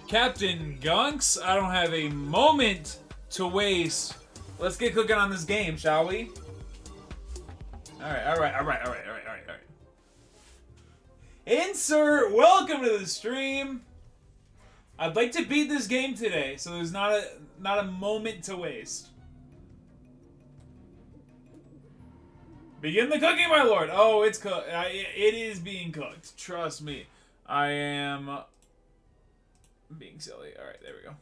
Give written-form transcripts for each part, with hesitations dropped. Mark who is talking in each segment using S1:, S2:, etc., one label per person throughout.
S1: Captain Gunks, I don't have a moment to waste. Let's get cooking on this game, shall we? Alright. Insert, welcome to the stream. I'd like to beat this game today, so there's not a moment to waste. Begin the cooking, my lord. Oh, it's cooked. It is being cooked. Trust me. I am being silly. All right, there we go.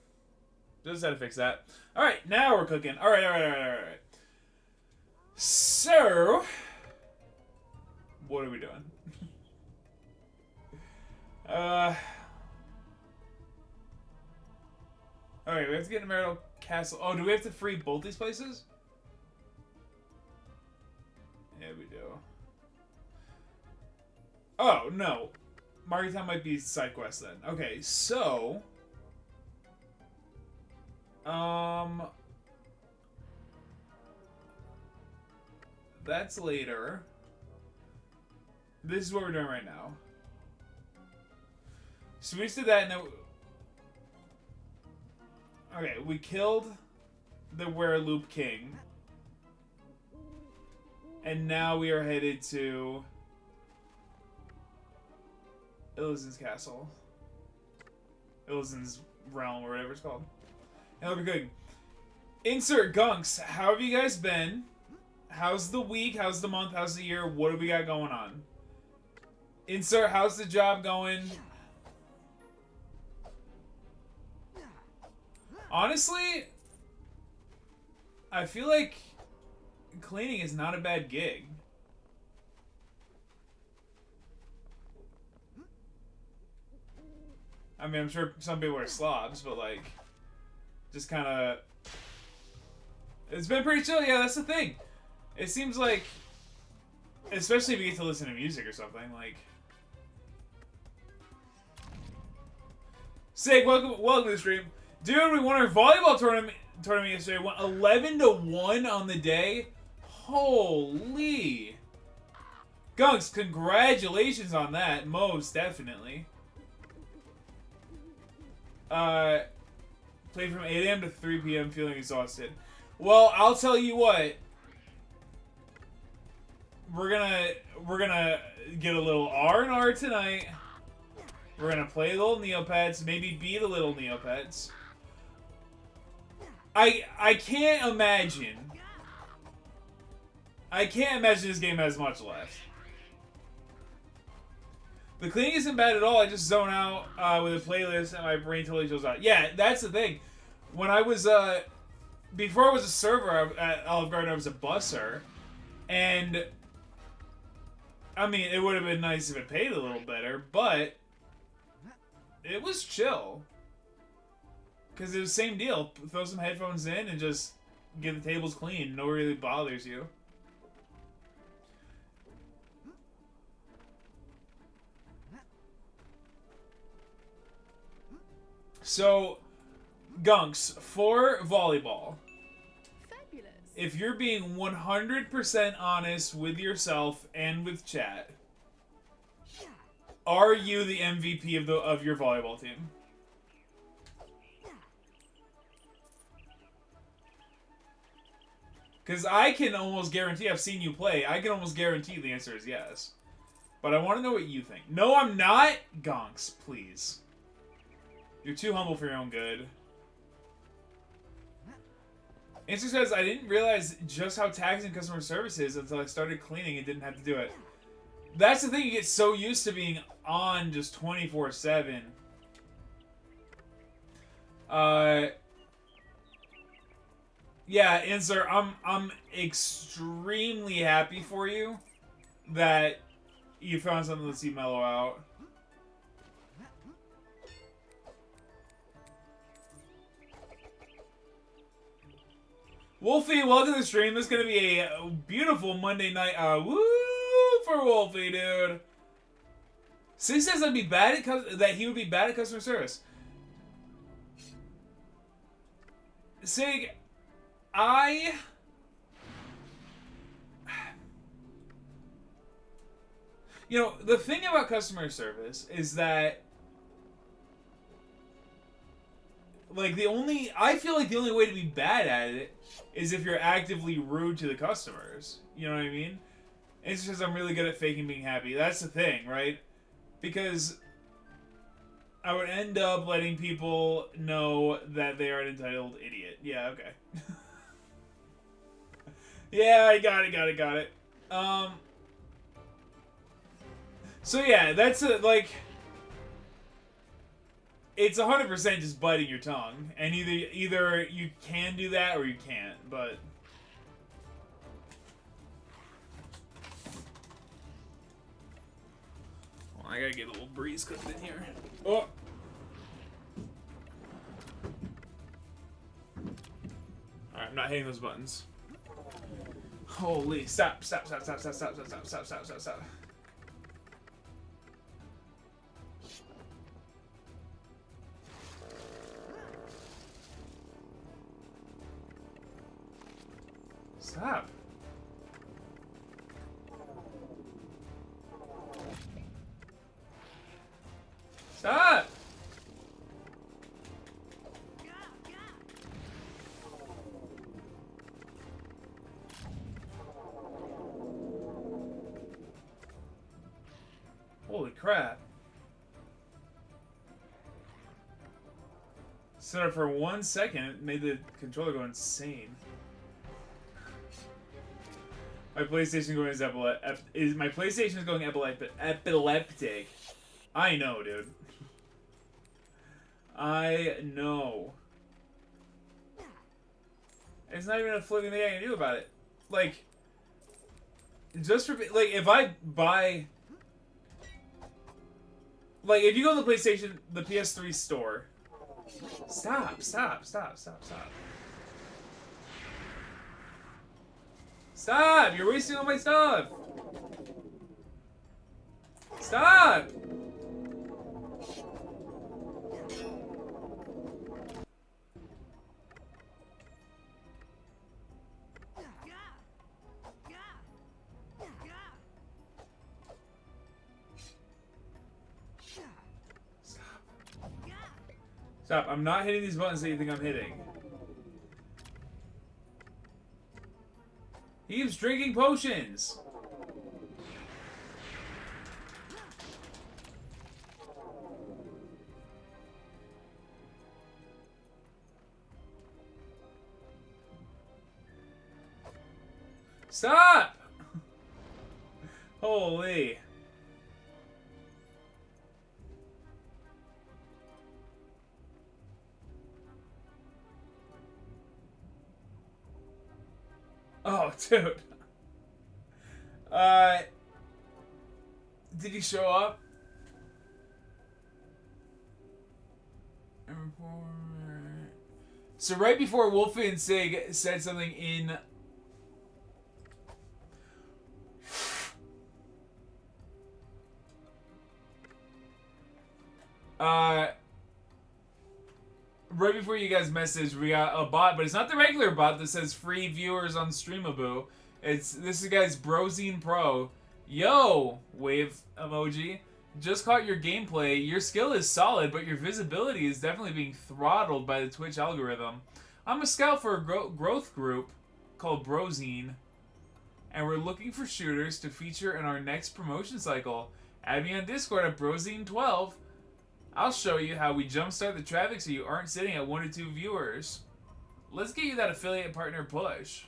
S1: Just had to fix that. All right, now we're cooking. All right. So, what are we doing? All right, we have to get to Marital Castle. Oh, do we have to free both these places? Yeah, we do. Oh, no. Martytown might be side quest then. Okay, so... That's later. This is what we're doing right now. So we just did that and then... Okay, we killed the Wereloop King. And now we are headed to... Illizen's Castle. Illizen's Realm, or whatever it's called. And it'll be good. Insert Gunks. How have you guys been? How's the week? How's the month? How's the year? What do we got going on? Insert, how's the job going? Honestly, I feel like cleaning is not a bad gig. I mean, I'm sure some people are slobs, but like, just kind of... It's been pretty chill. Yeah, that's the thing. It seems like, especially if you get to listen to music or something, like... Sig, welcome to the stream. Dude, we won our volleyball tournament yesterday. We won 11-1 on the day. Holy. Gunks, congratulations on that. Most definitely. Played from 8 a.m. to 3 p.m. feeling exhausted. Well, I'll tell you what. We're gonna get a little R&R tonight. We're gonna play a little Neopets, maybe beat a little Neopets. I can't imagine. I can't imagine this game has much left. The cleaning isn't bad at all. I just zone out with a playlist and my brain totally chills out. Yeah, that's the thing. When I was, before I was a server at Olive Garden, I was a busser. And, I mean, it would have been nice if it paid a little better, but it was chill. Because it was the same deal. Throw some headphones in and just get the tables clean. No one really bothers you. So, Gunks, for volleyball,
S2: Fabulous.
S1: if you're being 100% honest with yourself and with chat, are you the MVP of your volleyball team? Because I can almost guarantee, I've seen you play, I can almost guarantee the answer is yes. But I want to know what you think. No, I'm not! Gonks, please. You're too humble for your own good. Answer says, I didn't realize just how taxing customer service is until I started cleaning and didn't have to do it. That's the thing, you get so used to being on just 24/7. Yeah, Insert, I'm extremely happy for you that you found something to see mellow out. Wolfie, welcome to the stream. This is going to be a beautiful Monday night. Woo for Wolfie, dude. Sig says that he would be bad at customer service. Sig, you know, the thing about customer service is that Like, I feel like the only way to be bad at it is if you're actively rude to the customers. You know what I mean? It's just I'm really good at faking being happy. That's the thing, right? Because I would end up letting people know that they are an entitled idiot. Yeah, okay. Yeah, I got it. So yeah, that's like... It's 100% just biting your tongue. And either you can do that or you can't, but... Well, I gotta get a little breeze cooked in here. Oh! Alright, I'm not hitting those buttons. Holy, stop. Stop. Stop! Holy crap. Set up for 1 second, it made the controller go insane. My PlayStation going epileptic. I know, dude. I know. It's not even a flipping thing I can do about it. Like, just for like, if I buy, like, if you go to the PlayStation, the PS3 store. Stop! Stop! You're wasting all my stuff! Stop! Stop. I'm not hitting these buttons that you think I'm hitting. He keeps drinking potions. Stop! Holy. Oh, dude. Did he show up? So right before Wolfie and Sig said something in... right before you guys messaged, we got a bot, but it's not the regular bot that says free viewers on Streamaboo. This is guy's Brozine Pro. Yo, wave emoji. Just caught your gameplay. Your skill is solid, but your visibility is definitely being throttled by the Twitch algorithm. I'm a scout for a growth group called Brozine, and we're looking for shooters to feature in our next promotion cycle. Add me on Discord at Brozine12. I'll show you how we jumpstart the traffic so you aren't sitting at 1 to 2 viewers. Let's get you that affiliate partner push.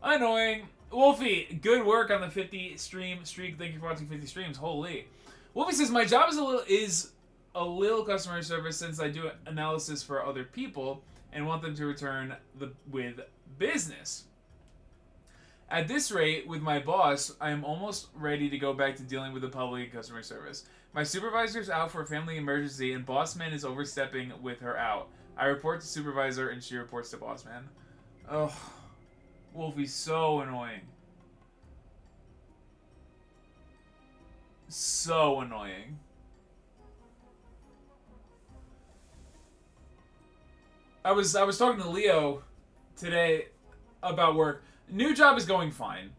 S1: Annoying. Wolfie, good work on the 50 stream streak. Thank you for watching 50 streams. Holy. Wolfie says, my job is a little customer service since I do analysis for other people and want them to return with business. At this rate, with my boss, I am almost ready to go back to dealing with the public and customer service. My supervisor's out for a family emergency, and boss man is overstepping with her out. I report to supervisor, and she reports to boss man. Ugh. Wolfie's so annoying. So annoying. I was talking to Leo today about work. New job is going fine,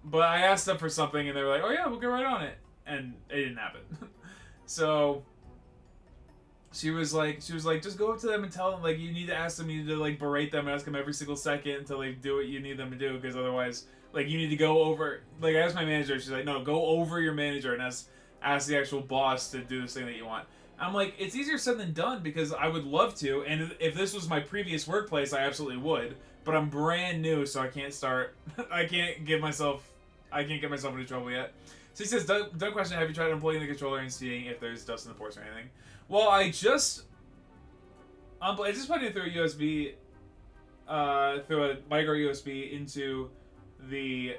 S1: but I asked them for something and they were like, "Oh yeah, we'll get right on it," and it didn't happen. So she was like, just go up to them and tell them, like, you need to ask them, you need to, like, berate them and ask them every single second until they do what you need them to do, because otherwise, like, you need to go over, like, I asked my manager, she's like, no, go over your manager and ask the actual boss to do this thing that you want. I'm like, it's easier said than done, because I would love to, and if this was my previous workplace, I absolutely would, but I'm brand new, so I can't start, I can't get myself into trouble yet. So he says, Doug question, have you tried unplugging the controller and seeing if there's dust in the ports or anything? Well, I just put it through a USB, through a micro USB into the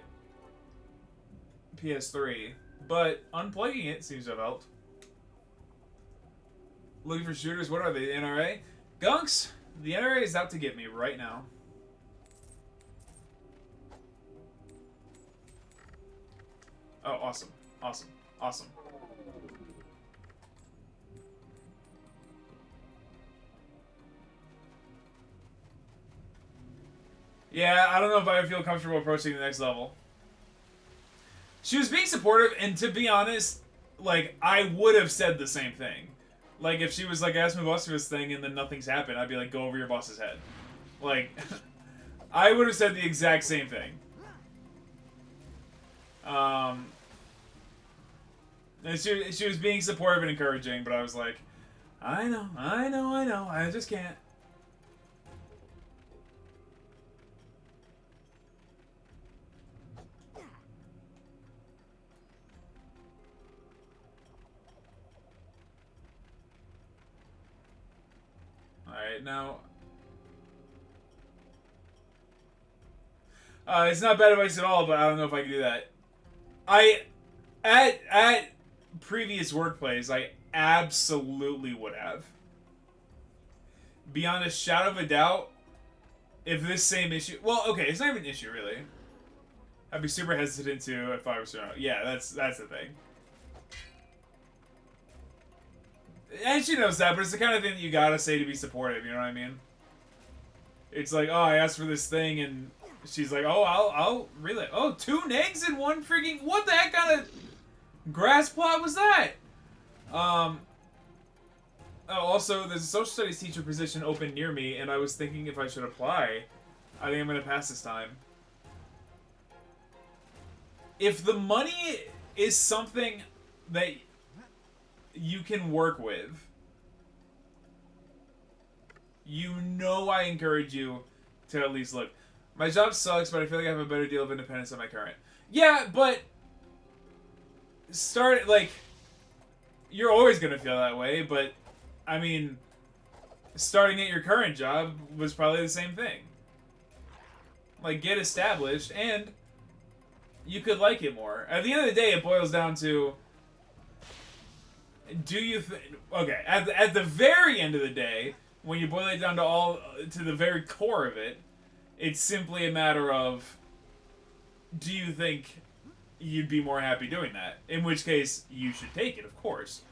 S1: PS3, but unplugging it seems to have helped. Looking for shooters, what are they, the NRA? Gunks, the NRA is out to get me right now. Oh, awesome, awesome, awesome. Yeah, I don't know if I would feel comfortable approaching the next level. She was being supportive, and to be honest, like, I would have said the same thing. Like, if she was like, ask my boss for this thing, and then nothing's happened, I'd be like, go over your boss's head. Like, I would have said the exact same thing. And she was being supportive and encouraging, but I was like, I know, I just can't. Alright, now... it's not bad advice at all, but I don't know if I can do that. At previous workplace, I absolutely would have. Beyond a shadow of a doubt, if this same issue... Well, okay, it's not even an issue, really. I'd be super hesitant to if I was... Yeah, that's the thing. And she knows that, but it's the kind of thing that you gotta say to be supportive, you know what I mean? It's like, oh, I asked for this thing, and she's like, oh, I'll relay. Oh, 2 negs in one freaking... What the heck kind of grass plot was that? Oh, also, there's a social studies teacher position open near me, and I was thinking if I should apply. I think I'm gonna pass this time. If the money is something that you can work with, you know I encourage you to at least look. My job sucks, but I feel like I have a better deal of independence than my current. Yeah, but you're always gonna feel that way, but I mean, starting at your current job was probably the same thing. Like, get established, and you could like it more. At the end of the day, it boils down to, do you okay, at the very end of the day, when you boil it down to the very core of it, it's simply a matter of, do you think you'd be more happy doing that? In which case, you should take it, of course.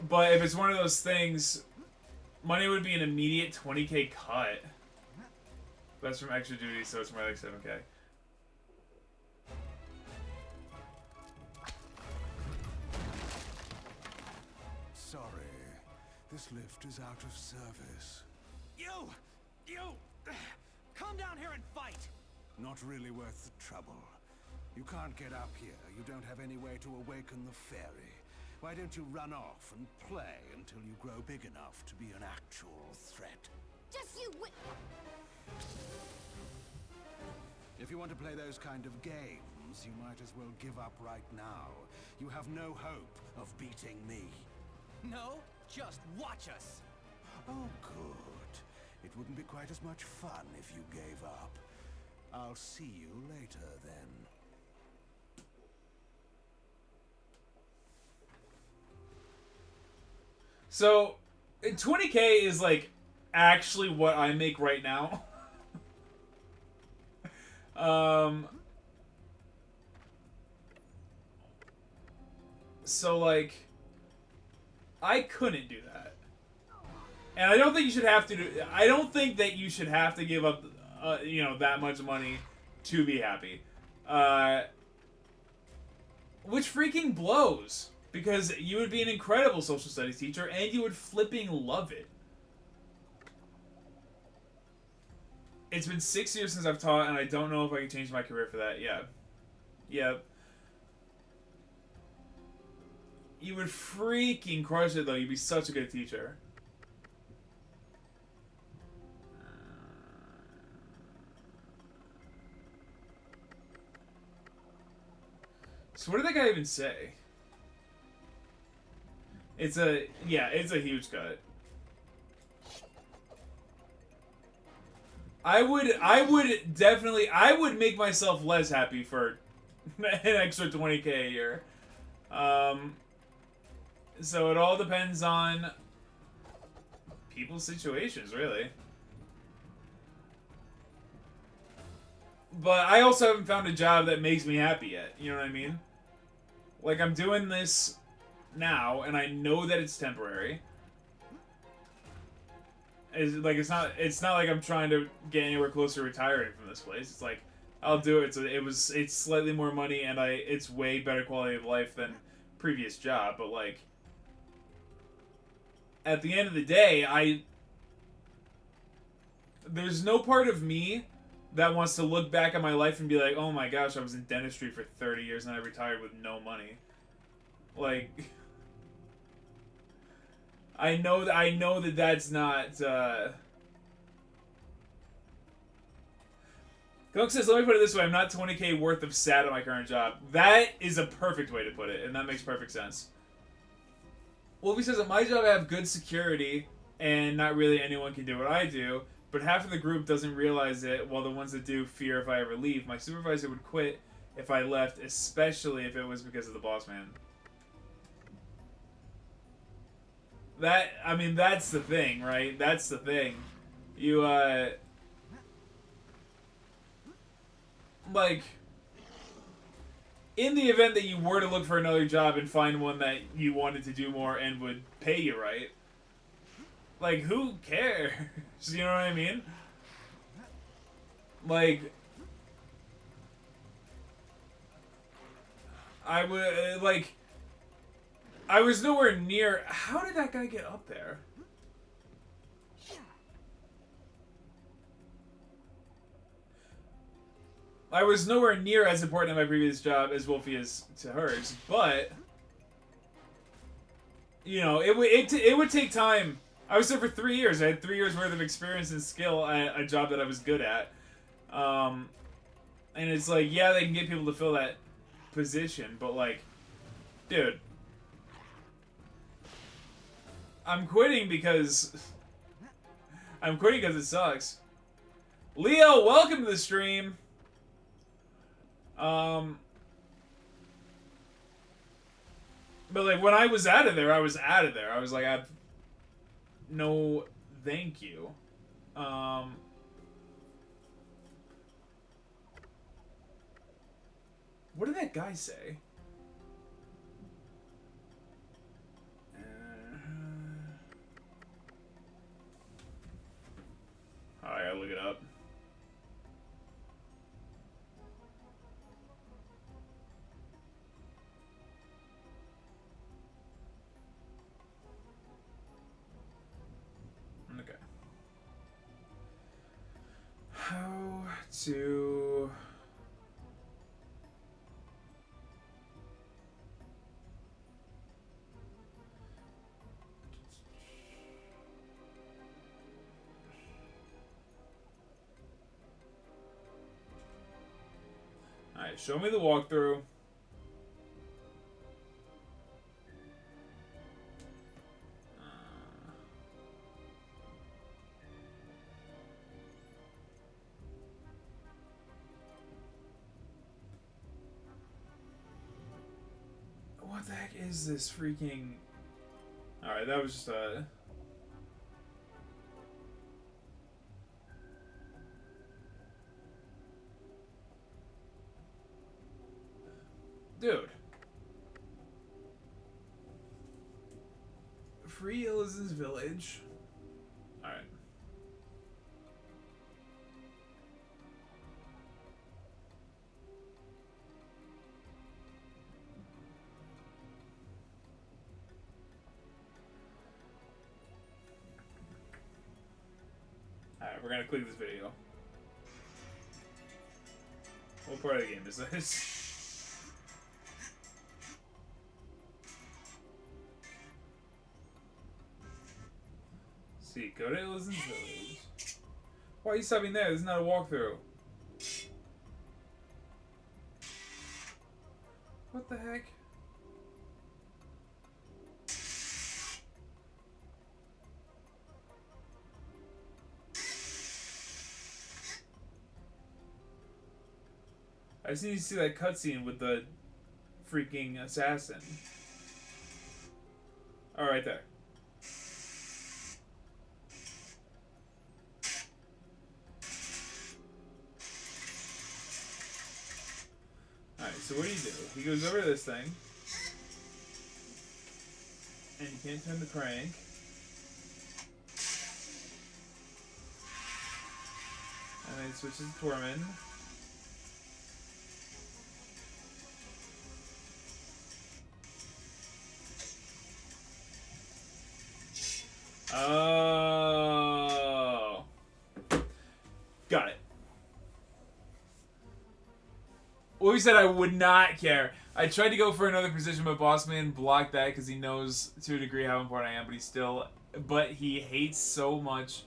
S1: But if it's one of those things, money would be an immediate 20k cut. That's from extra duty, so it's more like 7k.
S2: Sorry, this lift is out of service.
S3: You! Come down here and fight!
S2: Not really worth the trouble. You can't get up here. You don't have any way to awaken the Faerie. Why don't you run off and play until you grow big enough to be an actual threat?
S4: Just you wait.
S2: If you want to play those kind of games, you might as well give up right now. You have no hope of beating me.
S3: No, just watch us!
S2: Oh, good. It wouldn't be quite as much fun if you gave up. I'll see you later, then.
S1: So, 20k is, like, actually what I make right now. So, like, I couldn't do that. And I don't think you should have to I don't think that you should have to give up, you know, that much money to be happy. Which freaking blows. Because you would be an incredible social studies teacher, and you would flipping love it. It's been 6 years since I've taught, and I don't know if I can change my career for that. Yeah. Yep. You would freaking crush it, though. You'd be such a good teacher. So what did that guy even say? It's a huge cut. I would make myself less happy for an extra 20K a year. So it all depends on people's situations, really. But I also haven't found a job that makes me happy yet. You know what I mean? Like, I'm doing this now, and I know that it's temporary. It's not like I'm trying to get anywhere closer to retiring from this place. It's like, I'll do it. So it's slightly more money, and it's way better quality of life than previous job. But like, at the end of the day, there's no part of me that wants to look back at my life and be like, oh my gosh, I was in dentistry for 30 years and I retired with no money. Like, I know that that's not, Gunk says, let me put it this way, I'm not 20K worth of sad at my current job. That is a perfect way to put it, and that makes perfect sense. Wolfie says, at my job I have good security, and not really anyone can do what I do, but half of the group doesn't realize it, while the ones that do fear if I ever leave. My supervisor would quit if I left, especially if it was because of the boss man. That's the thing, right? That's the thing. You, like, in the event that you were to look for another job and find one that you wanted to do more and would pay you right, like, who cares? You know what I mean? Like, I would, like, I was nowhere near... How did that guy get up there? I was nowhere near as important at my previous job as Wolfie is to hers, but... You know, it would take time. I was there for 3 years. I had 3 years worth of experience and skill at a job that I was good at. And it's like, yeah, they can get people to fill that position, but like, dude... I'm quitting because it sucks. Leo, welcome to the stream. But like when I was out of there, I was out of there. I was like, no, thank you. What did that guy say? I gotta look it up. Okay. How to... Alright, show me the walkthrough. What the heck is this freaking... Alright, that was just a... Dude. Free Illis's village. Alright. we're gonna click this video. What part of the game is this? See, go to Illizen's village. Why are you stopping there? This is not a walkthrough. What the heck? I just need to see that cutscene with the freaking assassin. Oh, right there. Alright, so what do? He goes over to this thing. And you can't turn the crank. And then he switches to Tormund. Oh. Got it. Well, he said I would not care. I tried to go for another position, but Bossman blocked that because he knows to a degree how important I am, but he hates so much.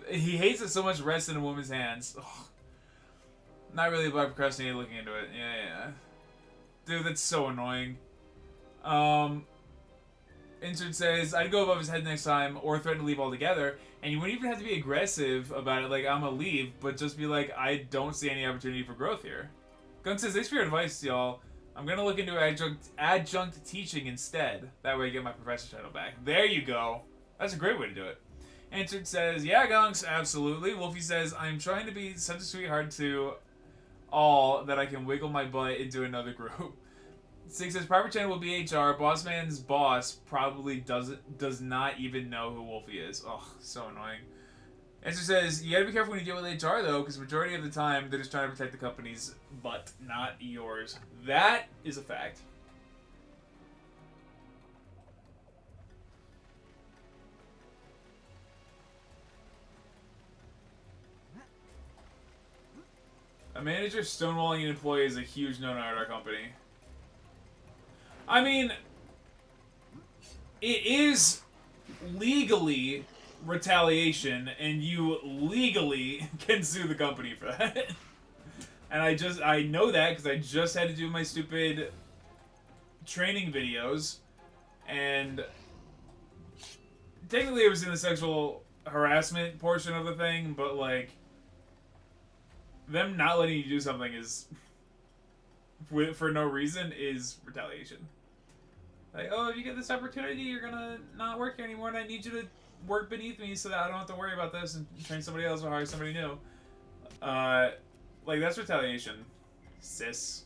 S1: He hates that so much rests in a woman's hands. Ugh. Not really about procrastinating looking into it. Yeah. Dude, that's so annoying. Insert says, I'd go above his head next time or threaten to leave altogether, and you wouldn't even have to be aggressive about it, like, I'm gonna leave, but just be like, I don't see any opportunity for growth here. Gun says, thanks for your advice, y'all. I'm gonna look into adjunct teaching instead. That way I get my professor title back. There you go. That's a great way to do it. Answered says, yeah, Gunks, absolutely. Wolfie says, I'm trying to be such a sweetheart to all that I can wiggle my butt into another group. Six says, proper channel will be HR. Bossman's boss probably does not even know who Wolfie is. Oh, so annoying. Answer says, you gotta be careful when you deal with HR, though, because majority of the time, they're just trying to protect the company's butt, not yours. That is a fact. A manager stonewalling an employee is a huge no-no at our company. I mean, it is legally retaliation, and you legally can sue the company for that. And I know that because I just had to do my stupid training videos, and technically it was in the sexual harassment portion of the thing, but like, them not letting you do something is for no reason is retaliation. Like, oh, if you get this opportunity, you're gonna not work here anymore, and I need you to work beneath me so that I don't have to worry about this and train somebody else or hire somebody new. Like, that's retaliation, sis.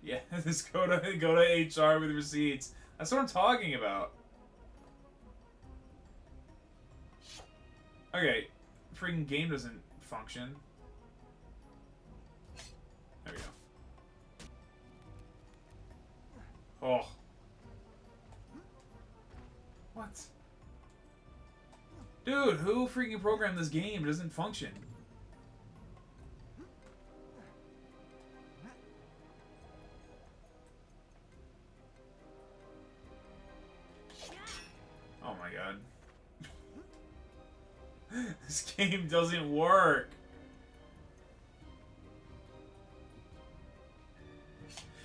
S1: Yeah, just go to HR with receipts. That's what I'm talking about. Okay, freaking game doesn't function. There we go. Oh. What? Dude, who freaking programmed this game? It doesn't function. Oh my god. This game doesn't work.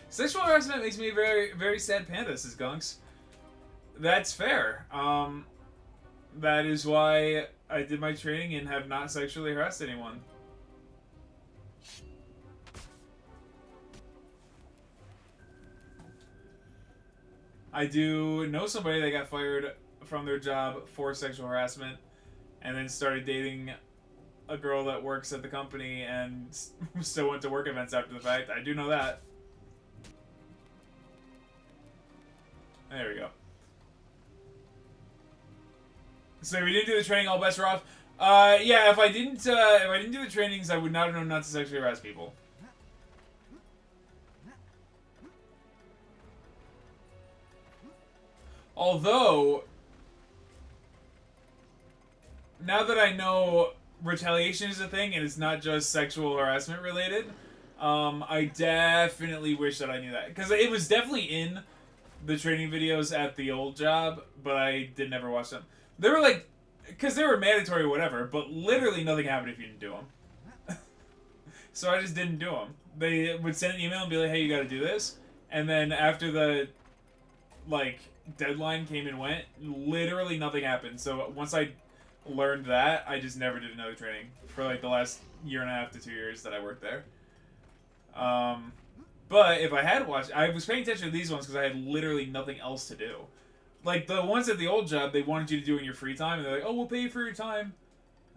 S1: Sexual harassment makes me a very, very sad panda, says Gunks. That's fair. That is why I did my training and have not sexually harassed anyone. I do know somebody that got fired from their job for sexual harassment and then started dating a girl that works at the company and still went to work events after the fact. I do know that. There we go. So we didn't do the training, all bets are off. Yeah, if I didn't do the trainings, I would not have known not to sexually harass people. Although, now that I know retaliation is a thing and it's not just sexual harassment related, I definitely wish that I knew that, because it was definitely in the training videos at the old job, but I did never watch them. They were like, because they were mandatory or whatever, but literally nothing happened if you didn't do them. So I just didn't do them. They would send an email and be like, "Hey, you got to do this," and then after the like deadline came and went, literally nothing happened. So once I learned that, I just never did another training for like the last year and a half to 2 years that I worked there. But if I had watched, I was paying attention to these ones because I had literally nothing else to do. Like the ones at the old job, they wanted you to do in your free time, and they're like, "Oh, we'll pay you for your time."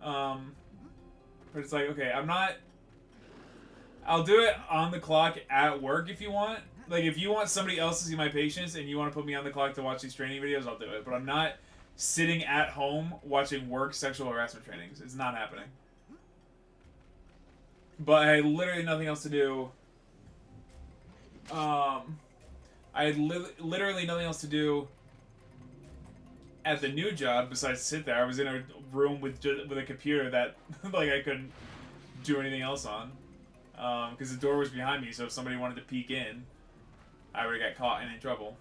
S1: But it's like, okay, I'm not. I'll do it on the clock at work if you want. Like if you want somebody else to see my patients and you want to put me on the clock to watch these training videos, I'll do it. But I'm not sitting at home watching work sexual harassment trainings. It's not happening. But I had literally nothing else to do. I had literally nothing else to do at the new job besides sit there. I was in a room with a computer that like I couldn't do anything else on, because the door was behind me. So if somebody wanted to peek in, I would have got caught and in trouble.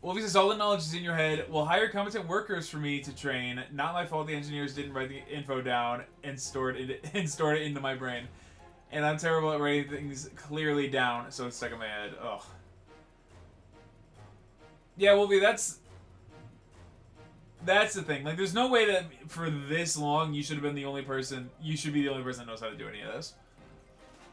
S1: Well, if he says all the knowledge is in your head, we'll hire competent workers for me to train. Not my fault the engineers didn't write the info down and stored it into my brain. And I'm terrible at writing things clearly down, so it's stuck in my head. Ugh. Yeah, Wolfie, that's the thing. Like, there's no way that for this long you should have been the only person. You should be the only person that knows how to do any of this.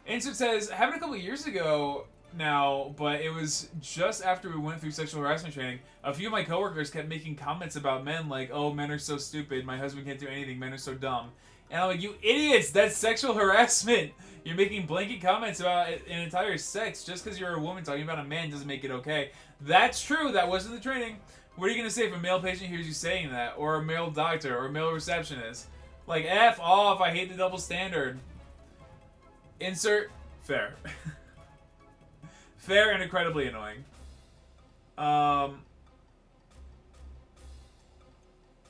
S1: Insert says, happened a couple years ago now, but it was just after we went through sexual harassment training. A few of my coworkers kept making comments about men, like, "Oh, men are so stupid. My husband can't do anything. Men are so dumb." And I'm like, "You idiots! That's sexual harassment. You're making blanket comments about an entire sex just because you're a woman talking about a man doesn't make it okay." That's true. That wasn't the training. What are you gonna say if a male patient hears you saying that, or a male doctor, or a male receptionist? Like, F off. I hate the double standard. Insert fair. Fair and incredibly annoying.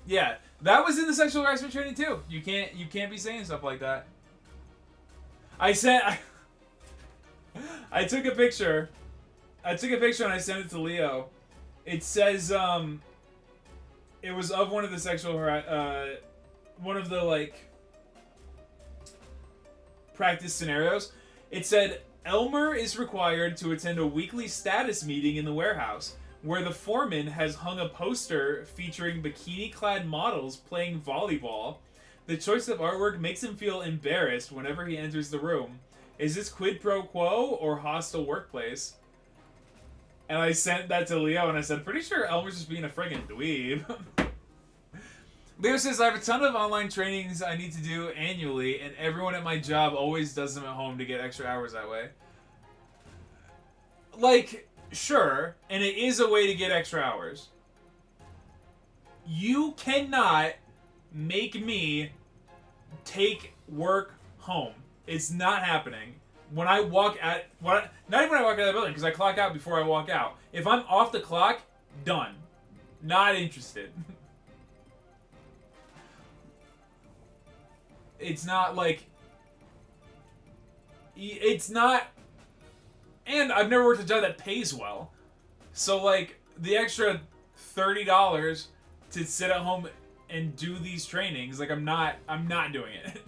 S1: Yeah, that was in the sexual harassment training too. You can't be saying stuff like that. I took a picture. I took a picture and I sent it to Leo. It says it was of one of the sexual one of the like practice scenarios. It said Elmer is required to attend a weekly status meeting in the warehouse, where the foreman has hung a poster featuring bikini-clad models playing volleyball. The choice of artwork makes him feel embarrassed whenever he enters the room. Is this quid pro quo or hostile workplace? And I sent that to Leo, and I said, pretty sure Elmer's just being a friggin' dweeb. Leo says, I have a ton of online trainings I need to do annually, and everyone at my job always does them at home to get extra hours that way. Like, sure, and it is a way to get extra hours. You cannot make me take work home. It's not happening. When I walk at... not even when I walk out of the building, because I clock out before I walk out. If I'm off the clock, done. Not interested. It's not like... It's not... And I've never worked a job that pays well. So, like, the extra $30 to sit at home and do these trainings, like, I'm not doing it.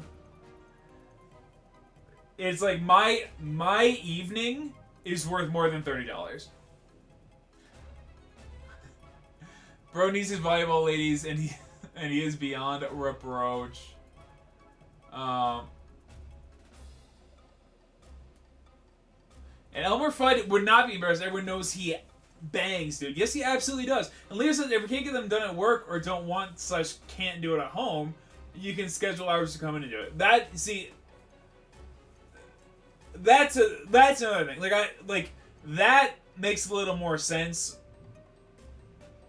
S1: It's like, my evening is worth more than $30. Bro needs his volleyball ladies, and he is beyond reproach. And Elmer Fudd would not be embarrassed. Everyone knows he bangs, dude. Yes, he absolutely does. And Leo says if we can't get them done at work or don't want / can't do it at home, you can schedule hours to come in and do it. That's another thing. That makes a little more sense.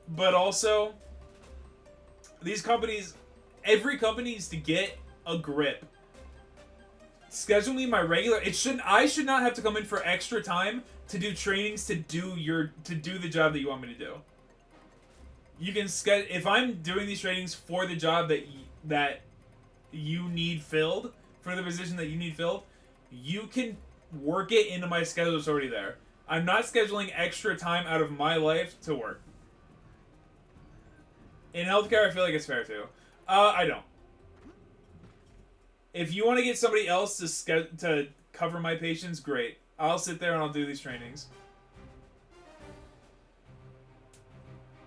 S1: But also, these companies, every company needs to get a grip. Schedule me my regular. I should not have to come in for extra time to do trainings to do the job that you want me to do. You can schedule if I'm doing these trainings for the job that you need filled, for the position that you need filled, you can work it into my schedule. It's already there. I'm not scheduling extra time out of my life to work. In healthcare, I feel like it's fair too. I don't. If you want to get somebody else to cover my patients, great. I'll sit there and I'll do these trainings.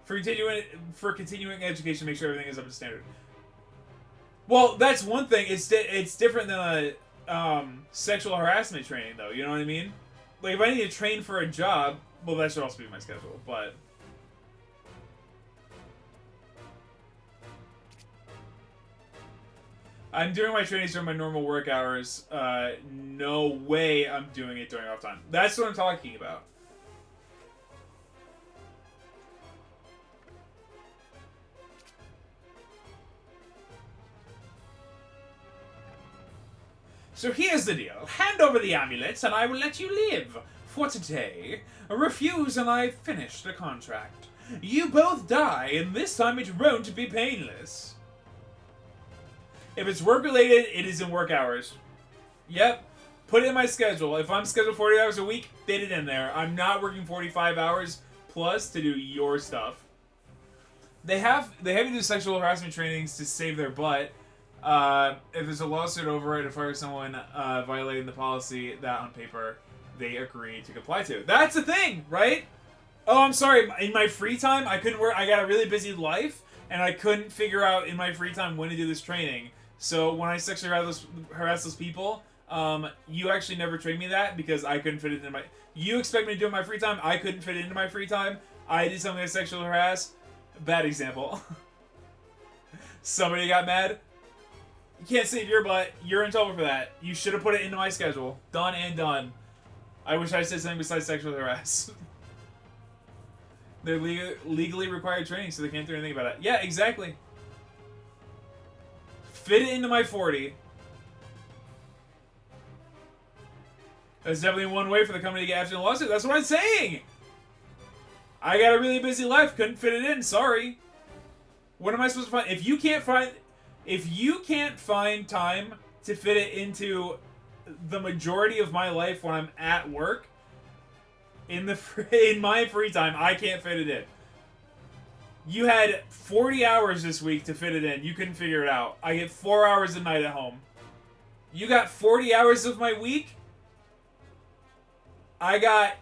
S1: For continuing education, make sure everything is up to standard. Well, that's one thing. It's different than a sexual harassment training, though. You know what I mean? Like, if I need to train for a job, well, that should also be my schedule. But I'm doing my trainings during my normal work hours. No way I'm doing it during off time. That's what I'm talking about. So here's the deal. Hand over the amulets and I will let you live. For today. Refuse and I finish the contract. You both die, and this time it won't be painless. If it's work-related, it is in work hours. Yep. Put it in my schedule. If I'm scheduled 40 hours a week, fit it in there. I'm not working 45 hours plus to do your stuff. They have you do sexual harassment trainings to save their butt. If there's a lawsuit over it, to fire someone violating the policy that on paper they agree to comply to. That's the thing, right? Oh, I'm sorry. In my free time, I couldn't work. I got a really busy life, and I couldn't figure out in my free time when to do this training. So when I sexually harass those people, you actually never trained me that because I couldn't fit it into my... You expect me to do it in my free time? I couldn't fit it into my free time. I did something to sexually harass. Bad example. Somebody got mad. You can't save your butt. You're in trouble for that. You should have put it into my schedule. Done and done. I wish I said something besides sexually harass. They're legally required training, so they can't do anything about it. Yeah, exactly. Fit it into my 40. That's definitely one way for the company to get after the lawsuit. That's what I'm saying! I got a really busy life. Couldn't fit it in. Sorry. What am I supposed to find? If you can't find time to fit it into the majority of my life when I'm at work, in my free time, I can't fit it in. You had 40 hours this week to fit it in. You couldn't figure it out. I get 4 hours a night at home. You got 40 hours of my week? I got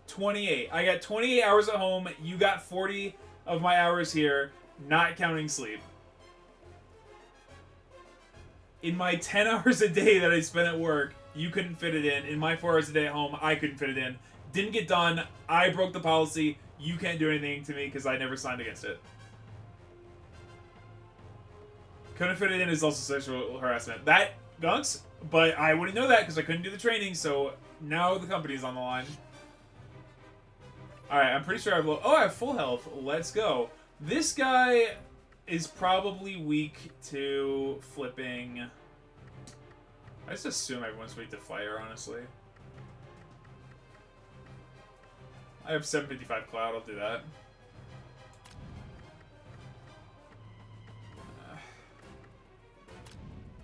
S1: 28. I got 28 hours at home. You got 40 of my hours here, not counting sleep. In my 10 hours a day that I spent at work, you couldn't fit it in. In my 4 hours a day at home, I couldn't fit it in. Didn't get done. I broke the policy. You can't do anything to me because I never signed against it. Couldn't fit it in is also sexual harassment. That dunks, but I wouldn't know that because I couldn't do the training, so now the company's on the line. Alright, I'm pretty sure I have full health. Let's go. This guy is probably weak to flipping... I just assume everyone's weak to fire, honestly. I have 755 cloud, I'll do that.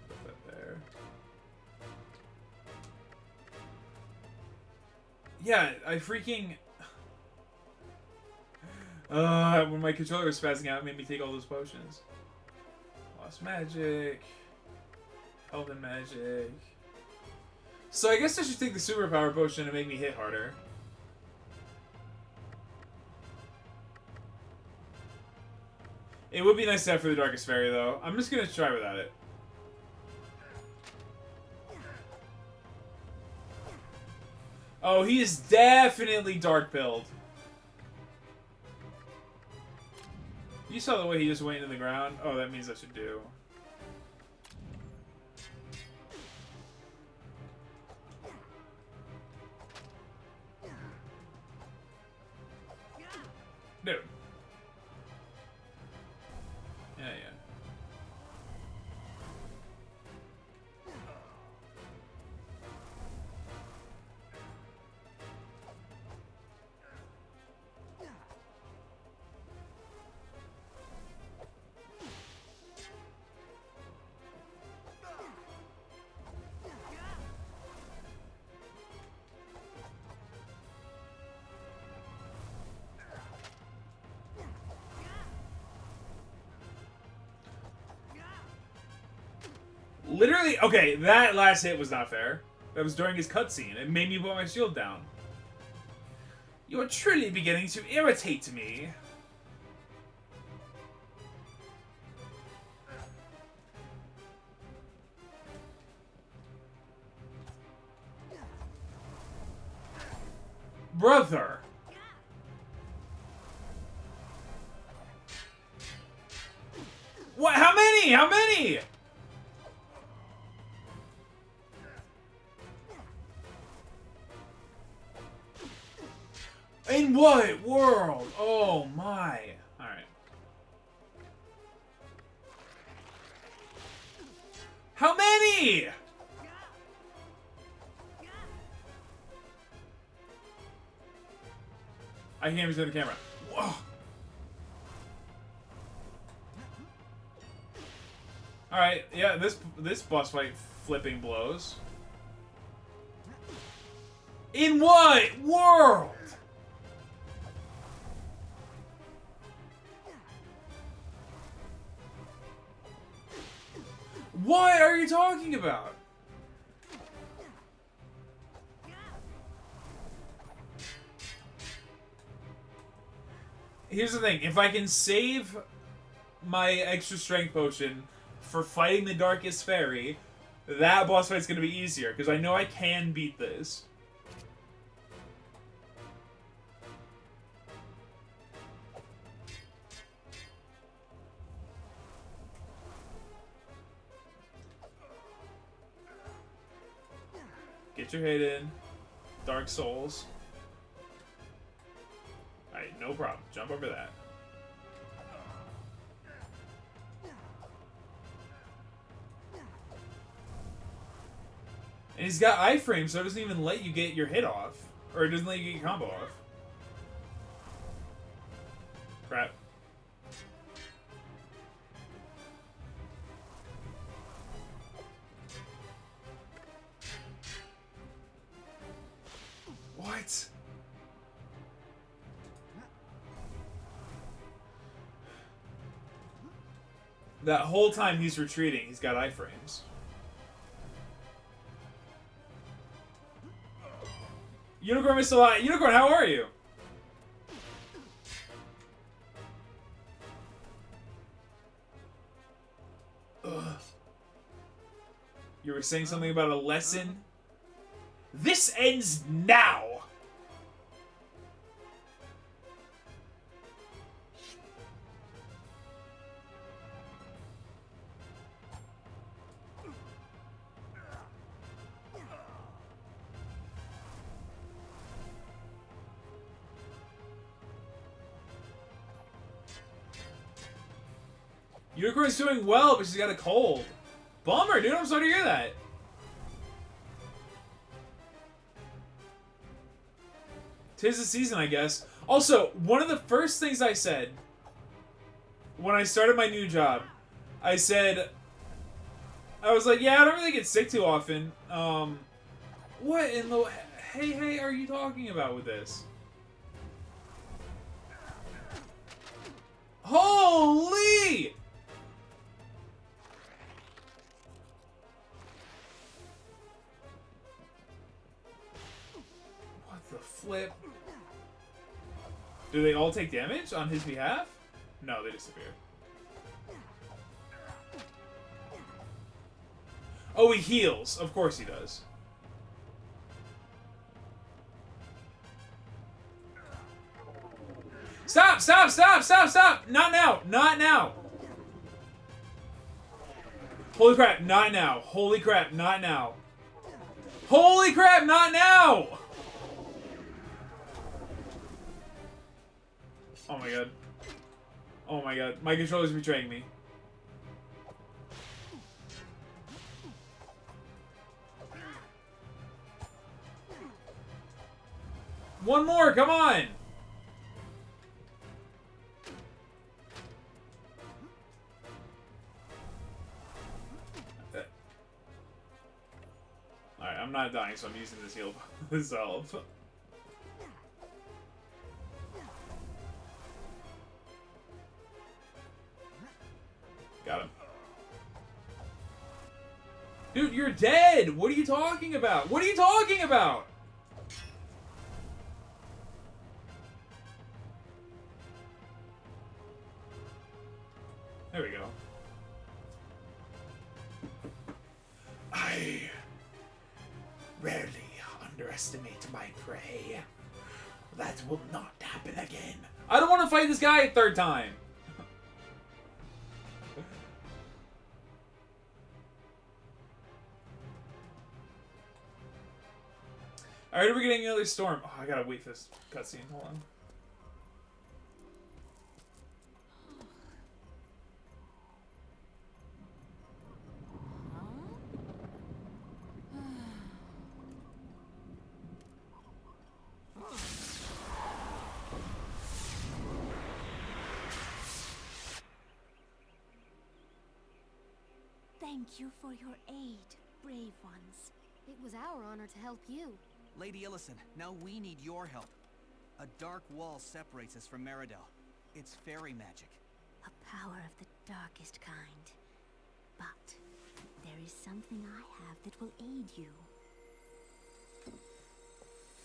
S1: Put that there. Yeah, I freaking... when my controller was spazzing out, it made me take all those potions. Lost magic. Health and magic. So I guess I should take the superpower potion to make me hit harder. It would be nice to have for the Darkest Faerie, though. I'm just gonna try without it. Oh, he is definitely dark-pilled. You saw the way he just went into the ground? Oh, that means I should do. Dude. Yeah, yeah. Literally, okay, that last hit was not fair. That was during his cutscene. It made me put my shield down. You're truly beginning to irritate me. Brother. What? How many? How many? In what world? Oh my. Alright. How many? I can't even see the camera. Whoa. Alright, yeah, this boss fight flipping blows. In what world? What are you talking about? Here's the thing, if I can save my extra strength potion for fighting the darkest Faerie, that boss fight's gonna be easier, because I know I can beat this. Get your hit in. Dark Souls. Alright, no problem. Jump over that. And he's got iframe, so it doesn't even let you get your hit off. Or it doesn't let you get your combo off. Crap. What? That whole time he's retreating, he's got iframes. Unicorn is still alive. Unicorn, how are you? Ugh. You were saying something about a lesson? This ends now! Unicorn's doing well, but she's got a cold. Bummer, dude. I'm sorry to hear that. Tis the season, I guess. Also, one of the first things I said when I started my new job, I was like, yeah, I don't really get sick too often. What in the hey are you talking about with this? Holy! What the flip? Do they all take damage on his behalf? No, they disappear. Oh, he heals. Of course he does. Stop! Stop! Stop! Stop! Stop! Not now! Not now! Holy crap, not now. Holy crap, not now. Holy crap, not now! Oh my god. Oh my god. My controller's betraying me. One more, come on! Alright, I'm not dying, so I'm using this heal myself. Got him. Dude, you're dead! What are you talking about? What are you talking about? There we go. I rarely underestimate my prey. That will not happen again. I don't want to fight this guy a third time. Alright, we're getting another storm. Oh, I gotta wait for this cutscene. Hold on.
S4: Thank you for your aid, brave ones. It was our honor to help you.
S3: Lady Illison, now we need your help. A dark wall separates us from Meridel. It's fairy magic.
S4: A power of the darkest kind. But there is something I have that will aid you.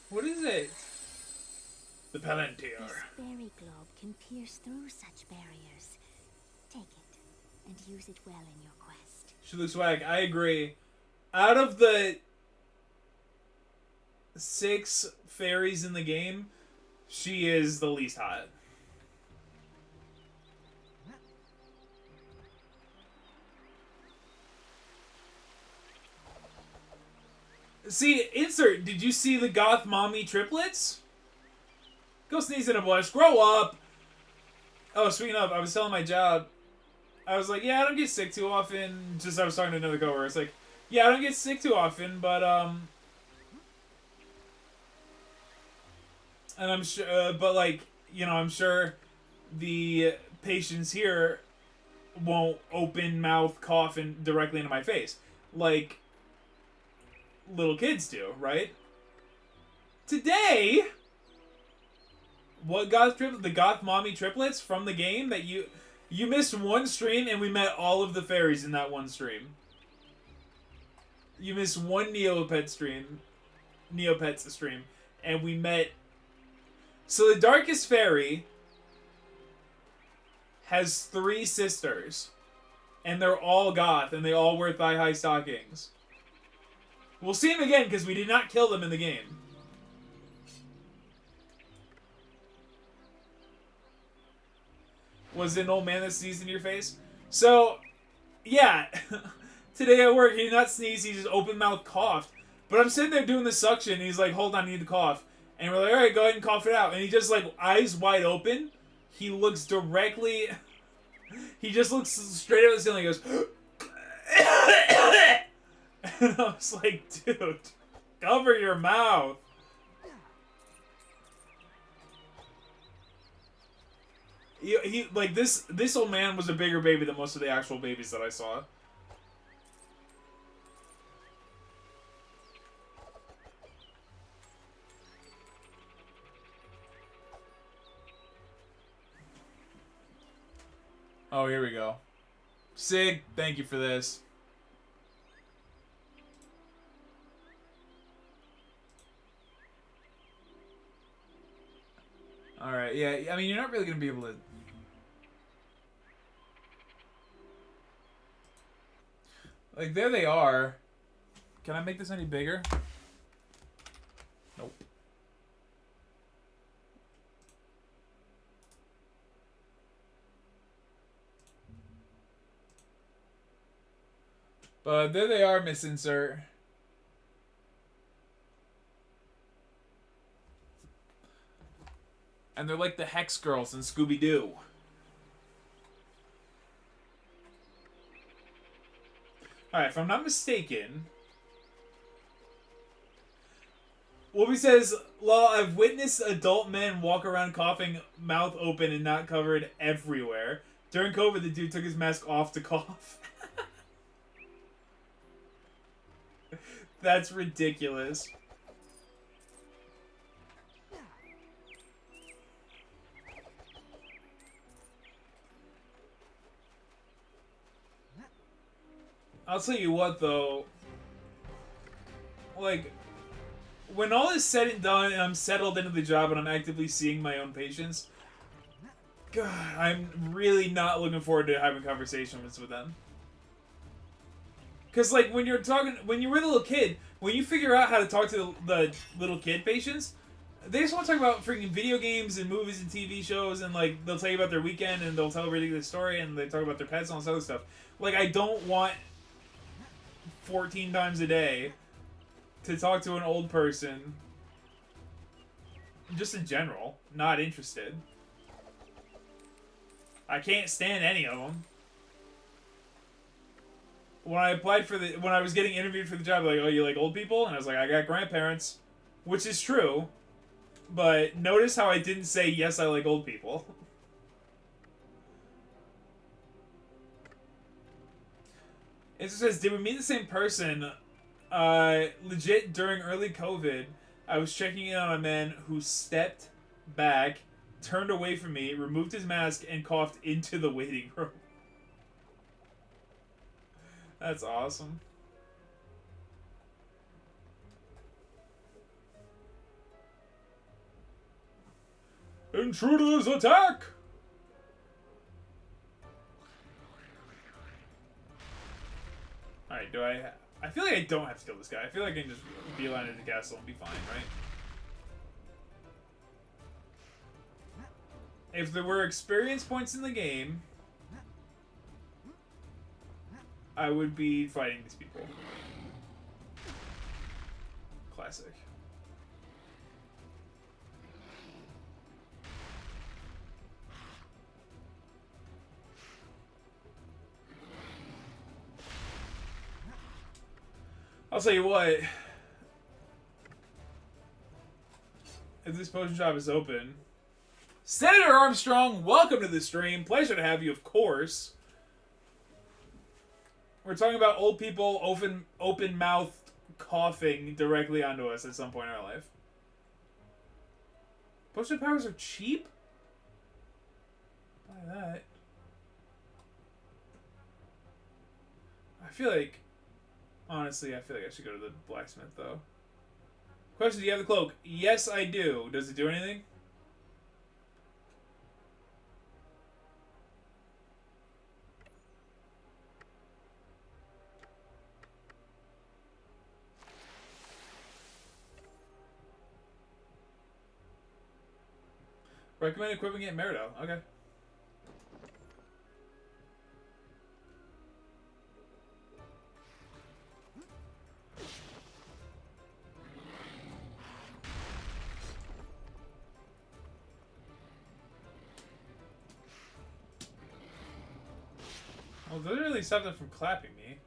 S1: What is it? The Palantir.
S4: This fairy globe can pierce through such barriers. Take it, and use it well in your quest.
S1: She looks swag. I agree. Out of the 6 fairies in the game, she is the least hot. See, insert, did you see the goth mommy triplets? Go sneeze in a bush. Grow up! Oh, sweet enough, I was telling my job, I was like, yeah, I don't get sick too often. Just, I was talking to another coworker. It's like, yeah, I don't get sick too often, but, and I'm sure, but, like, you know, I'm sure the patients here won't open mouth cough directly into my face. Like, little kids do, right? Today, what the goth mommy triplets from the game that you missed one stream and we met all of the fairies in that one stream. You missed one Neopets stream, and we met. So the darkest fairy has 3 sisters, and they're all goth, and they all wear thigh-high stockings. We'll see them again because we did not kill them in the game. Was it an old man that sneezed in your face? So, yeah. Today at work, he did not sneeze, he just open mouth coughed. But I'm sitting there doing the suction, and he's like, hold on, I need to cough. And we're like, alright, go ahead and cough it out. And he just, like, eyes wide open, he looks directly... He just looks straight at the ceiling and goes... And I was like, dude, cover your mouth. He like, this old man was a bigger baby than most of the actual babies that I saw. Oh, here we go. Sig, thank you for this. Alright, yeah, I mean, you're not really going to be able to... Like, there they are. Can I make this any bigger? Nope. But there they are, Miss Insert. And they're like the Hex Girls in Scooby-Doo. Alright, if I'm not mistaken... Wolfie says, lol, I've witnessed adult men walk around coughing, mouth open and not covered everywhere. During COVID, the dude took his mask off to cough. That's ridiculous. I'll tell you what, though. like, when all is said and done and I'm settled into the job and I'm actively seeing my own patients, God, I'm really not looking forward to having conversations with them. Because, like, when you're talking, when you were a little kid, when you figure out how to talk to the little kid patients, they just want to talk about freaking video games and movies and TV shows, and, like, they'll tell you about their weekend, and they'll tell a ridiculous story, and they talk about their pets and all this other stuff. Like, I don't want 14 times a day to talk to an old person, just in general, not interested. I can't stand any of them. When I applied for when I was getting interviewed for the job, like, oh, you like old people? And I was like, I got grandparents, which is true. But notice how I didn't say, yes, I like old people. It says, did we meet the same person? Legit, during early COVID, I was checking in on a man who stepped back, turned away from me, removed his mask, and coughed into the waiting room. That's awesome. Intruders attack! Alright, do I feel like I don't have to kill this guy. I feel like I can just beeline into the castle and be fine, right? If there were experience points in the game, I would be fighting these people. Classic. I'll tell you what. If this potion shop is open. Senator Armstrong, welcome to the stream. Pleasure to have you, of course. We're talking about old people open-mouthed coughing directly onto us at some point in our life. Potion powers are cheap? Buy that. I feel like... Honestly, I feel like I should go to the blacksmith, though. Question, do you have the cloak? Yes, I do. Does it do anything? Recommend equipping it in Meridell. Okay. Well, it doesn't really stop them from clapping me.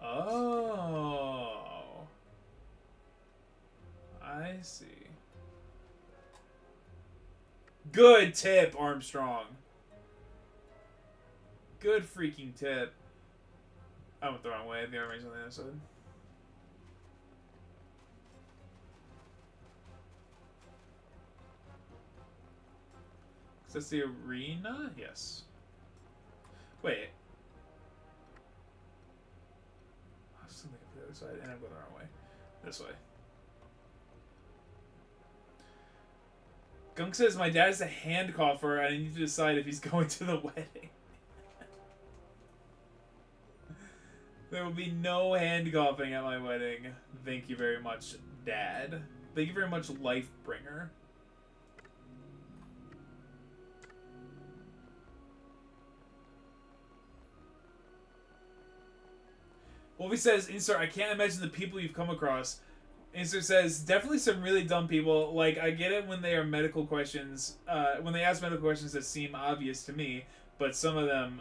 S1: Oh. I see. Good tip, Armstrong. Good freaking tip. I went the wrong way. The army's on the other side. Is this the arena? Yes. Wait. I was thinking of the other side, and I'm going the wrong way. This way. Gunk says, my dad's a hand cougher, and I need to decide if he's going to the wedding. There will be no hand coughing at my wedding. Thank you very much, Dad. Thank you very much, Lifebringer. Wolfie says, Insert, I can't imagine the people you've come across. Insert says, definitely some really dumb people. Like, I get it when they are medical questions, when they ask medical questions that seem obvious to me, but some of them,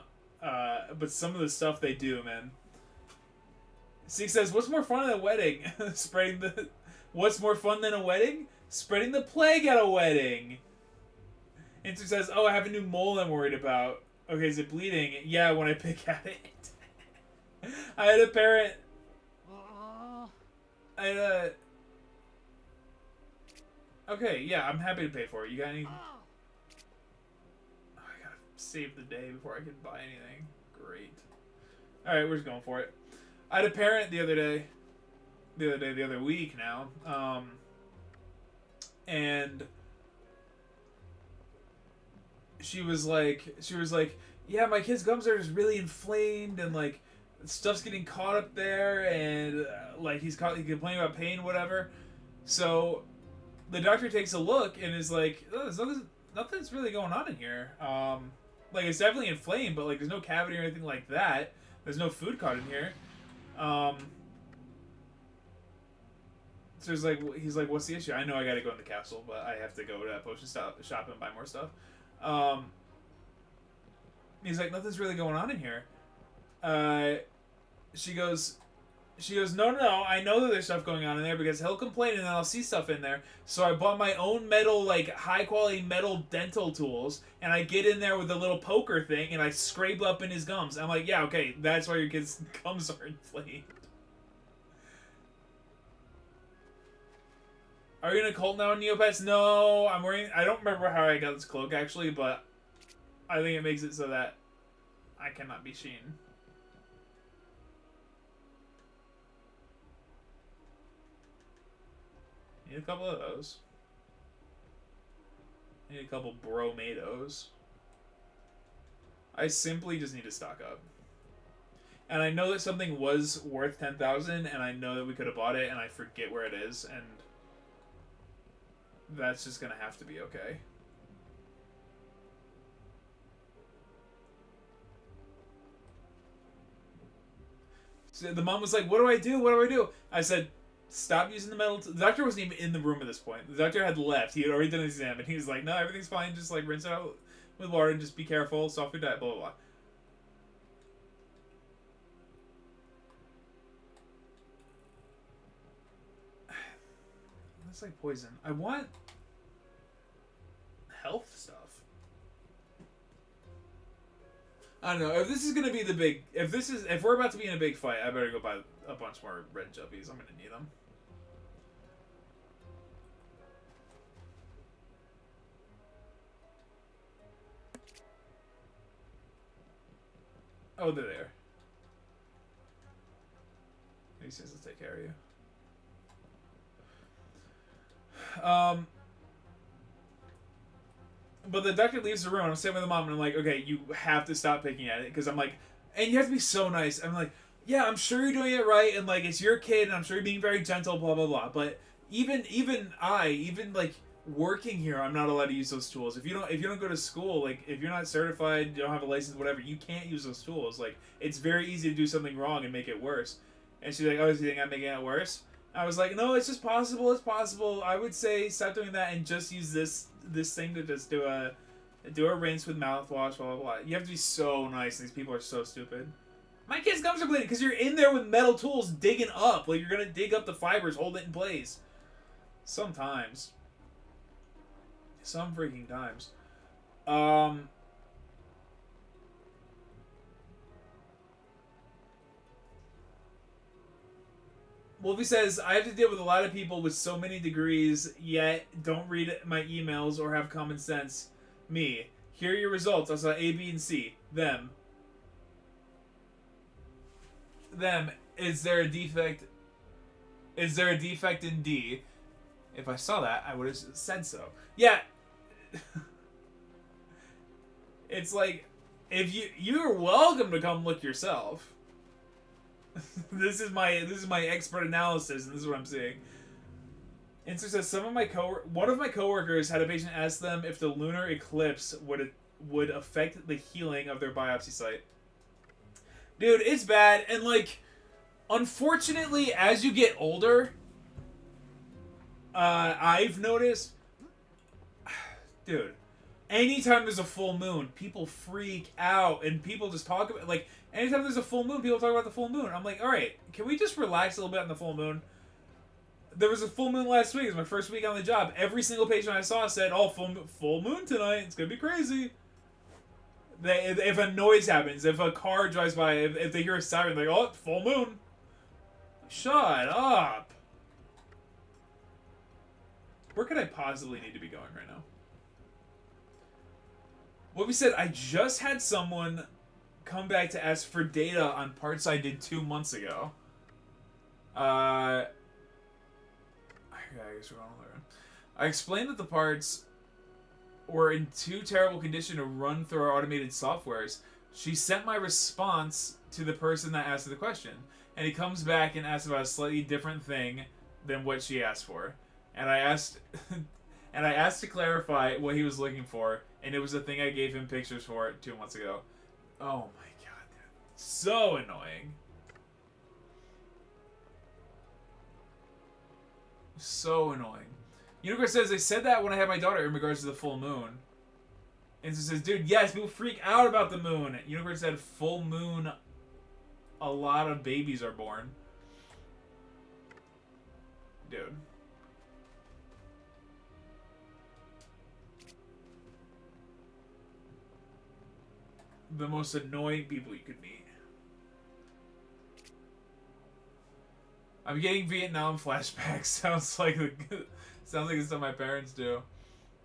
S1: some of the stuff they do, man. Six says, what's more fun than a wedding? What's more fun than a wedding? Spreading the plague at a wedding. Insert says, oh, I have a new mole I'm worried about. Okay, is it bleeding? Yeah, when I pick at it. I had a parent. Okay, yeah, I'm happy to pay for it. You got any? Oh, I gotta save the day before I can buy anything. Great. All right, we're just going for it. I had a parent the other week now, and she was like, yeah, my kid's gums are just really inflamed, and like stuff's getting caught up there, and like he's complaining about pain, whatever. So the doctor takes a look and is like, oh, there's nothing's really going on in here. Like it's definitely inflamed, but like there's no cavity or anything like that. There's no food caught in here. So he's like, what's the issue? I know I gotta go in the castle, but I have to go to that potion shop and buy more stuff. He's like, nothing's really going on in here. She goes, no, I know that there's stuff going on in there because he'll complain and then I'll see stuff in there. So I bought my own metal, like, high-quality metal dental tools, and I get in there with a little poker thing, and I scrape up in his gums. I'm like, yeah, okay, that's why your kid's gums are inflamed. Are you in a cult now, Neopets? No, I don't remember how I got this cloak, actually, but I think it makes it so that I cannot be seen. Need a couple of those. Need a couple bromados. I simply just need to stock up. And I know that something was worth 10,000, and I know that we could have bought it, and I forget where it is, and that's just gonna have to be okay. So the mom was like, what do I do? What do I do? I said, stop using the metal. The doctor wasn't even in the room at this point. The doctor had left. He had already done his exam, and he was like, no, everything's fine. Just like rinse it out with water and just be careful. Stop your diet, blah, blah, blah. That's like poison. I want health stuff. I don't know. If this is gonna be the big, if we're about to be in a big fight, I better go buy a bunch more red juppies. I'm gonna need them. Oh, they're there. He says to take care of you. But the doctor leaves the room, and I'm sitting with the mom, and I'm like, okay, you have to stop picking at it, because I'm like, and you have to be so nice. I'm like, yeah, I'm sure you're doing it right, and like, it's your kid, and I'm sure you're being very gentle, blah, blah, blah. But even like, working here, I'm not allowed to use those tools. If you don't go to school, like, if you're not certified, you don't have a license, whatever, you can't use those tools. Like, it's very easy to do something wrong and make it worse. And she's like, oh, do you think I'm making it worse? I was like, no, it's just possible. It's possible. I would say stop doing that and just use this thing to just do a rinse with mouthwash, blah, blah, blah. You have to be so nice. These people are so stupid. My kid's gums are bleeding because you're in there with metal tools digging up. Like, you're going to dig up the fibers, hold it in place. Sometimes. Some freaking times. Wolfie says, I have to deal with a lot of people with so many degrees, yet don't read my emails or have common sense. Me. Here are your results. I saw A, B, and C. Them. Is there a defect? Is there a defect in D? If I saw that, I would have said so. Yeah. It's like, if you're welcome to come look yourself. This is my expert analysis, and this is what I'm seeing. Insta says one of my coworkers had a patient ask them if the lunar eclipse would affect the healing of their biopsy site. Dude, it's bad, and like, unfortunately, as you get older, I've noticed, dude, anytime there's a full moon, people freak out, and people just talk about, like, anytime there's a full moon, people talk about the full moon. I'm like, alright, can we just relax a little bit on the full moon? There was a full moon last week. It was my first week on the job. Every single patient I saw said, oh, full moon tonight. It's going to be crazy. If a noise happens, if a car drives by, if they hear a siren, they're like, oh, full moon. Shut up. Where could I possibly need to be going right now? What we said, I just had someone come back to ask for data on parts I did 2 months ago. Yeah, I guess we're on there. I explained that the parts were in too terrible condition to run through our automated softwares. She sent my response to the person that asked the question, and he comes back and asks about a slightly different thing than what she asked for. And I asked, to clarify what he was looking for, and it was the thing I gave him pictures for 2 months ago. Oh my god, dude. So annoying. So annoying. Unicorn says, they said that when I had my daughter in regards to the full moon. And so says, dude, yes, people freak out about the moon. Unicorn said, full moon, a lot of babies are born. Dude. The most annoying people you could meet. I'm getting Vietnam flashbacks. Sounds like the stuff my parents do.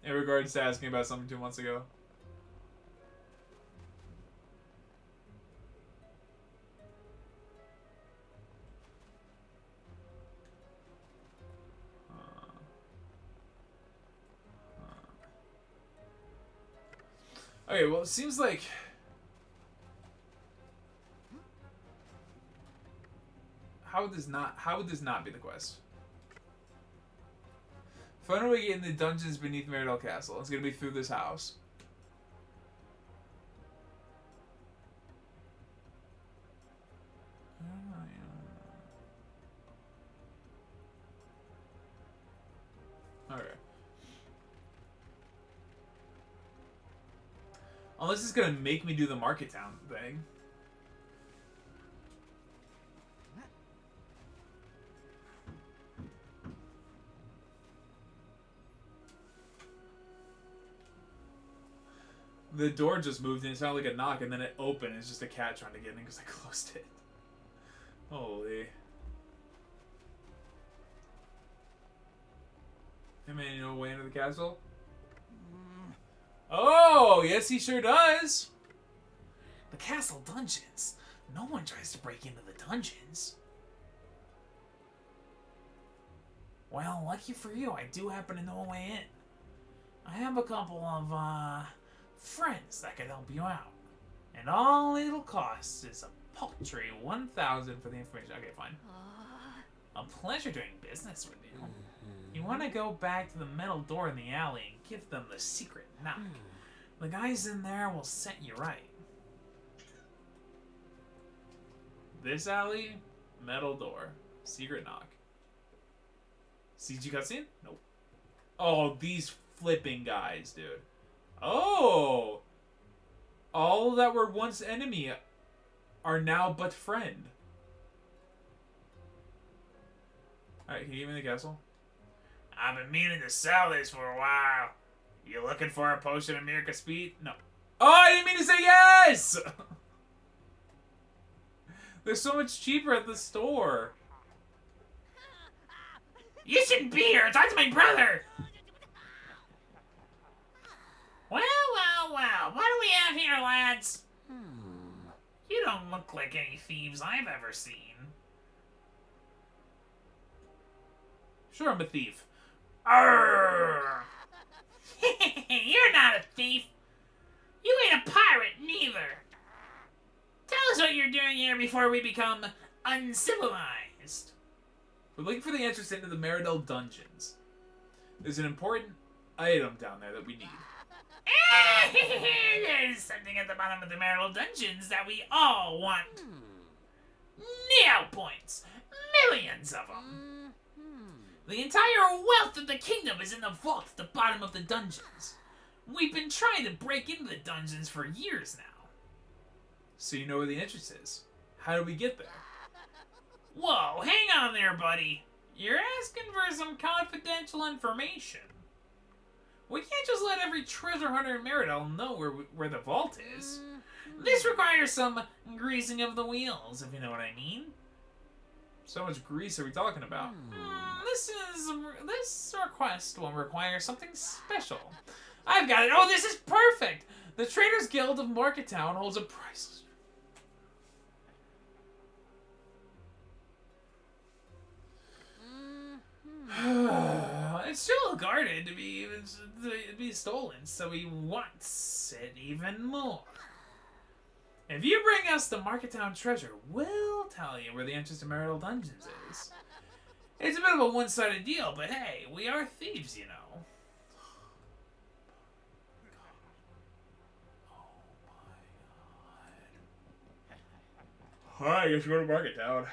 S1: In regards to asking about something 2 months ago. Okay, well, it seems like how would this not be the quest? Find a way to get in the dungeons beneath Meridell Castle. It's gonna be through this house. Okay. Unless it's gonna make me do the Market Town thing. The door just moved and it sounded like a knock, and then it opened. It's just a cat trying to get in because I closed it. Holy. Hey man, you know a way into the castle? Oh, yes he sure does. The castle dungeons. No one tries to break into the dungeons. Well, lucky for you, I do happen to know a way in. I have a couple of, friends that could help you out. And all it'll cost is a paltry 1,000 for the information. Okay, fine. A pleasure doing business with you. You want to go back to the metal door in the alley and give them the secret knock. The guys in there will set you right. This alley, metal door, secret knock. CG cutscene? Nope. Oh, these flipping guys, dude. Oh! All that were once enemy are now but friend. Alright, can you give me the castle? I've been meaning to sell this for a while. You looking for a potion of Mirka Speed? No. Oh, I didn't mean to say yes! They're so much cheaper at the store. You shouldn't be here. Talk to my brother. Well. What do we have here, lads? You don't look like any thieves I've ever seen. Sure, I'm a thief. Arrgh! You're not a thief. You ain't a pirate, neither. Tell us what you're doing here before we become uncivilized. We're looking for the entrance into the Meridell dungeons. There's an important item down there that we need. There's something at the bottom of the Meridell dungeons that we all want. Neopets. Millions of them. The entire wealth of the kingdom is in the vault at the bottom of the dungeons. We've been trying to break into the dungeons for years now. So you know where the entrance is. How do we get there? Whoa, hang on there, buddy. You're asking for some confidential information. We can't just let every treasure hunter in Meridell know where the vault is. This requires some greasing of the wheels, if you know what I mean. So much grease are we talking about? This request will require something special. I've got it. Oh, this is perfect. The Traders Guild of Market Town holds a priceless. It's still guarded to be stolen, so he wants it even more. If you bring us the Market Town treasure, we'll tell you where the entrance to Marital Dungeons is. It's a bit of a one-sided deal, but hey, we are thieves, you know. Oh my god. Alright, I guess we go to Market Town.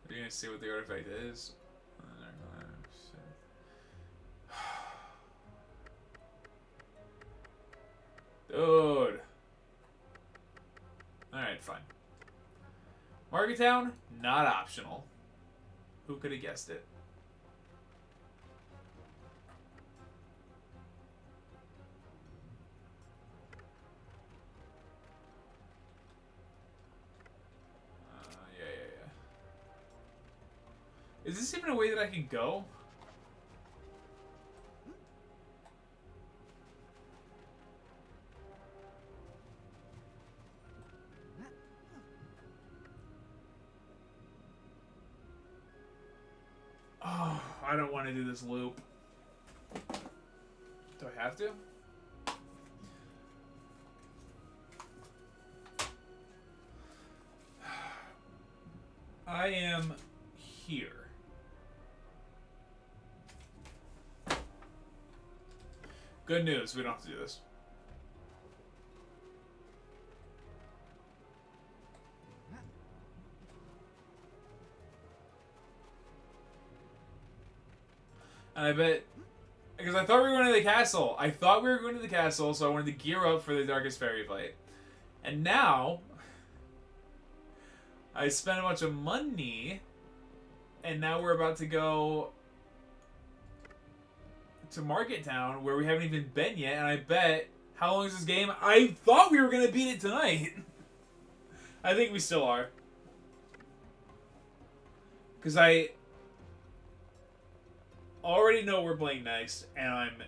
S1: Are you gonna see what the artifact is? Dude. Alright, fine. Market Town, not optional. Who could have guessed it? Yeah. Is this even a way that I can go? Oh, I don't want to do this loop. Do I have to? I am here. Good news, we don't have to do this. And I bet... Because I thought we were going to the castle. So I wanted to gear up for the Darkest Faerie fight. And now... I spent a bunch of money... And now we're about to go... to Market Town, where we haven't even been yet. And I bet... How long is this game? I thought we were going to beat it tonight. I think we still are. Because I... already know we're playing next, and I'm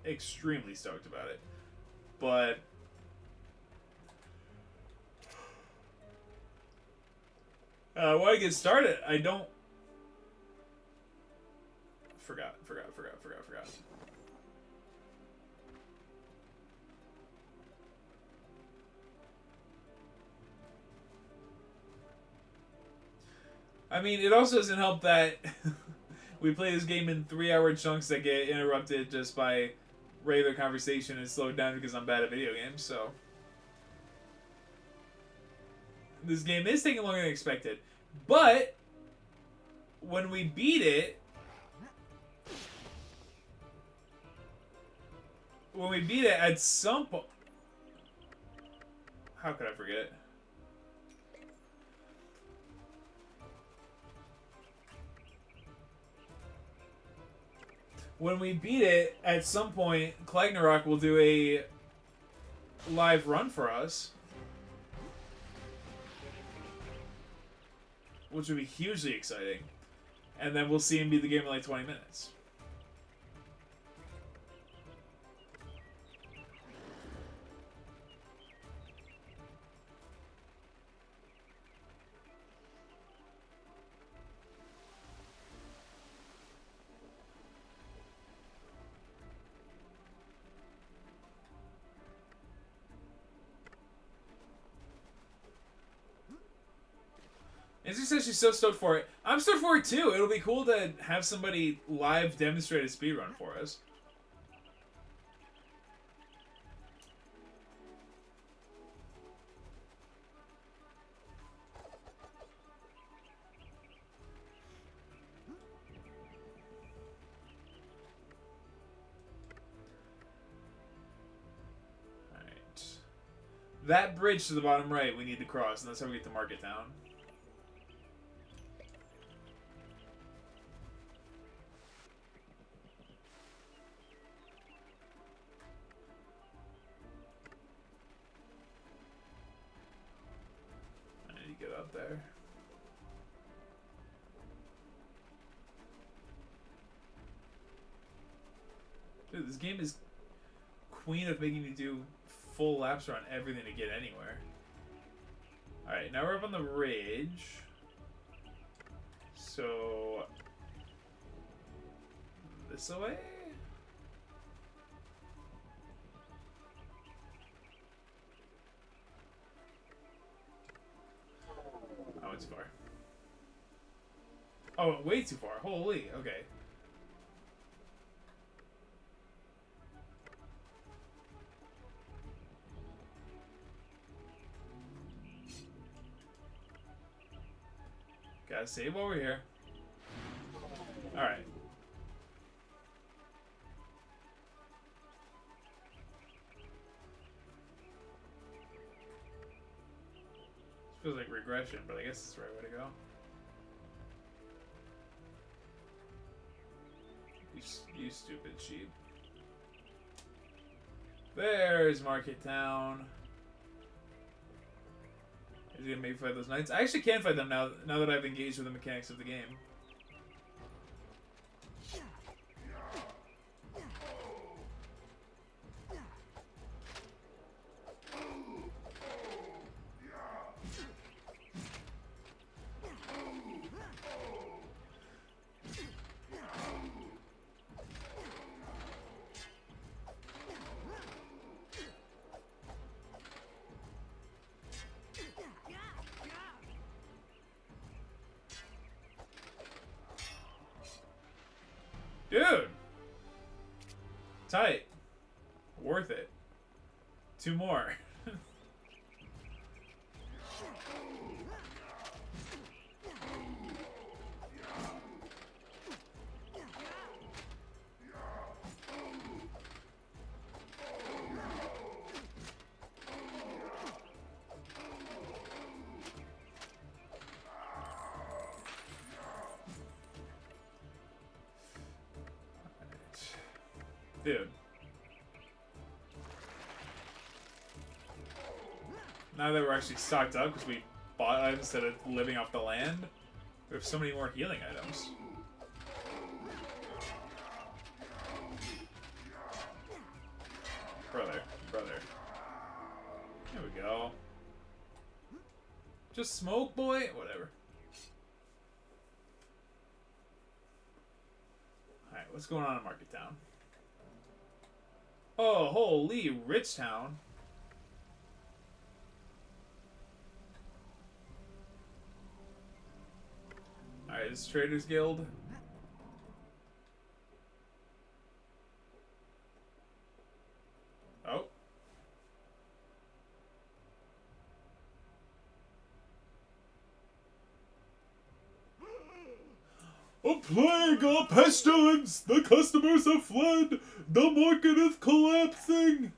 S1: extremely stoked about it. But when I get started, I don't. Forgot. I mean, it also doesn't help that. We play this game in 3-hour chunks that get interrupted just by regular conversation and slowed down because I'm bad at video games, so... This game is taking longer than expected. But... when we beat it... at some point... How could I forget? When we beat it, at some point, Klagnarok will do a live run for us. Which would be hugely exciting. And then we'll see him beat the game in like 20 minutes. Izzy says she's so stoked for it. I'm stoked for it too. It'll be cool to have somebody live demonstrate a speedrun for us. Alright. That bridge to the bottom right we need to cross, and that's how we get to Market Town. Get up there. This game is queen of making you do full laps around everything to get anywhere. Alright, now we're up on the ridge. So... this way? I went too far. Oh, way too far. Holy, okay. Gotta save while we're here. Alright. This feels like regression, but I guess it's the right way to go. You stupid sheep. There's Market Town. Is he gonna maybe fight those knights? I actually can fight them now that I've engaged with the mechanics of the game. Dude! Tight. Worth it. 2 more. Dude. Now that we're actually stocked up because we bought items instead of living off the land, we have so many more healing items. Brother. There we go. Just smoke, boy? Whatever. Alright, what's going on in Market Town? Oh, holy, Rich Town. Alright, this is Traders Guild. Oh. A plague, a pestilence! The customers have fled! The market is collapsing!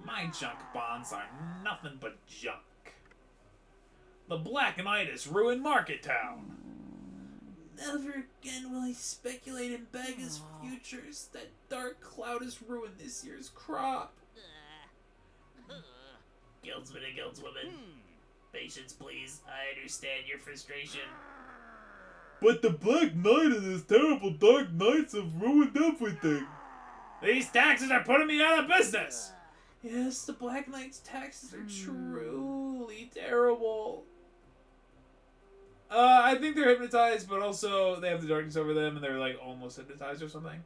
S1: My junk bonds are nothing but junk. The Black Knight has ruined Market Town. Never again will I speculate and beg his futures. That dark cloud has ruined this year's crop. Guildsman and guildswoman, patience please. I understand your frustration. But the Black Knight and his terrible Dark Knights have ruined everything. These taxes are putting me out of business. Yes, the Black Knight's taxes are truly terrible. I think they're hypnotized, but also they have the darkness over them, and they're like almost hypnotized or something.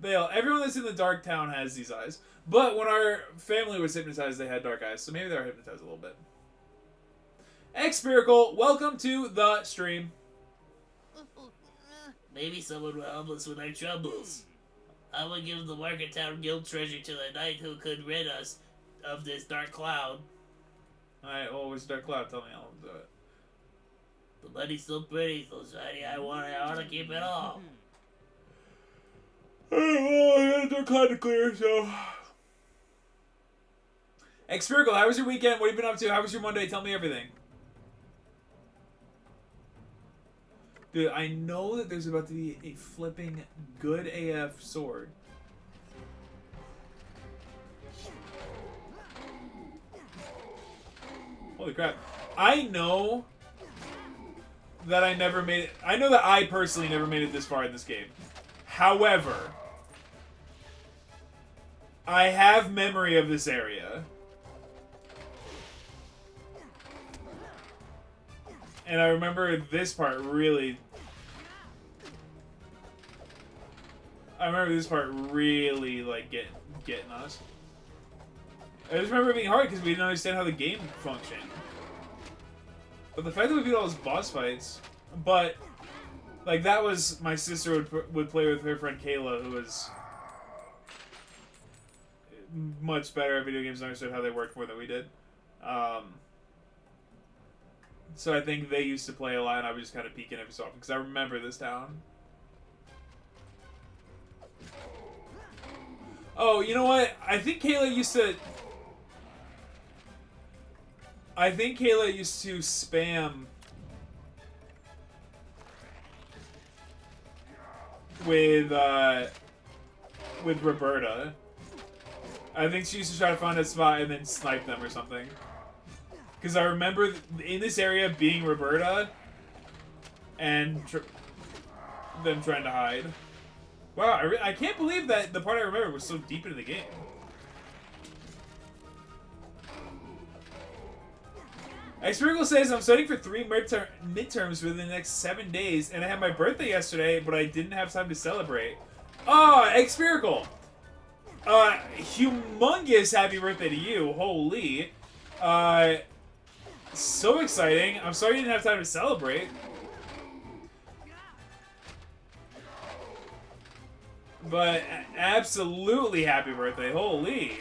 S1: Everyone that's in the Dark Town has these eyes. But when our family was hypnotized, they had dark eyes, so maybe they're hypnotized a little bit. X-Miracle, welcome to the stream.
S5: Maybe someone will help us with our troubles. I will give the Market Town Guild treasure to the knight who could rid us of this dark cloud.
S1: Alright, well, where's Dark Cloud? Tell me, I'll do it.
S5: The money's so pretty, so shiny, I want to keep it all.
S1: Alright, well, I got a Dark Cloud to clear, so... X-Miracle, how was your weekend? What have you been up to? How was your Monday? Tell me everything. Dude, I know that there's about to be a flipping good AF sword. Holy crap. I know that I never made it. I know that I personally never made it this far in this game. However, I have memory of this area. And I remember this part really... I remember this part really, like, getting us. I just remember it being hard because we didn't understand how the game functioned. But the fact that we beat all those boss fights... But, like, that was... My sister would play with her friend Kayla, who was... much better at video games and understood how they worked more than we did. So I think they used to play a lot, and I would just kind of peek in every so often, because I remember this town. Oh, you know what? I think Kayla used to spam with Roberta. I think she used to try to find a spot and then snipe them or something. Because I remember in this area being Roberta and them trying to hide. Wow, I can't believe that the part I remember was so deep into the game. Xpericle says, I'm studying for 3 midterms within the next 7 days, and I had my birthday yesterday, but I didn't have time to celebrate. Oh, Xpericle! Humongous happy birthday to you. Holy. So exciting. I'm sorry you didn't have time to celebrate. But absolutely happy birthday. Holy.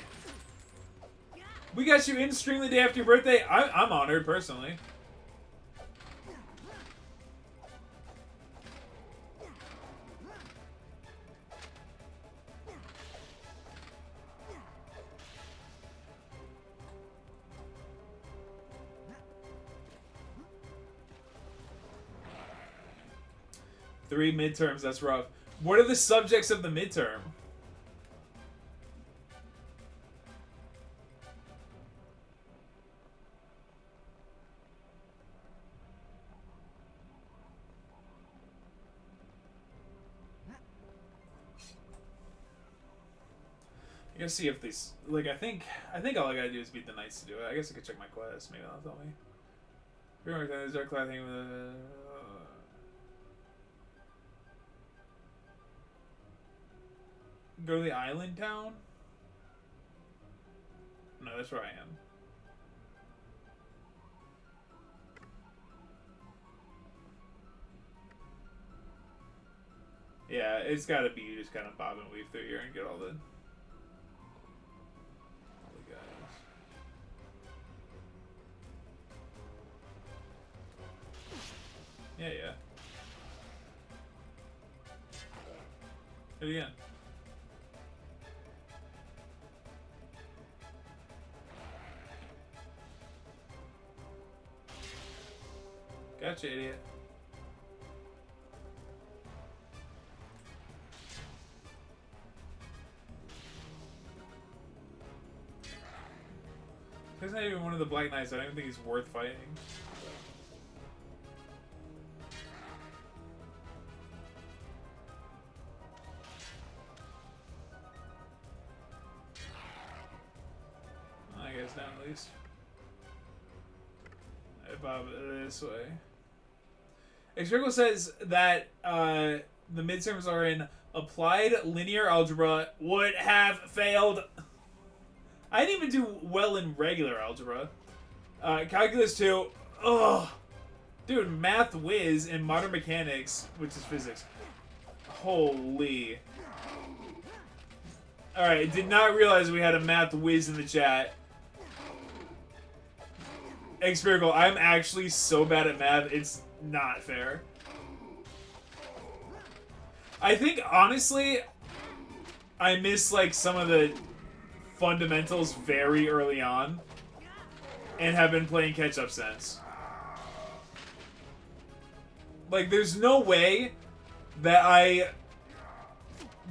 S1: We got you in stream the day after your birthday. I'm honored, personally. Three midterms, that's rough. What are the subjects of the midterm? I gotta see if these, like, I think all I gotta do is beat the knights to do it. I guess I could check my quest. Maybe that'll tell me. There's our class thing with go to the island town? No, that's where I am. Yeah, it's gotta be you just kind of bob and weave through here and get all the guys. Yeah. Hit it again. Gotcha, idiot. He's not even one of the Black Knights. I don't even think he's worth fighting. I guess down at least. I bob this way. Xpericle says that the midterms are in applied linear algebra. Would have failed. I didn't even do well in regular algebra. Calculus 2. Ugh. Dude, math whiz and modern mechanics, which is physics. Holy. Alright, did not realize we had a math whiz in the chat. Xpericle, I'm actually so bad at math, it's not fair. I think, honestly, I missed, like, some of the fundamentals very early on and have been playing catch-up since. Like, there's no way that I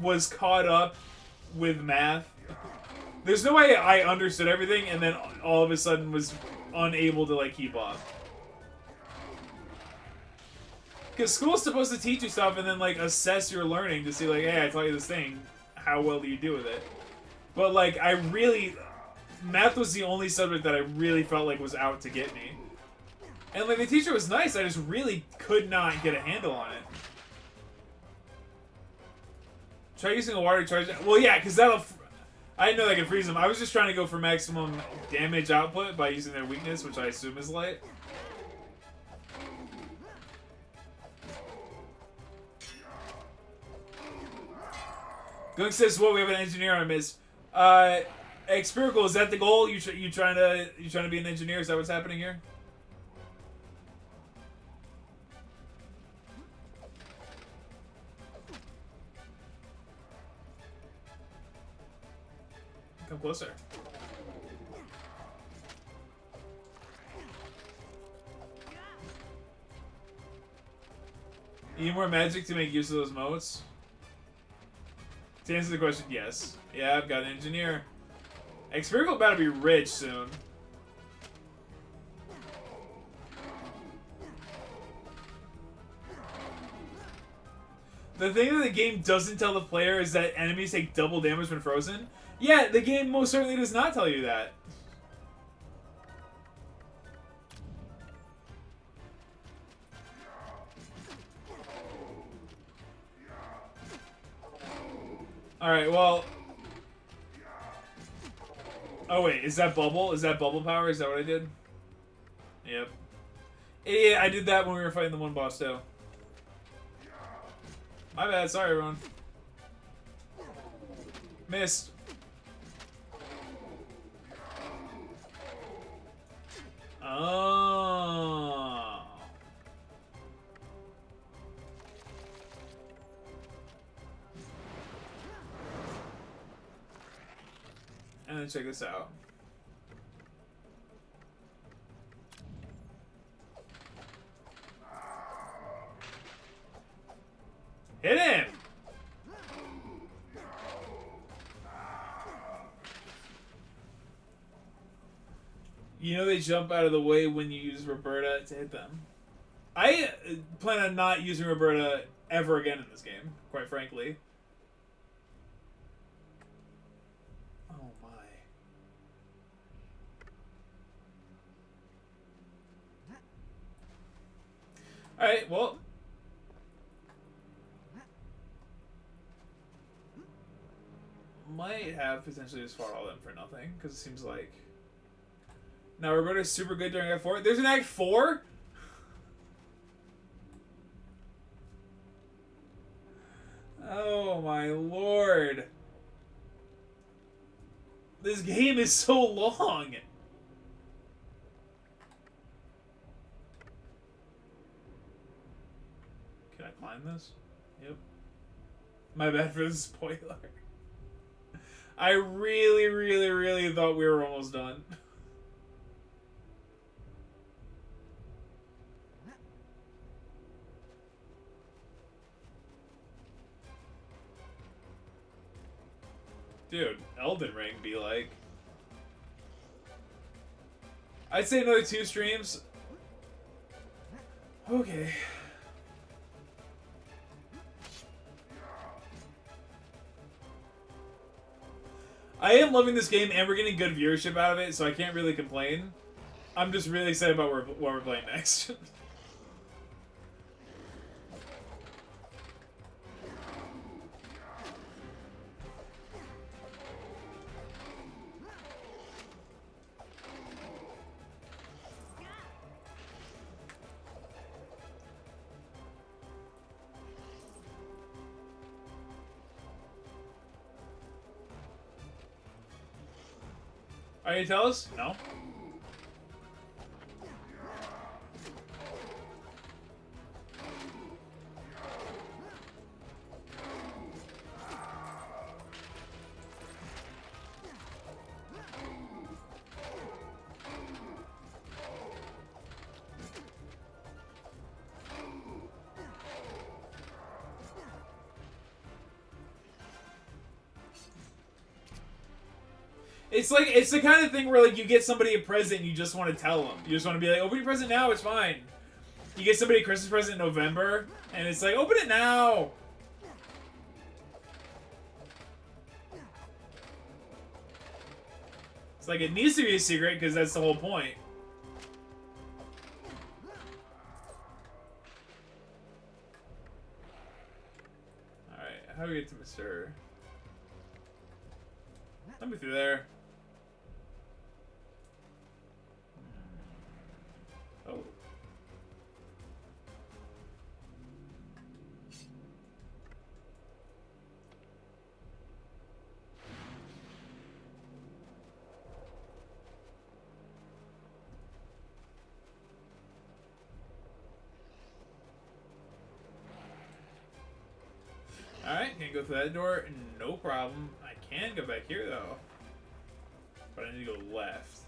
S1: was caught up with math. There's no way I understood everything and then all of a sudden was unable to, like, keep up. Because school's supposed to teach you stuff and then, like, assess your learning to see, like, hey, I taught you this thing. How well do you do with it? But like, math was the only subject that I really felt like was out to get me. And like the teacher was nice, I just really could not get a handle on it. Try using a water charge. Well, yeah, because I didn't know that could freeze them. I was just trying to go for maximum damage output by using their weakness, which I assume is light. Gunk says, "Well, we have an engineer I missed." Experical, is that the goal? You trying to be an engineer? Is that what's happening here? Come closer. You need more magic to make use of those motes? To answer the question, yes. Yeah, I've got an engineer. Experical about to be rich soon. The thing that the game doesn't tell the player is that enemies take double damage when frozen. Yeah, the game most certainly does not tell you that. Alright, well... Oh wait, is that bubble? Is that bubble power? Is that what I did? Yep. Yeah, I did that when we were fighting the one boss too. My bad, sorry everyone. Missed. Oh. And then check this out. Hit him! You know they jump out of the way when you use Roberta to hit them. I plan on not using Roberta ever again in this game, quite frankly. Oh my. Alright, well. Might have potentially just fought all of them for nothing, because it seems like... Now Roberta's super good during Act 4. There's an Act 4? Oh my lord. This game is so long. Can I climb this? Yep. My bad for the spoiler. I really, really, really thought we were almost done. Dude, Elden Ring be like... I'd say another 2 streams. Okay. I am loving this game, and we're getting good viewership out of it, so I can't really complain. I'm just really excited about what we're playing next. Are you tell us? No. It's the kind of thing where like you get somebody a present and you just want to tell them. You just want to be like, open your present now, it's fine. You get somebody a Christmas present in November and it's like, open it now. It's like it needs to be a secret because that's the whole point. Alright, how do we get to Mr. Let me through there. Oh. Alright, can't go through that door. No problem. I can go back here though. But I need to go left.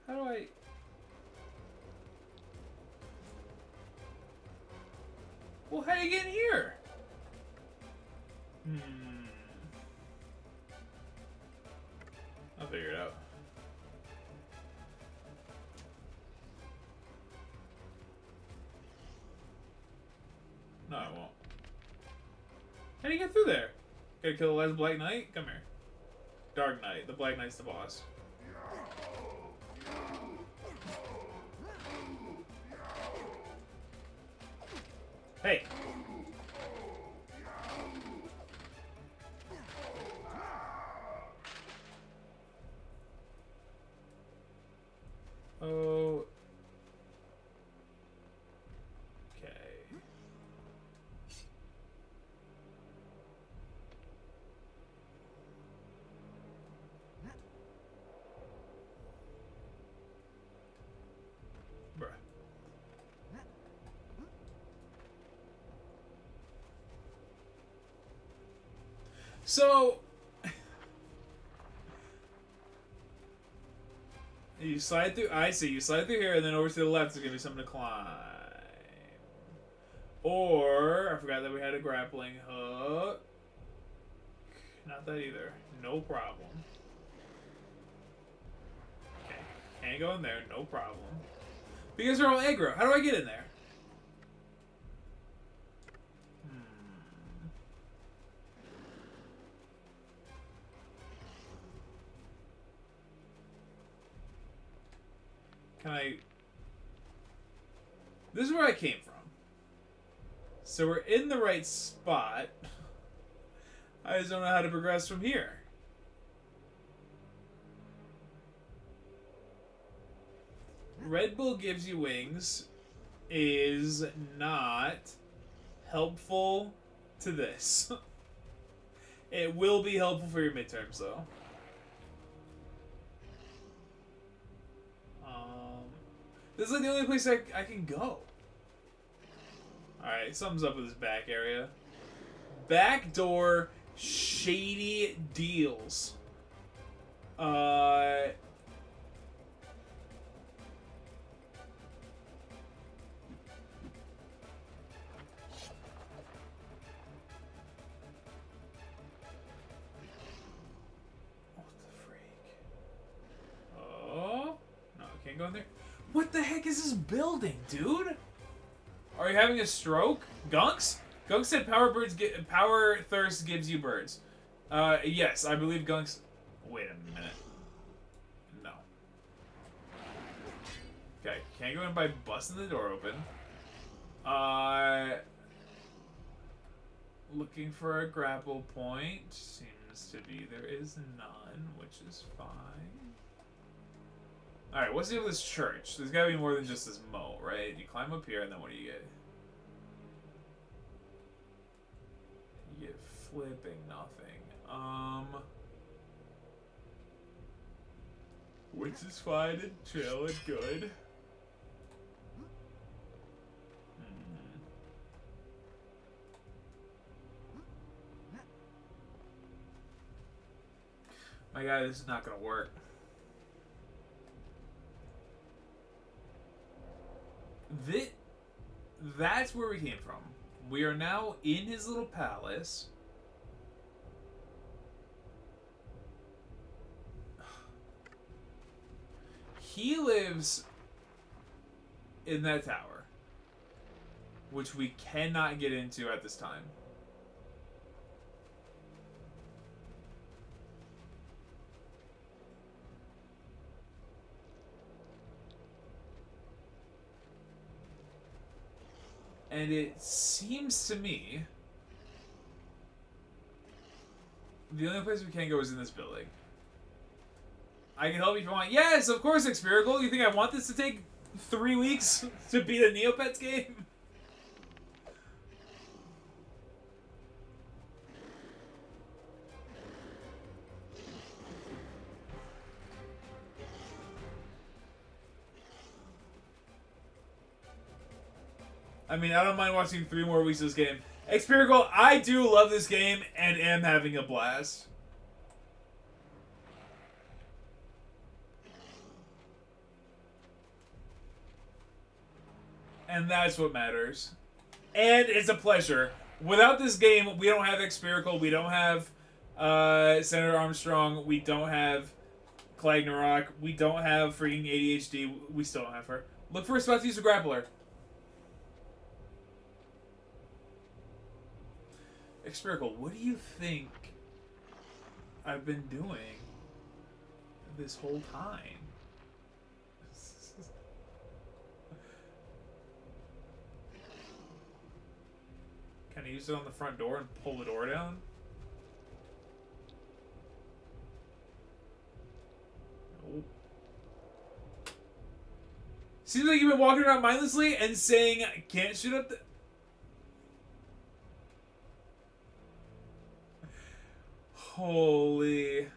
S1: How do I... Well, how do you get in here? I'll figure it out. No, I won't. How do you get through there? Gotta kill the last Black Knight? Come here. Dark Knight. The Black Knight's the boss. Hey! Oh... So, you slide through, I see, you slide through here and then over to the left is going to be something to climb. Or, I forgot that we had a grappling hook. Not that either. No problem. Okay, can't go in there, no problem. Because they're all aggro. How do I get in there? Can I... This is where I came from. So we're in the right spot. I just don't know how to progress from here. Red Bull gives you wings is not helpful to this. It will be helpful for your midterms, though. This is like the only place I can go. Alright, something's up with this back area. Backdoor shady deals. What the freak? Oh, no, I can't go in there. What the heck is this building, dude? Are you having a stroke? Gunks? Gunks said power thirst gives you birds. Yes, I believe Gunks... Wait a minute. No. Okay, can't go in by busting the door open. Looking for a grapple point. Seems to be there is none, which is fine. Alright, what's the deal with this church? There's gotta be more than just this moat, right? You climb up here, and then what do you get? You get flipping nothing. Which is fine and chill and good. My God, this is not gonna work. That's where we came from. We are now in his little palace. He lives in that tower. which we cannot get into at this time. And it seems to me the only place we can go is in this building. I can help you if you want. Yes, of course, Experical. You think I want this to take 3 weeks to beat a Neopets game? I mean, I don't mind watching 3 more weeks of this game. Experical, I do love this game and am having a blast. And that's what matters. And it's a pleasure. Without this game, we don't have Experical, we don't have Senator Armstrong, we don't have Clagnarok, we don't have freaking ADHD, we still don't have her. Look for a spot to use a grappler. Experical, what do you think I've been doing this whole time? Can I use it on the front door and pull the door down? Nope. Seems like you've been walking around mindlessly and saying, I can't shoot up the... Holy...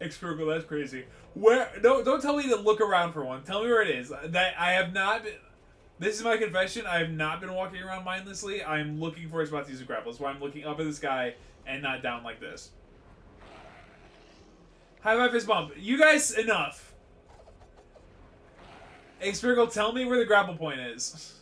S1: Experical, that's crazy. Where? Don't tell me to look around for one. Tell me where it is. That I have not been... This is my confession. I have not been walking around mindlessly. I'm looking for a spot to use a grapple. That's why I'm looking up at the sky and not down like this. High five fist bump. You guys, enough. Experical, tell me where the grapple point is.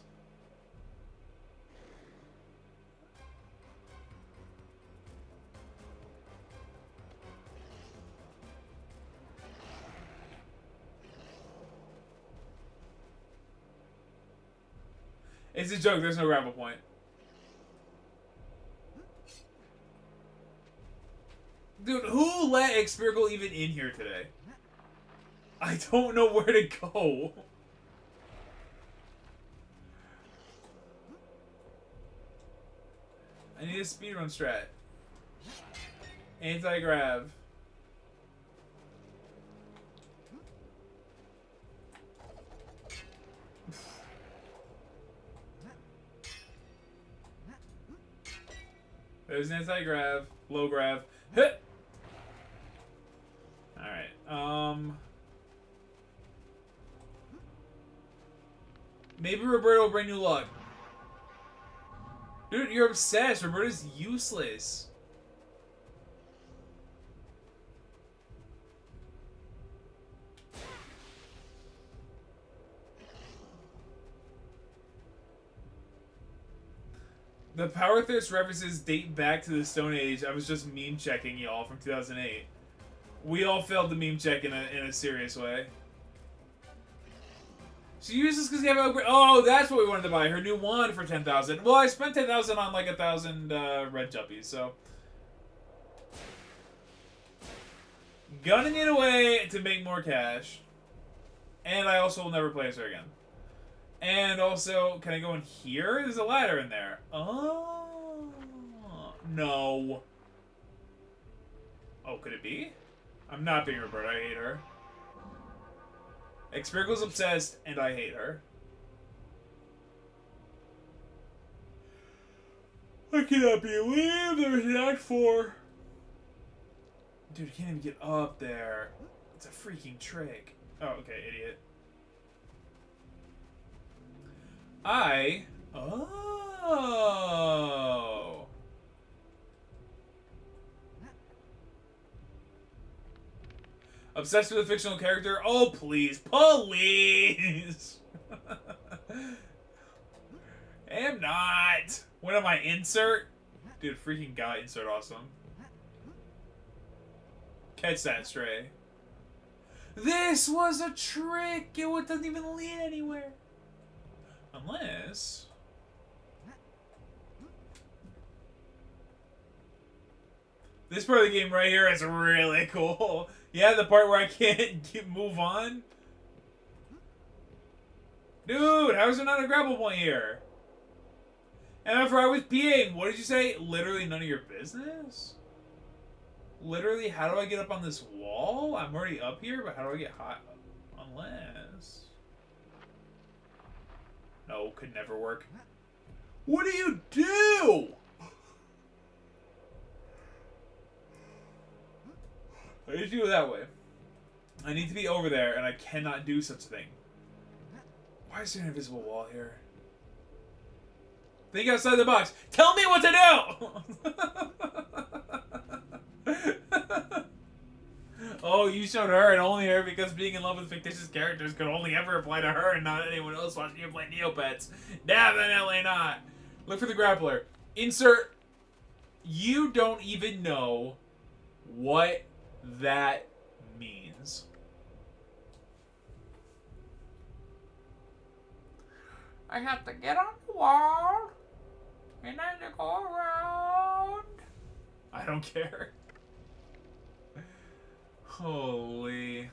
S1: It's a joke, there's no grapple point. Dude, who let Experical even in here today? I don't know where to go. I need a speedrun strat. Anti-grav. There's an anti-grav, low grav. Hit! Alright, maybe Roberto will bring you luck. Dude, you're obsessed. Roberto's useless. The Power Thirst references date back to the Stone Age. I was just meme checking y'all from 2008. We all failed the meme check in a serious way. She uses this because you have an upgrade. Oh, that's what we wanted to buy. Her new wand for 10,000. Well, I spent 10,000 on like 1,000 red juppies, so. Gunning it away to make more cash. And I also will never play as her again. And also, can I go in here? There's a ladder in there. Oh. No. Oh, could it be? I'm not being Roberta. I hate her. Expiricle's obsessed, and I hate her. I cannot believe there's an Act 4. Dude, I can't even get up there. It's a freaking trick. Oh, okay, idiot. Oh. Obsessed with a fictional character? Oh, please. Please. Am not. When am I? Insert? Dude, freaking got insert awesome. Catch that, Stray. This was a trick! It doesn't even lead anywhere. Unless... This part of the game right here is really cool. Yeah, the part where I can't move on. Dude, how is there not a grapple point here? And after I was peeing, what did you say? Literally none of your business? Literally, how do I get up on this wall? I'm already up here, but how do I get high? Unless... No, could never work. What do you do? I need to do it that way. I need to be over there, and I cannot do such a thing. Why is there an invisible wall here? Think outside the box. Tell me what to do! Oh, you showed her and only her because being in love with fictitious characters could only ever apply to her and not anyone else watching you play Neopets. Definitely not. Look for the grappler. Insert. You don't even know what that means. I have to get on the wall and then to go around. I don't care. Holy.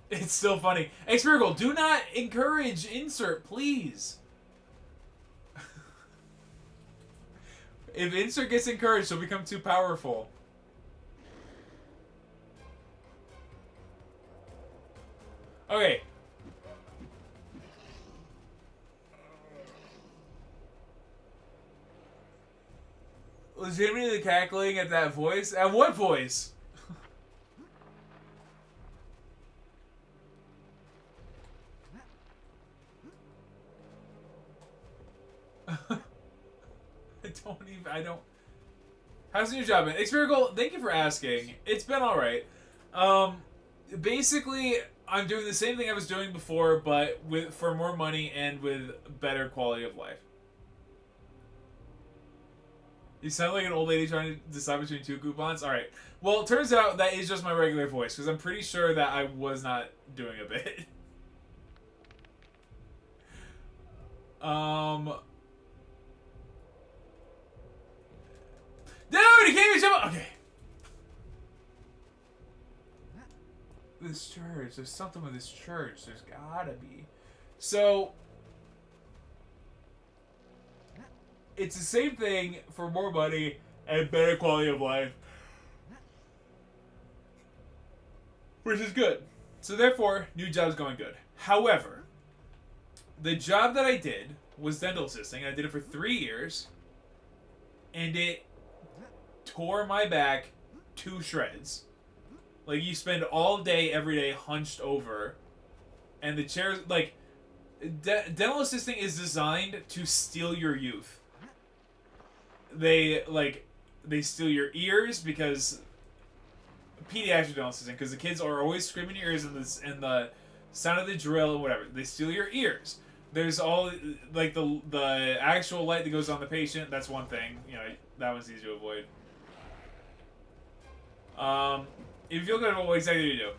S1: It's still funny. Hey, Spherical, do not encourage insert, please. If insert gets encouraged, he'll become too powerful. Okay. Legitimately cackling at that voice? At what voice? I don't... How's your job been? Experical, thank you for asking. It's been alright. Basically, I'm doing the same thing I was doing before, but for more money and with better quality of life. You sound like an old lady trying to decide between two coupons. Alright. Well, it turns out that is just my regular voice, because I'm pretty sure that I was not doing a bit. Dude, he can't even jump. Okay. This church. There's something with this church. There's gotta be. So, it's the same thing for more money and better quality of life. Which is good. So therefore, new job's going good. However, the job that I did was dental assisting. I did it for 3 years. And it tore my back to shreds. Like, you spend all day, every day, hunched over. And the chairs, like, dental assisting is designed to steal your youth. They steal your ears because... Pediatric dental assisting, because the kids are always screaming in your ears and the sound of the drill and whatever. They steal your ears. There's all, like, the actual light that goes on the patient. That's one thing. You know, that one's easy to avoid. If you feel good about what exactly you do.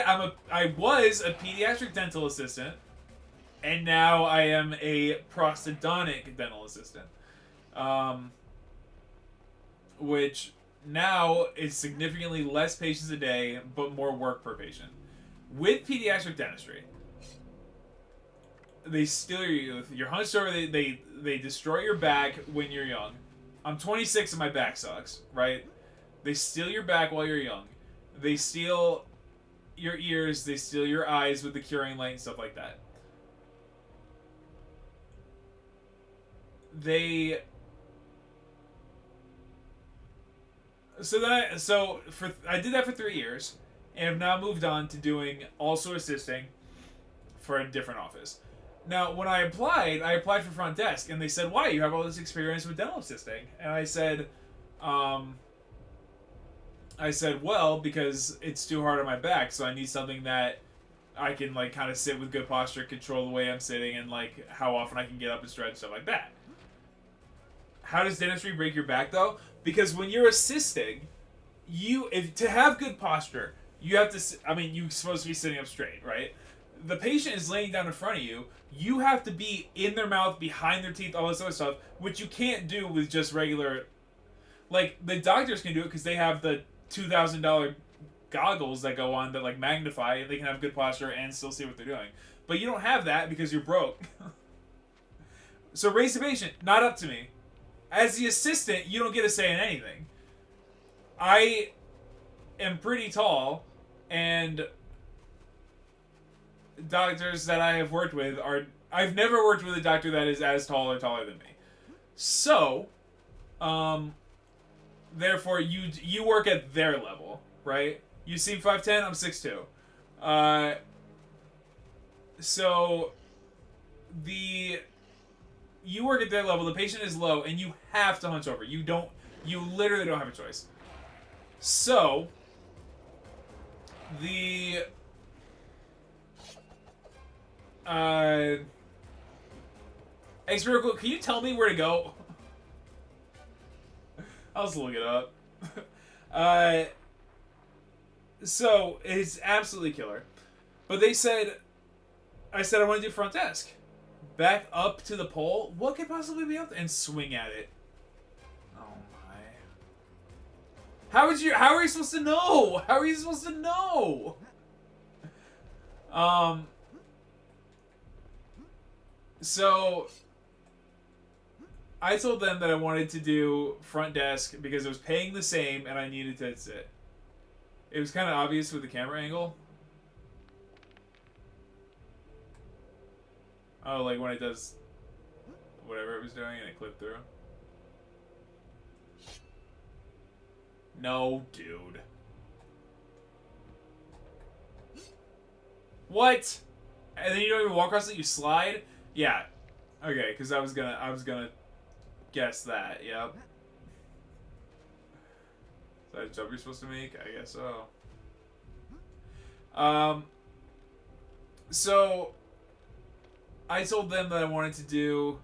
S1: I was a pediatric dental assistant, and now I am a prosthodontic dental assistant. Which now is significantly less patients a day, but more work per patient. With pediatric dentistry, they steal your youth. You're hunched over. They destroy your back when you're young. I'm 26 and my back sucks, right? They steal your back while you're young. They steal your ears. They steal your eyes with the curing light and stuff like that. I did that for 3 years, and have now moved on to doing also assisting for a different office. Now, when I applied for front desk, and they said, "Why? You have all this experience with dental assisting." And I said, well, because it's too hard on my back, so I need something that I can, like, kind of sit with good posture, control the way I'm sitting, and, like, how often I can get up and stretch, stuff like that. How does dentistry break your back, though? Because when you're assisting, to have good posture, you have to. I mean, you're supposed to be sitting up straight, right? The patient is laying down in front of you. You have to be in their mouth, behind their teeth, all this other stuff, which you can't do with just regular. Like the doctors can do it because they have the $2,000 goggles that go on that like magnify, and they can have good posture and still see what they're doing. But you don't have that because you're broke. So raise the patient, not up to me. As the assistant, you don't get a say in anything. I am pretty tall, and doctors that I have worked with are... I've never worked with a doctor that is as tall or taller than me. So, therefore, you work at their level, right? You seem 5'10", I'm 6'2". So, you work at their level, the patient is low, and you have to hunch over. You literally don't have a choice. So, Experimental, can you tell me where to go? I'll just look it up. So, it's absolutely killer. But I said I want to do front desk. Back up to the pole? What could possibly be up there? And swing at it. Oh my. How are you supposed to know? How are you supposed to know? So I told them that I wanted to do front desk because it was paying the same and I needed to sit. It was kind of obvious with the camera angle. Oh, like when it does whatever it was doing and it clipped through. No, dude. What? And then you don't even walk across it, you slide? Yeah. Okay, because I was gonna guess that, yep. Is that a jump you're supposed to make? I guess so. So I told them that I wanted to do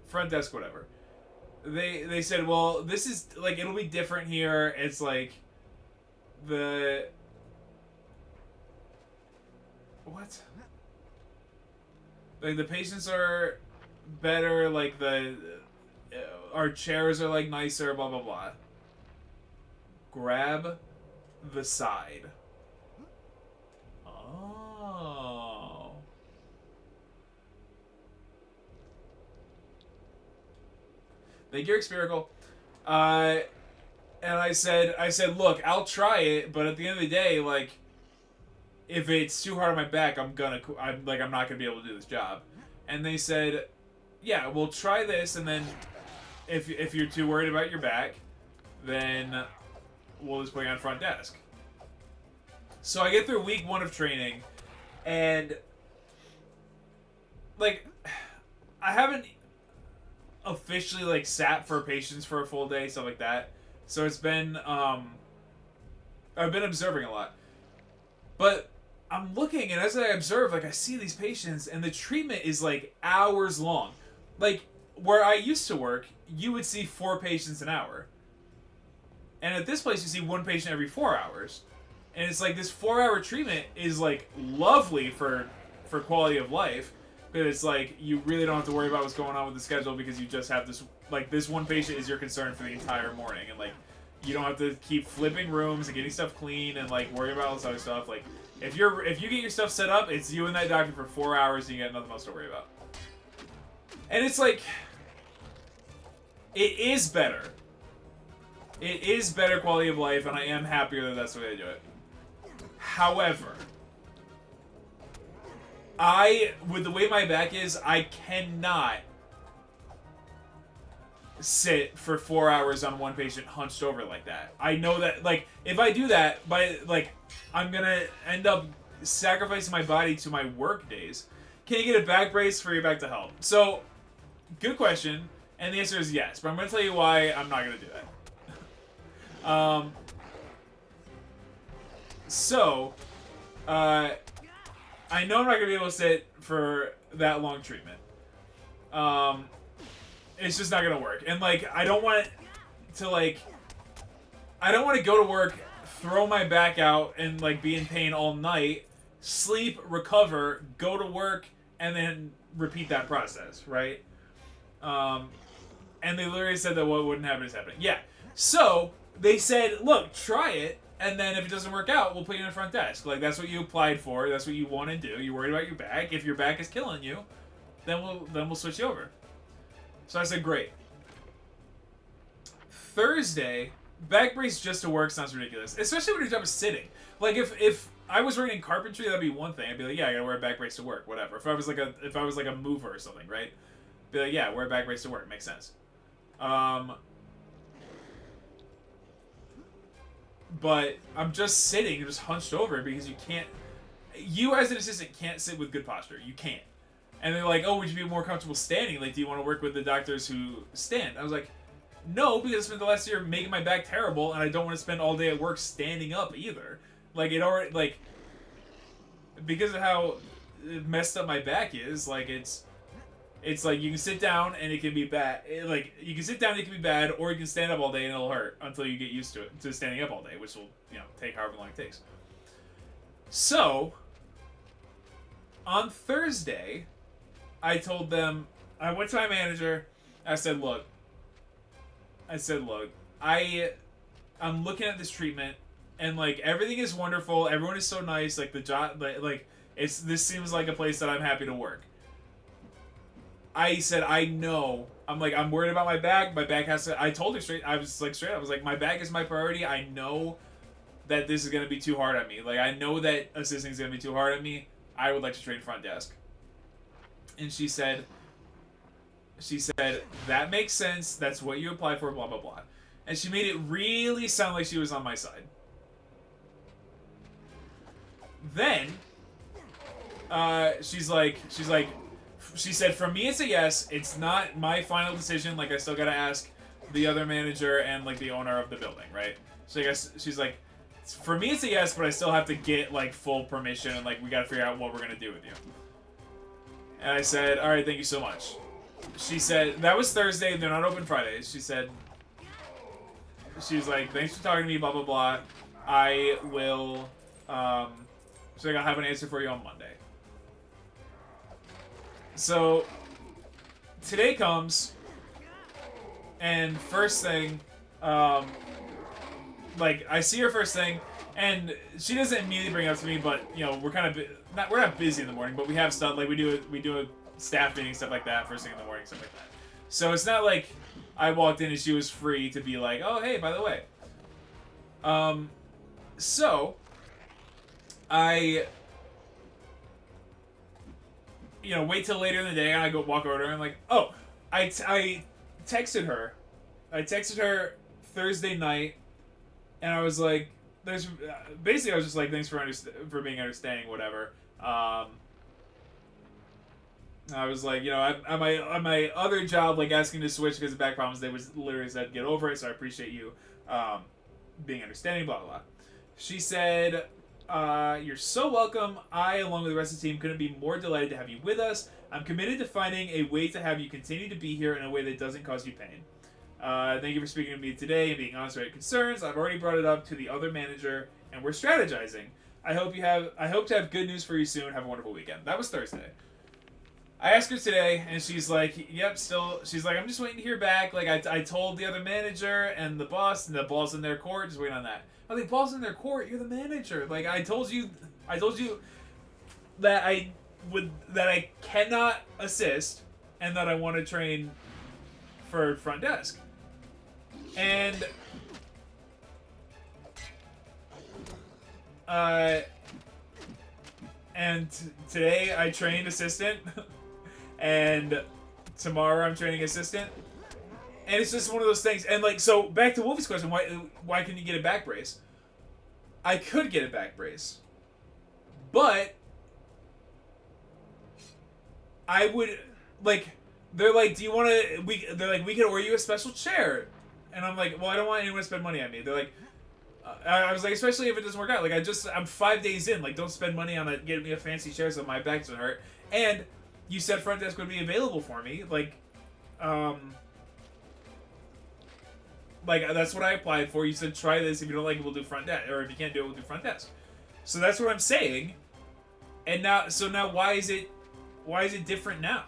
S1: front desk, whatever. They said, well, this is, like, it'll be different here. It's, like, what? Like, the patients are better, like, our chairs are, like, nicer, blah, blah, blah. Grab the side. Oh. Thank you, Experical. And I said, look, I'll try it, but at the end of the day, like, if it's too hard on my back, I'm not gonna be able to do this job. And they said, yeah, we'll try this, and then if you're too worried about your back, then we'll just put you on front desk. So I get through week 1 of training, and like, I haven't officially like sat for patients for a full day, stuff like that. So it's been I've been observing a lot. But I'm looking, and as I observe, like, I see these patients, and the treatment is like hours long. Like, where I used to work, you would see 4 patients an hour. And at this place you see 1 patient every 4 hours. And it's like this 4-hour treatment is like lovely for quality of life. But it's like, you really don't have to worry about what's going on with the schedule because you just have this, like, this 1 patient is your concern for the entire morning. And, like, you don't have to keep flipping rooms and getting stuff clean and, like, worry about all this other stuff. Like, if you get your stuff set up, it's you and that doctor for 4 hours and you got nothing else to worry about. And it's like, it is better. It is better quality of life, and I am happier that that's the way I do it. However, with the way my back is, I cannot sit for 4 hours on 1 patient hunched over like that. I know that, like, if I do that, I'm gonna end up sacrificing my body to my work days. Can you get a back brace for your back to help? So, good question, and the answer is yes, but I'm gonna tell you why I'm not gonna do that. I know I'm not gonna be able to sit for that long treatment. It's just not gonna work. And, like, I don't want to go to work throw my back out and like be in pain all night, sleep, recover, go to work, and then repeat that process, right? And they literally said that what wouldn't happen is happening. Yeah. So they said, look, try it, and then if it doesn't work out, we'll put you in the front desk. Like, that's what you applied for. That's what you want to do. You're worried about your back. If your back is killing you, then we'll switch you over. So I said, great. Thursday, back brace just to work sounds ridiculous, especially when your job is sitting. Like, if I was working in carpentry, that'd be one thing. I'd be like, yeah, I gotta wear a back brace to work, whatever. If I was like a mover or something, right? Be like, yeah, wear a back brace to work. Makes sense. But I'm just sitting, just hunched over because you can't. You as an assistant can't sit with good posture. You can't. And they're like, oh, would you be more comfortable standing? Like, do you want to work with the doctors who stand? I was like, no, because I spent the last year making my back terrible, and I don't want to spend all day at work standing up either. Like, it already, like, because of how messed up my back is, like, it's like you can sit down and it can be bad. Like, you can sit down and it can be bad, or you can stand up all day and it'll hurt until you get used to it, to standing up all day, which will, take however long it takes. So, on Thursday, I told them, I went to my manager, I said, look, I'm looking at this treatment, and, like, everything is wonderful, everyone is so nice, like, the job, like, this seems like a place that I'm happy to work. I said, I know, I'm worried about my back has to, I told her straight, I was like, my back is my priority, I know that this is going to be too hard on me, like, I know that assisting is going to be too hard on me, I would like to train front desk. And she said, that makes sense, that's what you applied for, blah, blah, blah. And she made it really sound like she was on my side. Then, she said, for me it's a yes, it's not my final decision, like, I still gotta ask the other manager and, like, the owner of the building, right? So I guess, she's like, for me it's a yes, but I still have to get, like, full permission, and, like, we gotta figure out what we're gonna do with you. And I said, alright, thank you so much. She said, that was Thursday, they're not open Fridays. She was like, thanks for talking to me, blah, blah, blah. I will, so I'll have an answer for you on Monday. So, today comes, and first thing, like, I see her first thing, and she doesn't immediately bring it up to me, but, we're kind of, we're not busy in the morning, but we have stuff, like, we do a staff meeting, stuff like that, first thing in the morning, stuff like that. So it's not like I walked in and she was free to be like, oh, hey, by the way. So, I, wait till later in the day, and I go walk over to her, and I'm like, oh, I texted her. I texted her Thursday night, and I was like, basically I was just like, thanks for being understanding, whatever. I was like, on my other job, like, asking to switch because of back problems, they was literally said, get over it, so I appreciate you being understanding, blah, blah, blah. She said, you're so welcome. I, along with the rest of the team, couldn't be more delighted to have you with us. I'm committed to finding a way to have you continue to be here in a way that doesn't cause you pain. Thank you for speaking to me today and being honest about your concerns. I've already brought it up to the other manager, and we're strategizing. I hope to have good news for you soon. Have a wonderful weekend. That was Thursday. I asked her today, and she's like, yep, still, she's like, I'm just waiting to hear back. Like, I told the other manager and the boss, and the ball's in their court, just waiting on that. I was like, ball's in their court? You're the manager. Like, I told you that I cannot assist, and that I want to train for front desk. And, today I trained assistant, and tomorrow I'm training assistant, and it's just one of those things. And, like, so back to Wolfie's question, why couldn't you get a back brace? I could get a back brace, but I would, like, they're like, do you want to, they're like, we could order you a special chair, and I'm like, well, I don't want anyone to spend money on me. They're like, I was like, especially if it doesn't work out. Like, I'm 5 days in. Like, don't spend money on getting me a fancy chair so my back doesn't hurt. And you said front desk would be available for me. Like, like that's what I applied for. You said try this. If you don't like it, we'll do front desk, or if you can't do it, we'll do front desk. So that's what I'm saying. And now, so now, why is it different now?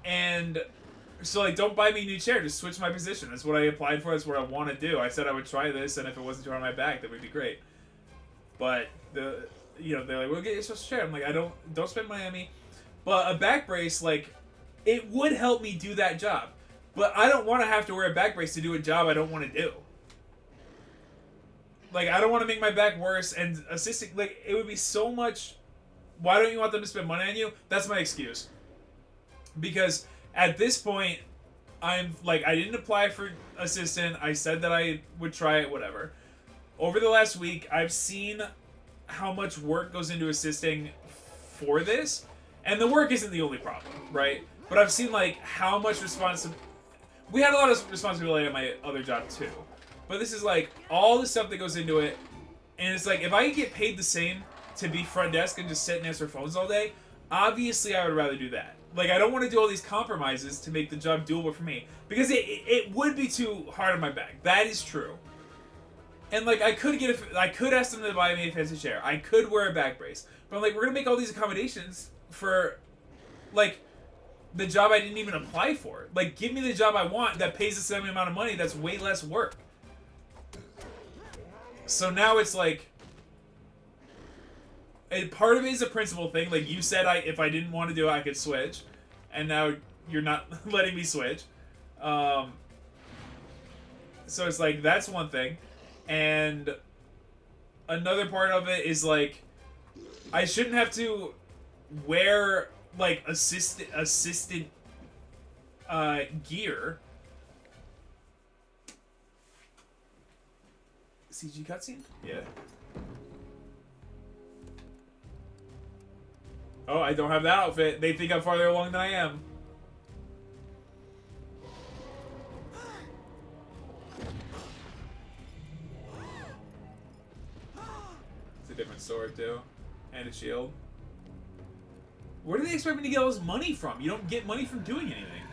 S1: And so like, don't buy me a new chair. Just switch my position. That's what I applied for. That's what I want to do. I said I would try this, and if it wasn't too hard on my back, that would be great. But they're like, we'll get you a special chair. I'm like, don't spend money on me. But a back brace, like, it would help me do that job. But I don't want to have to wear a back brace to do a job I don't want to do. Like, I don't want to make my back worse, and assisting, like, it would be so much. Why don't you want them to spend money on you? That's my excuse. Because at this point, I'm like, I didn't apply for assistant. I said that I would try it, whatever. Over the last week, I've seen how much work goes into assisting for this, and the work isn't the only problem, right? But I've seen like how much we had a lot of responsibility at my other job too. But this is like all the stuff that goes into it, and it's like if I could get paid the same to be front desk and just sit and answer phones all day, obviously I would rather do that. Like, I don't want to do all these compromises to make the job doable for me, because it would be too hard on my back. That is true. And like, I could ask them to buy me a fancy chair. I could wear a back brace. But I'm like, we're gonna make all these accommodations for like the job I didn't even apply for. Like, give me the job I want that pays the same amount of money. That's way less work. So now it's like, and part of it is a principle thing. Like you said, if I didn't want to do it, I could switch, and now you're not letting me switch. So it's like, that's one thing, and another part of it is like, I shouldn't have to wear like assisted gear. CG cutscene? Yeah. Oh, I don't have that outfit. They think I'm farther along than I am. It's a different sword, too. And a shield. Where do they expect me to get all this money from? You don't get money from doing anything.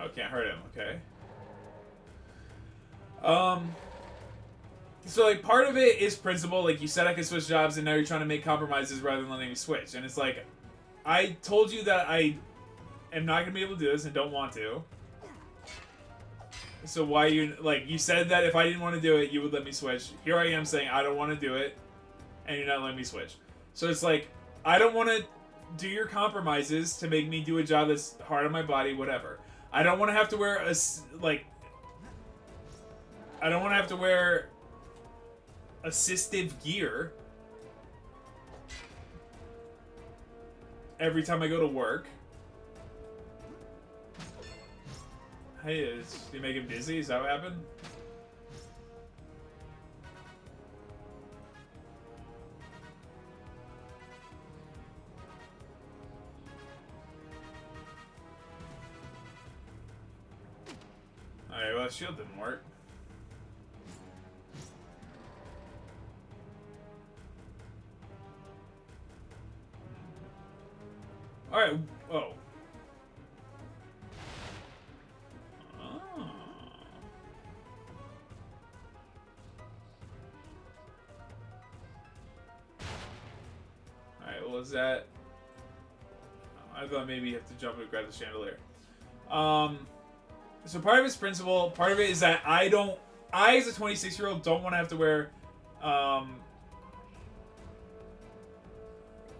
S1: Oh, can't hurt him, okay. So like part of it is principle, like you said I could switch jobs and now you're trying to make compromises rather than letting me switch. And it's like, I told you that I am not gonna be able to do this and don't want to. So why you said that if I didn't want to do it, you would let me switch. Here I am saying I don't want to do it, and you're not letting me switch. So it's like, I don't want to do your compromises to make me do a job that's hard on my body, whatever. I don't want to have to wear I don't want to have to wear assistive gear every time I go to work. Hey, did you make him dizzy? Is that what happened? Alright, well, that shield didn't work. Alright, oh. Alright, well, is that... I thought maybe you have to jump and grab the chandelier. So part of it's principle, part of it is that I as a 26-year-old don't want to have to wear, I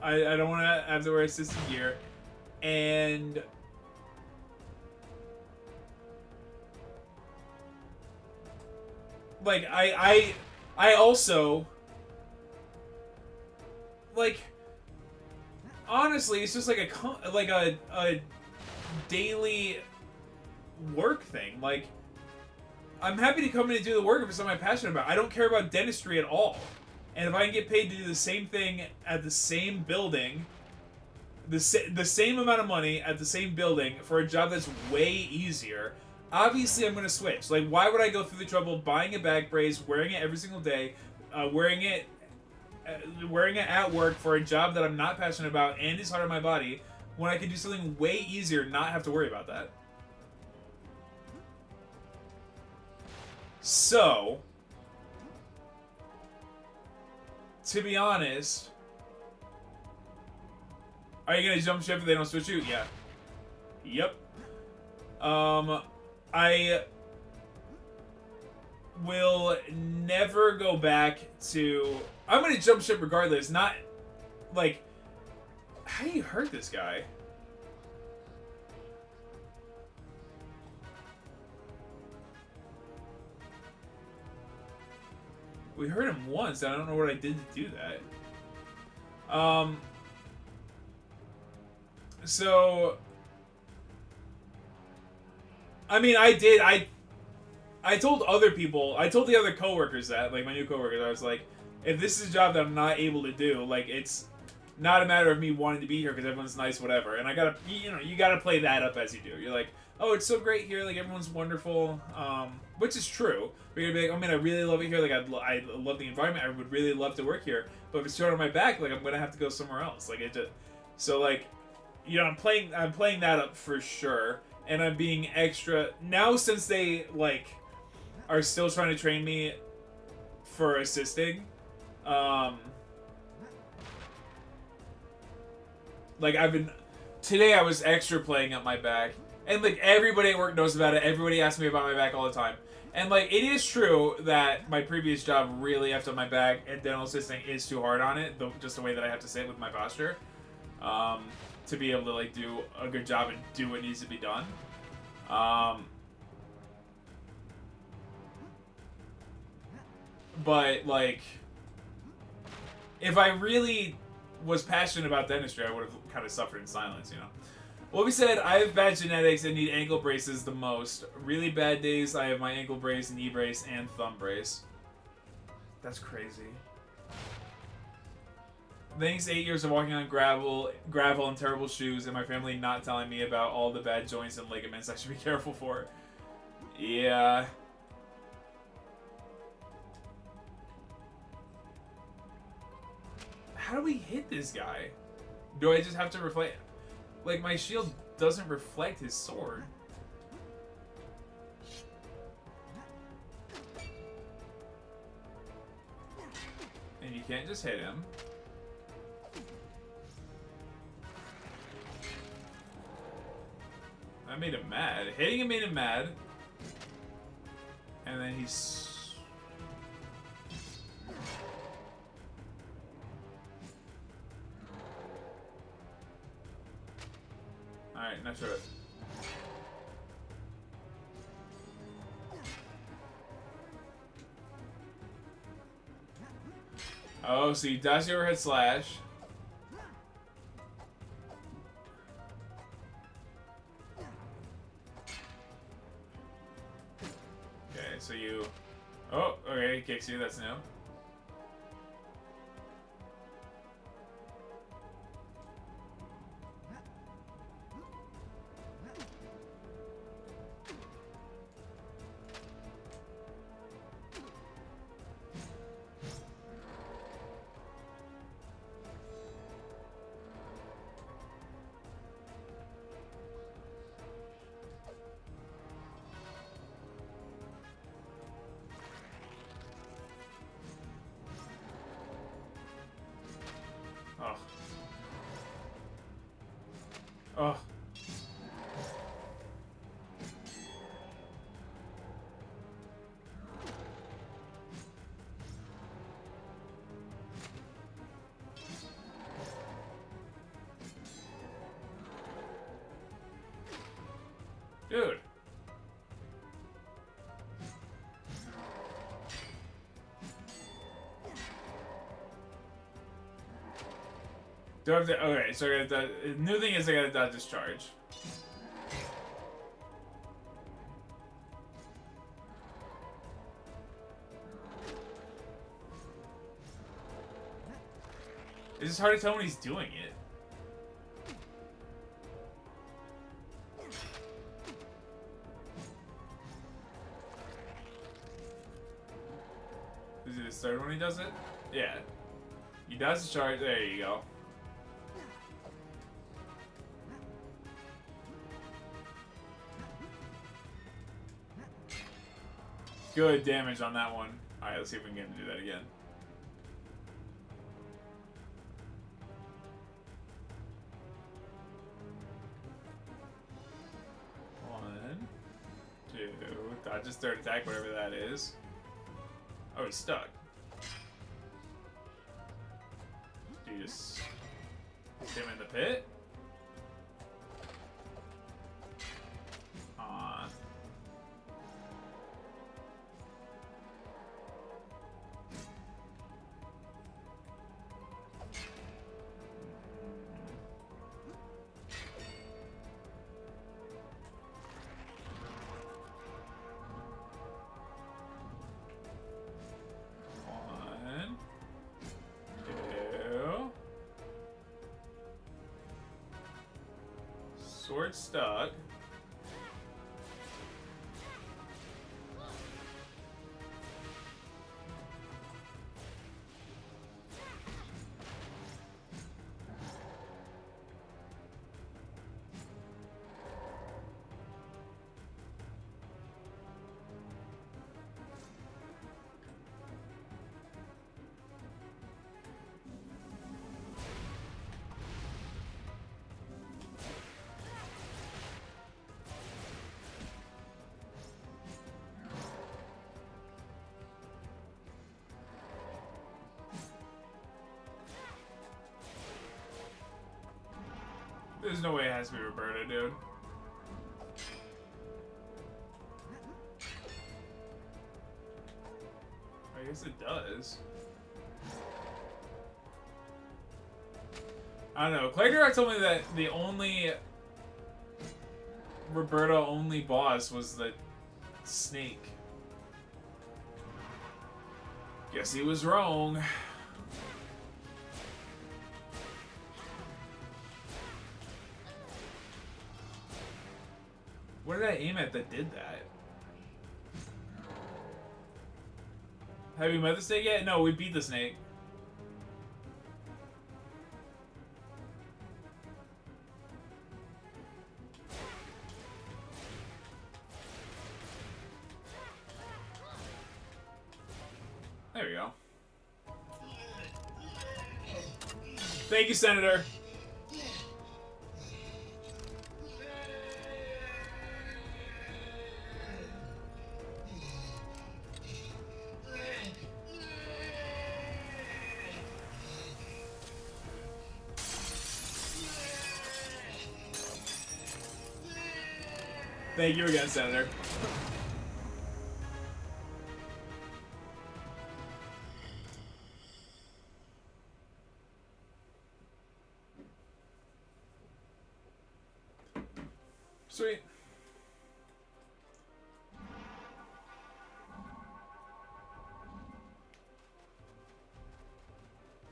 S1: don't want to have to wear assisted gear, and like I also like, honestly, it's just like a daily work thing. Like, I'm happy to come in and do the work if it's something I'm passionate about. I don't care about dentistry at all. And if I can get paid to do the same thing at the same building the same amount of money at the same building for a job that's way easier, obviously I'm going to switch. Like, why would I go through the trouble of buying a back brace, wearing it every single day, wearing it at work for a job that I'm not passionate about and is hard on my body, when I could do something way easier and not have to worry about that? So, to be honest, are you gonna jump ship if they don't switch you? Yeah. Yep. I will never go back to... I'm gonna jump ship regardless, not... Like... How do you hurt this guy? We hurt him once, and I don't know what I did to do that. So... I mean, I told other people, I told the other coworkers that, like my new coworkers, I was like, if this is a job that I'm not able to do, like, it's not a matter of me wanting to be here because everyone's nice, whatever. And I gotta, you gotta play that up as you do. You're like, oh, it's so great here, like, everyone's wonderful, which is true. But you're gonna be like, oh man, I really love it here, like, I love the environment, I would really love to work here. But if it's hard on my back, like, I'm gonna have to go somewhere else. Like, it just, so, like, I'm playing that up for sure. And I'm being extra now since they like are still trying to train me for assisting. Like today I was extra playing up my back, and like everybody at work knows about it. Everybody asks me about my back all the time, and like it is true that my previous job really effed up my back, and dental assisting is too hard on it. Just the way that I have to sit with my posture. To be able to like do a good job and do what needs to be done. But like, if I really was passionate about dentistry, I would have kind of suffered in silence, you know. Well, we said I have bad genetics and need ankle braces the most. Really bad days, I have my ankle brace, knee brace, and thumb brace. That's crazy. Thanks 8 years of walking on gravel and terrible shoes, and my family not telling me about all the bad joints and ligaments I should be careful for. Yeah. How do we hit this guy? Do I just have to reflect? Like, my shield doesn't reflect his sword. And you can't just hit him. That made him mad. Hitting him made him mad. And then he's... Alright, not sure. Oh, so you dash the overhead slash. So you... Oh, okay, he kicks you, that's new. Oh. Oh. Dude. Do I have to... Okay, so I gotta... The new thing is I gotta dodge discharge. It's just hard to tell when he's doing it. third when he does it? Yeah. He does the charge. There you go. Good damage on that one. Alright, let's see if we can get him to do that again. One, two, dodge his third attack, whatever that is. Oh, he's stuck. Do you just hit him in the pit? Aw. One, two. Sword stuck. There's no way it has to be Roberta, dude. I guess it does. I don't know. Clay told me that the only Roberta only boss was the snake. Guess he was wrong. What did I aim at that did that? Have you met the snake yet? No, we beat the snake. There we go. Thank you, Senator. Thank you again, Senator. Sweet.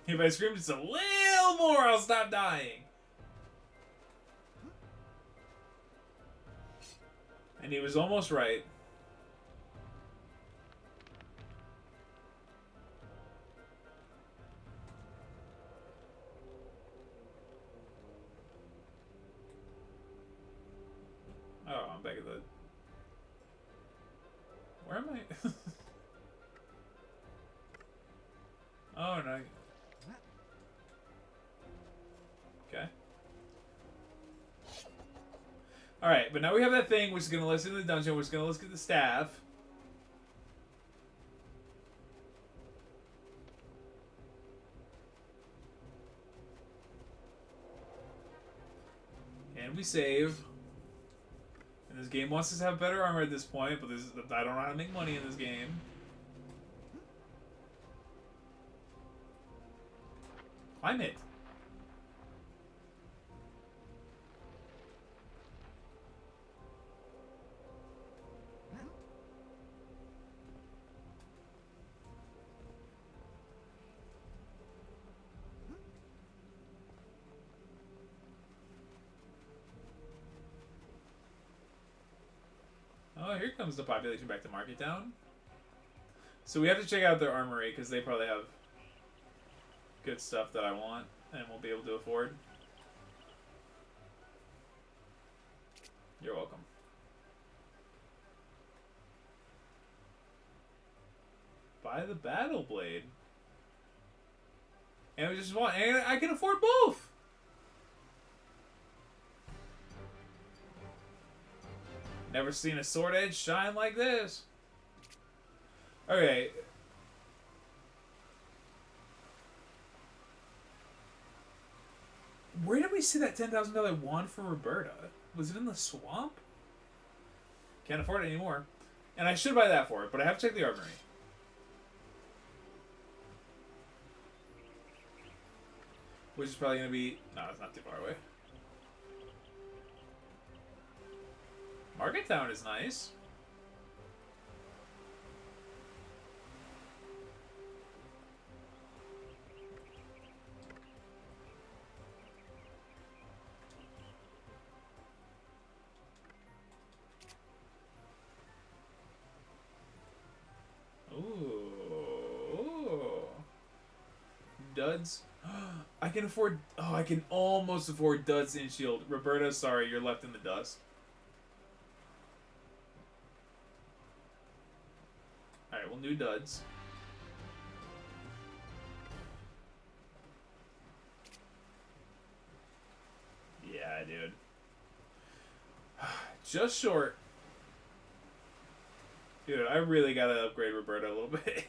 S1: If I scream just a little more, I'll stop dying. And he was almost right. Oh, I'm back at the... Where am I? Oh, no. Okay. Alright, but now we have that thing which is going to listen to the dungeon, which is going to look at the staff. And we save. And this game wants us to have better armor at this point, but I don't know how to make money in this game. Climb it. Oh, here comes the population back to Market Town. So we have to check out their armory, because they probably have good stuff that I want and won't be able to afford. You're welcome. Buy the battle blade. And we just want, and I can afford both. Never seen a sword edge shine like this. Okay. Where did we see that $10,000 wand for Roberta? Was it in the swamp? Can't afford it anymore. And I should buy that for it, but I have to check the armory. Which is probably going to be... No, it's not too far away. Market Town is nice. Ooh. Duds. I can afford... Oh, I can almost afford Duds in Shield. Roberta, sorry, you're left in the dust. Alright, we'll do Duds. Yeah, dude. Just short. Dude, I really gotta upgrade Roberta a little bit.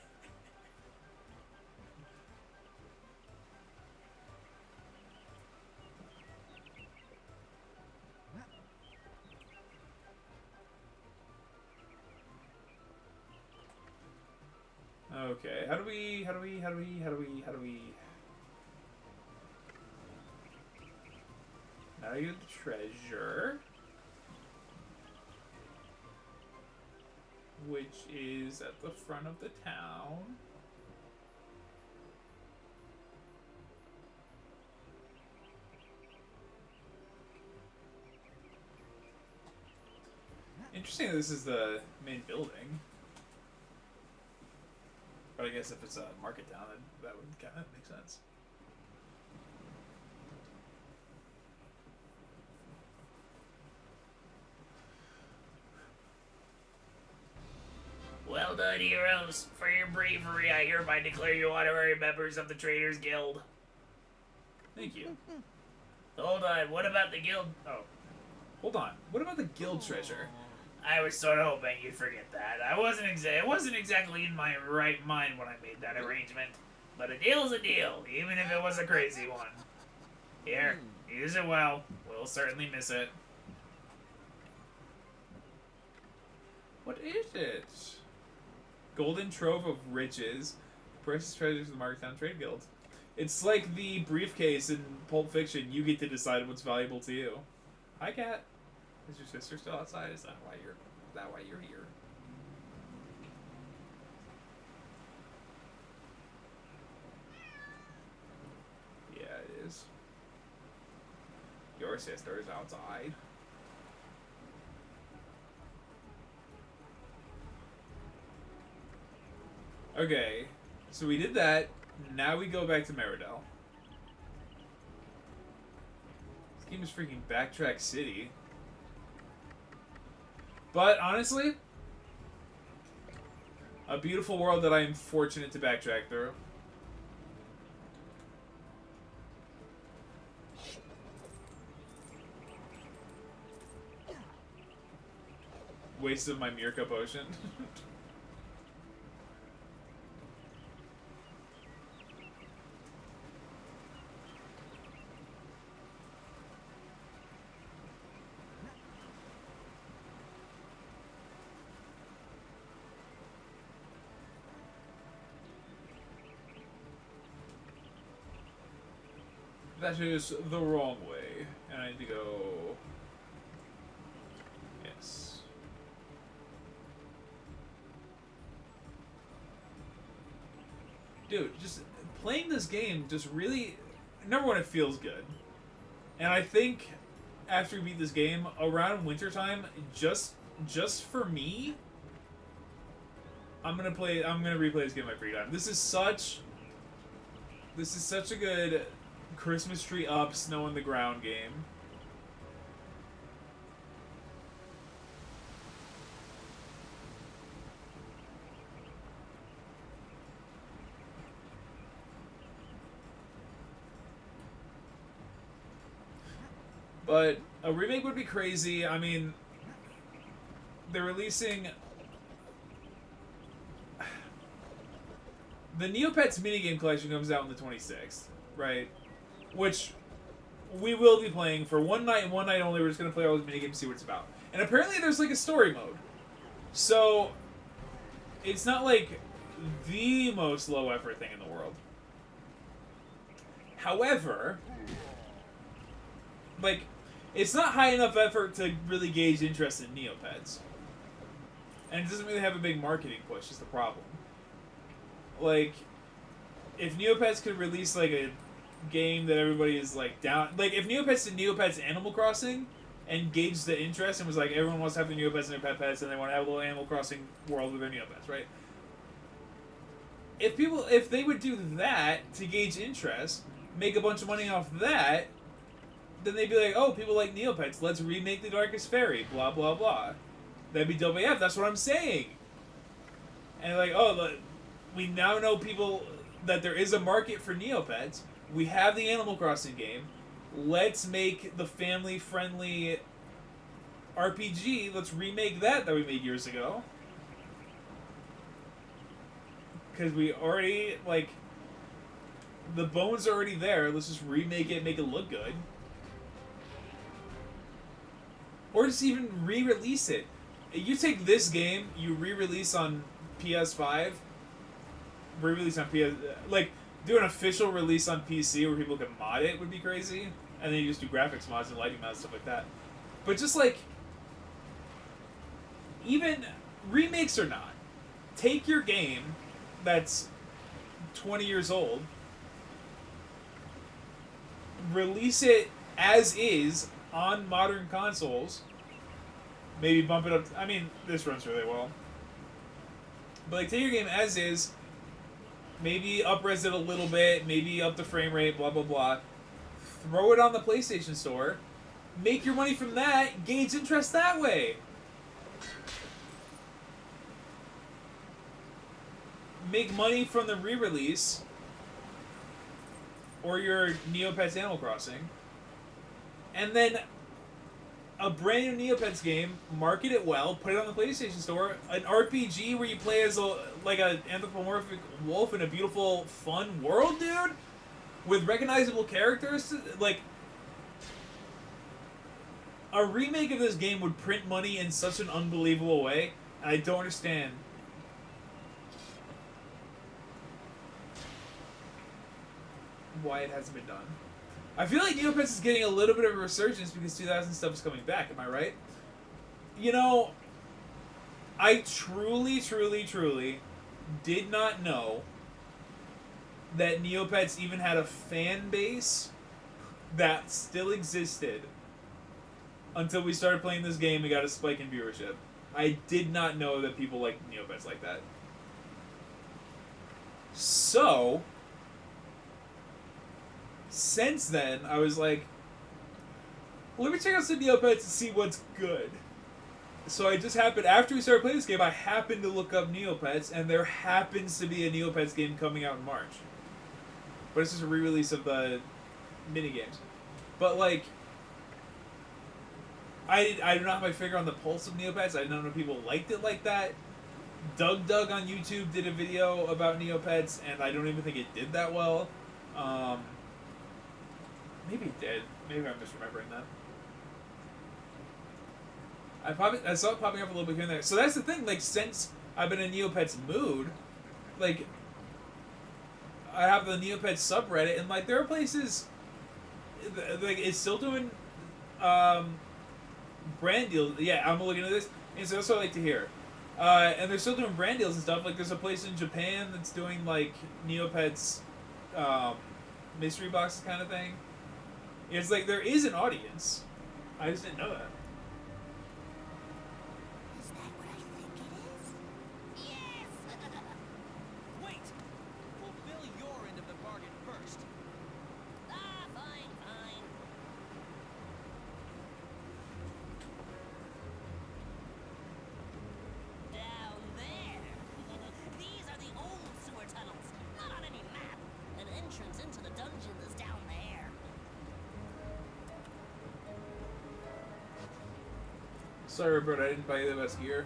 S1: Okay, how do we... Now you get the treasure. Which is at the front of the town. Interesting that this is the main building. But I guess if it's a market town, that would kind of make sense.
S5: Well done, heroes. For your bravery, I hereby declare you honorary members of the Traders Guild.
S1: Thank you.
S5: Hold on, what about the guild?
S1: Oh. Hold on. What about the guild treasure?
S5: I was sort of hoping you'd forget that. It wasn't exactly in my right mind when I made that arrangement. But a deal's a deal, even if it was a crazy one. Here, use it well. We'll certainly miss it.
S1: What is it? Golden Trove of Riches. Precious treasures of the Marketown Trade Guild. It's like the briefcase in Pulp Fiction. You get to decide what's valuable to you. Hi, Cat. Is your sister still outside? Is that why you're here? Yeah, it is. Your sister is outside. Okay, so we did that. Now we go back to Meridel. This game is freaking Backtrack City. But honestly, a beautiful world that I am fortunate to backtrack through. Waste of my Mirka potion. That is the wrong way. And I need to go... Yes. Dude, just playing this game just really... Number one, it feels good. And I think after we beat this game, around wintertime, just for me, I'm gonna replay this game in my free time. This is such a good Christmas tree up, snow on the ground game. But a remake would be crazy. I mean, they're releasing the Neopets minigame collection comes out on the 26th, right? Which we will be playing for one night and one night only. We're just gonna play all those minigames and see what it's about. And apparently there's like a story mode. So it's not like the most low effort thing in the world. However, like, it's not high enough effort to really gauge interest in Neopets. And it doesn't really have a big marketing push, is the problem. Like, if Neopets could release, like, a game that everybody is, like, down... Like, if Neopets did Neopets Animal Crossing and gauged the interest and was like, everyone wants to have the Neopets in their pet pets and they want to have a little Animal Crossing world with their Neopets, right? If they would do that to gauge interest, make a bunch of money off that, then they'd be like, oh, people like Neopets, let's remake the Darkest Faerie, blah, blah, blah. That'd be dope AF, that's what I'm saying. And like, oh, we now know people that there is a market for Neopets. We have the Animal Crossing game. Let's make the family-friendly RPG. Let's remake that we made years ago. Because we already, like, the bones are already there. Let's just remake it, make it look good. Or just even re-release it. You take this game, you re-release on PS5, re-release on PS... Like, do an official release on PC where people can mod it would be crazy. And then you just do graphics mods and lighting mods, stuff like that. But just, like... Even remakes or not, take your game that's 20 years old, release it as is on modern consoles, maybe bump it up. I mean, this runs really well. But like, take your game as is, maybe up-res it a little bit, maybe up the frame rate, blah, blah, blah. Throw it on the PlayStation Store. Make your money from that, gauge interest that way. Make money from the re-release or your Neopets Animal Crossing. And then a brand new Neopets game, market it well, put it on the PlayStation Store, an RPG where you play as an anthropomorphic wolf in a beautiful, fun world, dude, with recognizable characters. Like, a remake of this game would print money in such an unbelievable way, and I don't understand why it hasn't been done. I feel like Neopets is getting a little bit of a resurgence because 2000 stuff is coming back. Am I right? You know, I truly, truly, truly did not know that Neopets even had a fan base that still existed until we started playing this game and got a spike in viewership. I did not know that people liked Neopets like that. So, since then, I was like, let me check out some Neopets and see what's good. So I just happened, after we started playing this game, I happened to look up Neopets, and there happens to be a Neopets game coming out in March. But it's just a re-release of the minigames. But, like, I do not have my finger on the pulse of Neopets. I don't know if people liked it like that. Doug on YouTube did a video about Neopets, and I don't even think it did that well. Maybe it did. Maybe I'm misremembering that. I saw it popping up a little bit here and there. So that's the thing, like, since I've been in Neopets mood, like, I have the Neopets subreddit, and, like, there are places, like, it's still doing, brand deals. Yeah, I'm looking at this, and so that's what I like to hear. And they're still doing brand deals and stuff. Like, there's a place in Japan that's doing, like, Neopets, mystery boxes kind of thing. It's like, there is an audience. I just didn't know that.
S4: Is that what I think it is? Yes!
S1: Sorry, bro, I didn't buy you the best gear.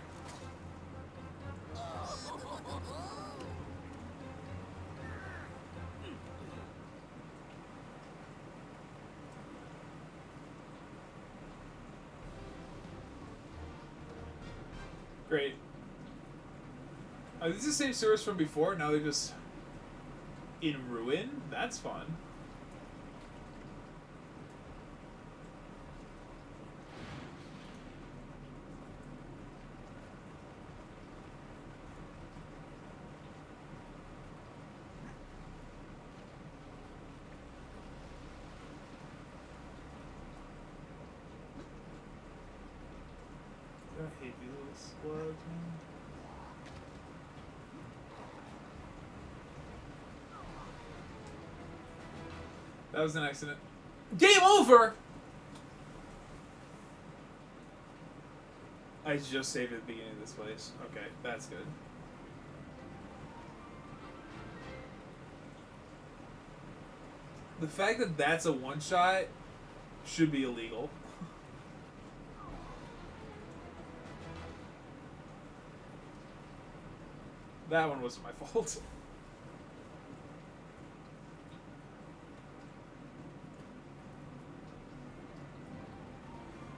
S1: Great. Are these the same sewers from before? Now they're just in ruin? That's fun. I hate these little slugs, man. That was an accident. Game over! I just saved at the beginning of this place. Okay, that's good. The fact that that's a one-shot should be illegal. That one wasn't my fault.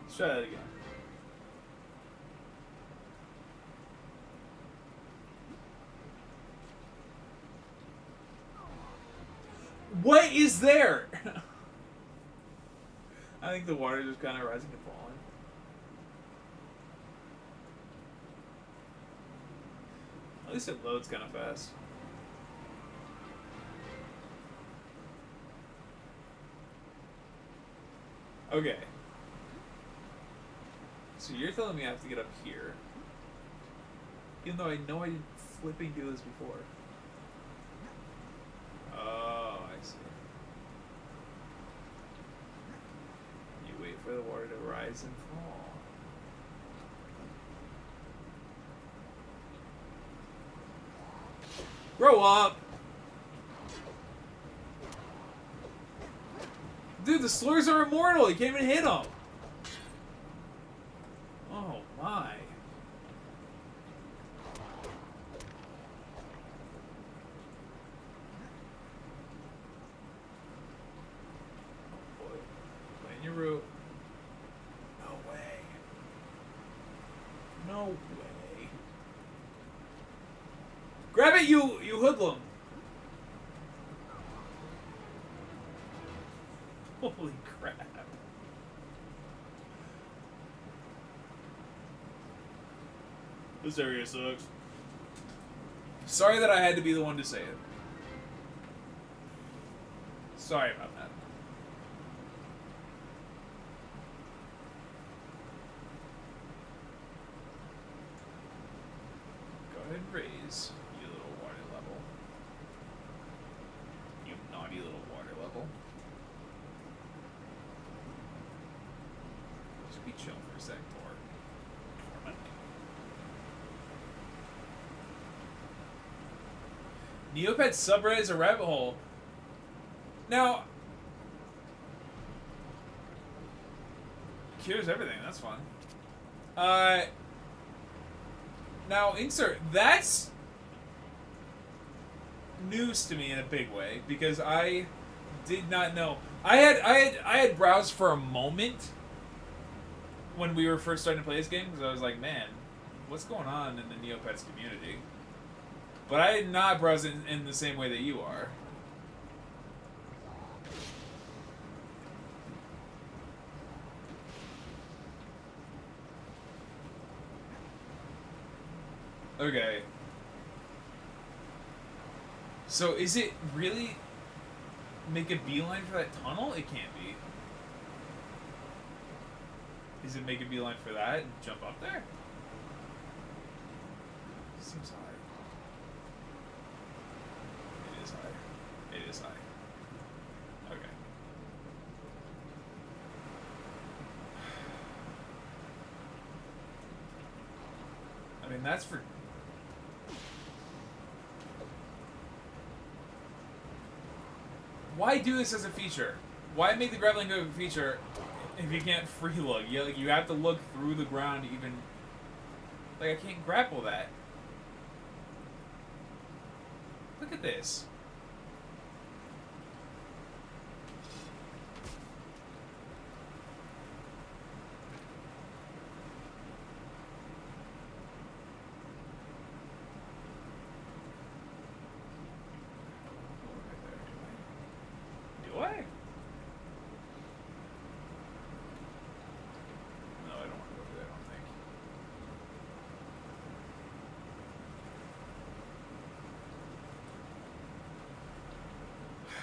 S1: Let's try that again. What is there? I think the water is just kind of rising and falling. At least it loads kind of fast. Okay. So you're telling me I have to get up here. Even though I know I didn't flipping do this before. Oh, I see. You wait for the water to rise and fall. Grow up! Dude, the slurs are immortal! You can't even hit them! Oh my. Oh boy. Plan your route. No way. No way. Grab it, you hoodlum! Holy crap. This area sucks. Sorry that I had to be the one to say it. Sorry about that. Go ahead and raise, you little water level. You naughty little water level. Just be chill for a sec, Tor. Neopets subreddit is a rabbit hole. Now, cures everything. That's fun. Now insert. That's news to me in a big way because I did not know. I had browsed for a moment when we were first starting to play this game because I was like, man, what's going on in the Neopets community? But I did not browse in the same way that you are. Okay. So is it really make a beeline for that tunnel? It can't be. Is it make a beeline for that and jump up there? Seems high. It is high. It is high. Okay. I mean, that's for... Why do this as a feature? Why make the grappling hook a feature If you can't free look, you have to look through the ground to even. Like, I can't grapple that. Look at this. Do I? No, I don't want to go over there, I don't think.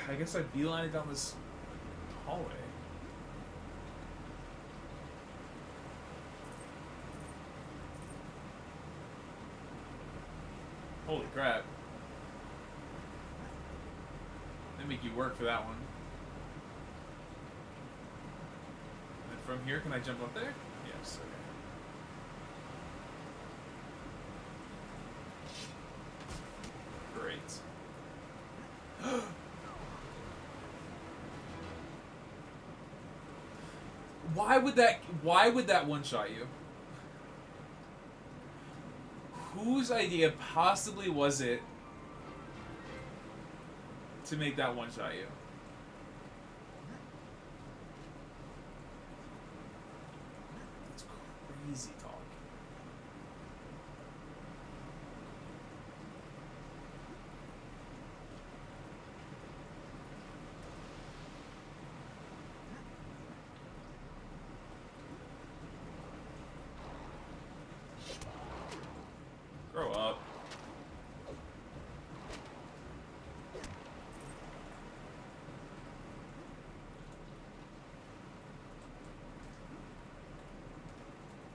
S1: I guess I'd beeline it down this hallway. Holy crap. They make you work for that one. And from here, can I jump up there? Yes, okay. Great. Why would that one-shot you? Whose idea possibly was it to make that one-shot you? That's crazy talk. Grow up.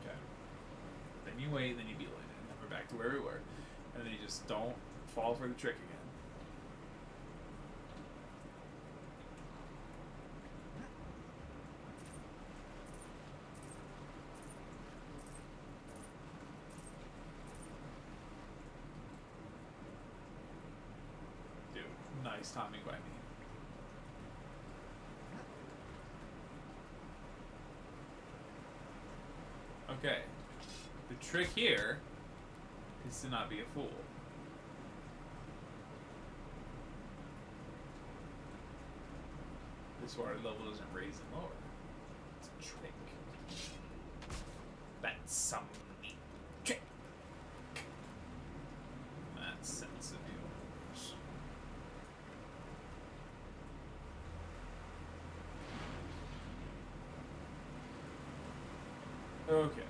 S1: Okay. Then you wait, then you beeline it, and then we're back to where we were. And then you just don't fall for the trick again. Nice timing by me. Okay. The trick here is to not be a fool. This water level doesn't raise and lower. It's a trick. That's some neat trick. That's sense of you. Okay.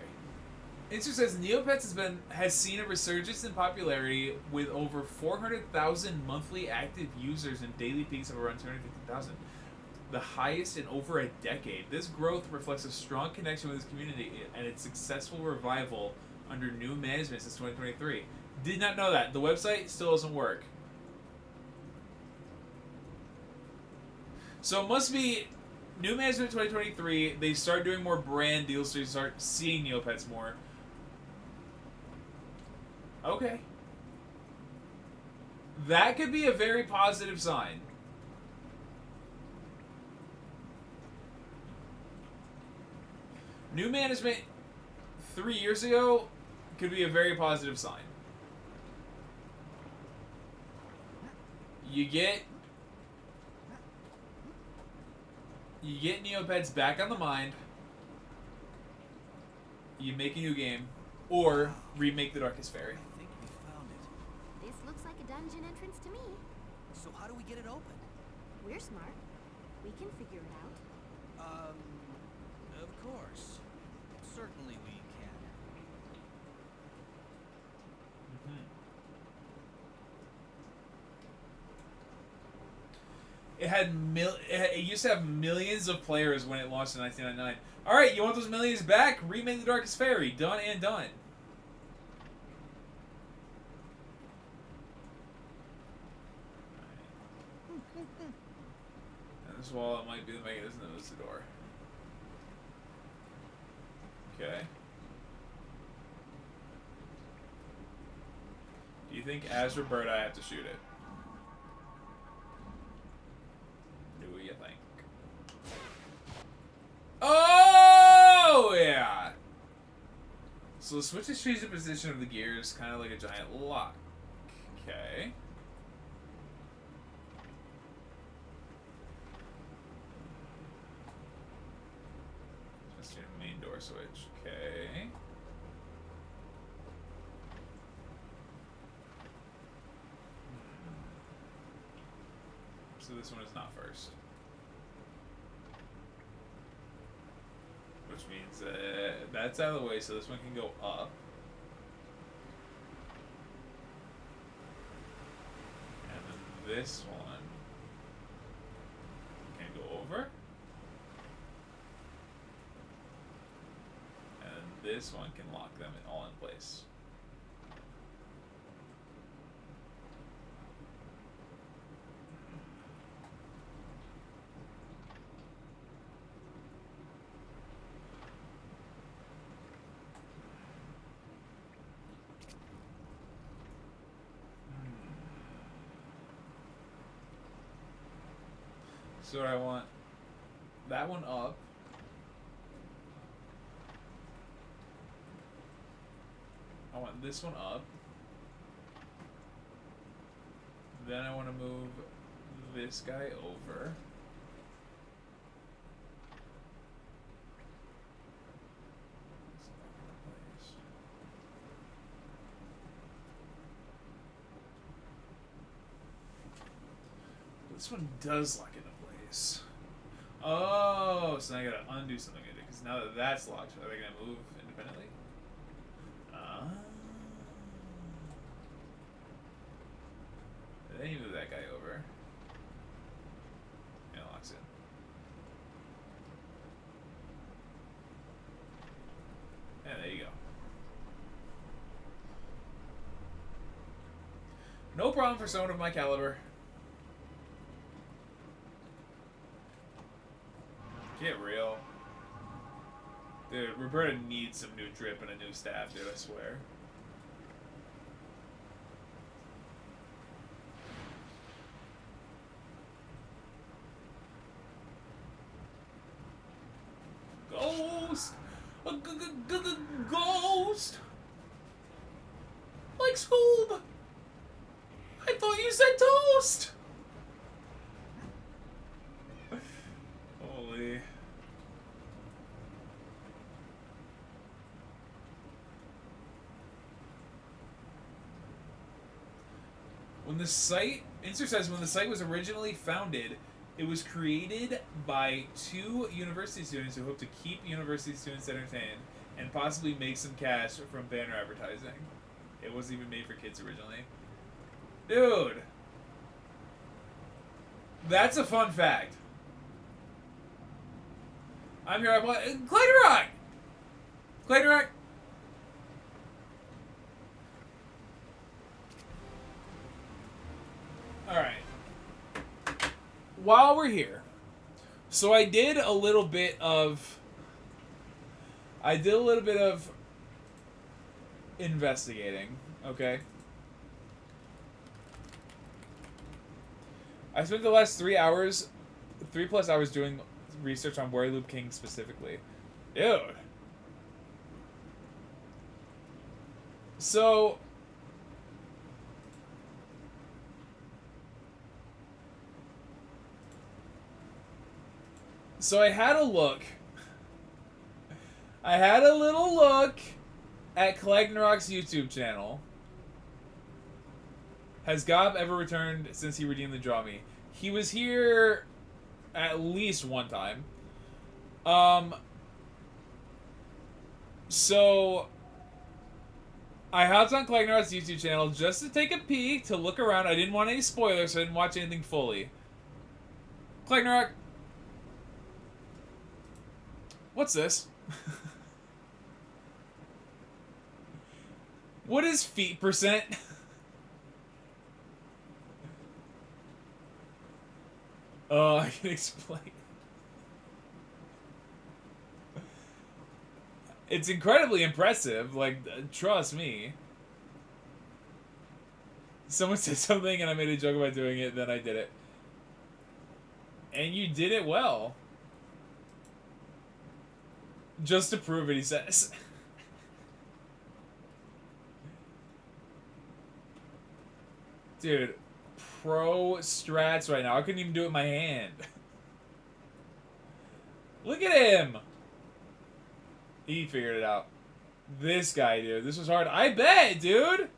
S1: Inter says Neopets has seen a resurgence in popularity with over 400,000 monthly active users and daily peaks of around 250,000. The highest in over a decade. This growth reflects a strong connection with its community and its successful revival under new management since 2023. Did not know that. The website still doesn't work. So it must be new management 2023. They start doing more brand deals, so you start seeing Neopets more. Okay. That could be a very positive sign. New management 3 years ago could be a very positive sign. You get Neopets back on the mind. You make a new game, or remake the Darkest Faerie.
S3: I think we found it.
S4: This looks like a dungeon entrance to me.
S3: So how do we get it open?
S4: We're smart. We can figure it out.
S3: Of course. Certainly we can.
S1: It used to have millions of players when it launched in 1999. All right, you want those millions back? Remake the Darkest Faerie. Done and done. And this wall might be the mechanism that moves the door. Okay. Do you think as Roberta I have to shoot it? Do you think? Oh! So the switches change the position of the gears, kind of like a giant lock. Okay. Just your main door switch. Okay. So this one is not first. Which means that's out of the way, so this one can go up. And then this one can go over. And this one can lock them all in place. So I want that one up. I want this one up. Then I want to move this guy over. This one does lock into place. Oh, so now I gotta undo something I did, because now that that's locked, are they gonna move independently? Then you move that guy over. And it locks in. And there you go. No problem for someone of my caliber. Get real. Dude, Roberta needs some new drip and a new staff, dude, I swear. Ghost! A ghost! Like Scoob! I thought you said toast! Holy. When the site, Inser says, when the site was originally founded, it was created by 2 university students who hoped to keep university students entertained and possibly make some cash from banner advertising. It wasn't even made for kids originally. Dude! That's a fun fact. I'm here, Clayton Rock! Alright. While we're here, so I did a little bit of investigating, okay? I spent the last 3+ hours doing research on Loop King specifically. Dude. So I had a look. I had a little look at Clegnarock's YouTube channel. Has Gob ever returned since he redeemed the Draw Me? He was here at least one time. So I hopped on Clegnarock's YouTube channel just to take a peek, to look around. I didn't want any spoilers, so I didn't watch anything fully. Clegnarock, what's this? What is feet percent? Oh, I can explain. It's incredibly impressive, like, trust me. Someone said something and I made a joke about doing it, then I did it. And you did it well. Just to prove it, he says. Dude, pro strats right now. I couldn't even do it with my hand. Look at him! He figured it out. This guy, dude. This was hard. I bet, dude!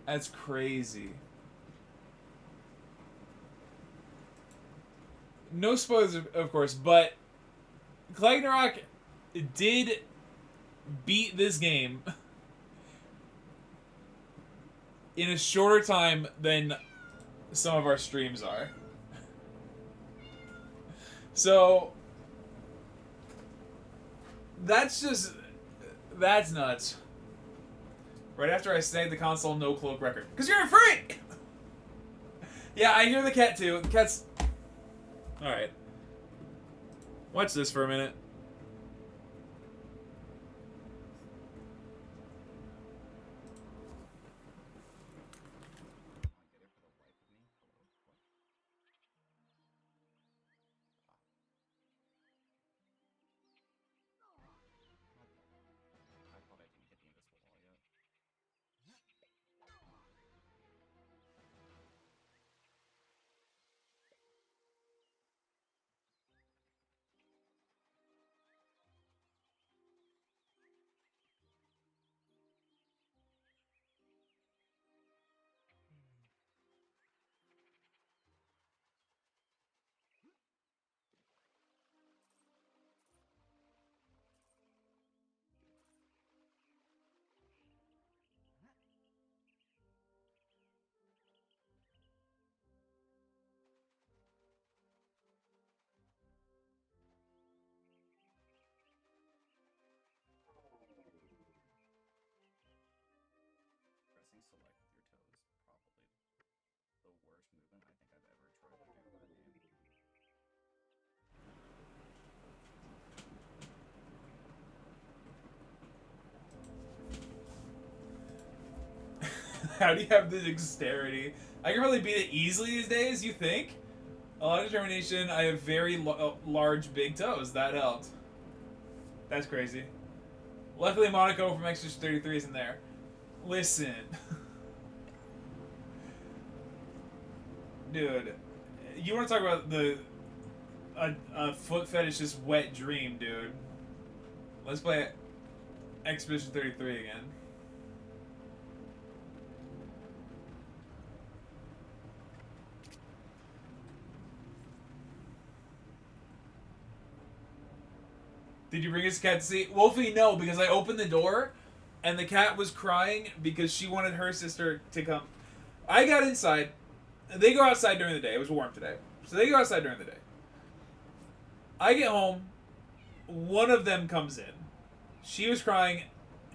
S1: That's crazy. No spoilers, of course, but Klagnarok did beat this game in a shorter time than some of our streams are. So that's nuts. Right after I snagged the console no cloak record. Because you're a freak! Yeah, I hear the cat too. The cat's... Alright. Watch this for a minute.
S6: Pressing select with your toe is probably the worst movement I think I've ever tried to do in a game.
S1: How do you have the dexterity? I can really beat it easily these days, you think? A lot of determination. I have very large big toes. That helped. That's crazy. Luckily, Monaco from Extra 33 isn't there. Listen. Dude. You want to talk about a foot fetish's wet dream, dude. Let's play Expedition 33 again. Did you bring his cat to see? Wolfie, no, because I opened the door and the cat was crying because she wanted her sister to come. I got inside. They go outside during the day. It was warm today. So they go outside during the day. I get home. One of them comes in. She was crying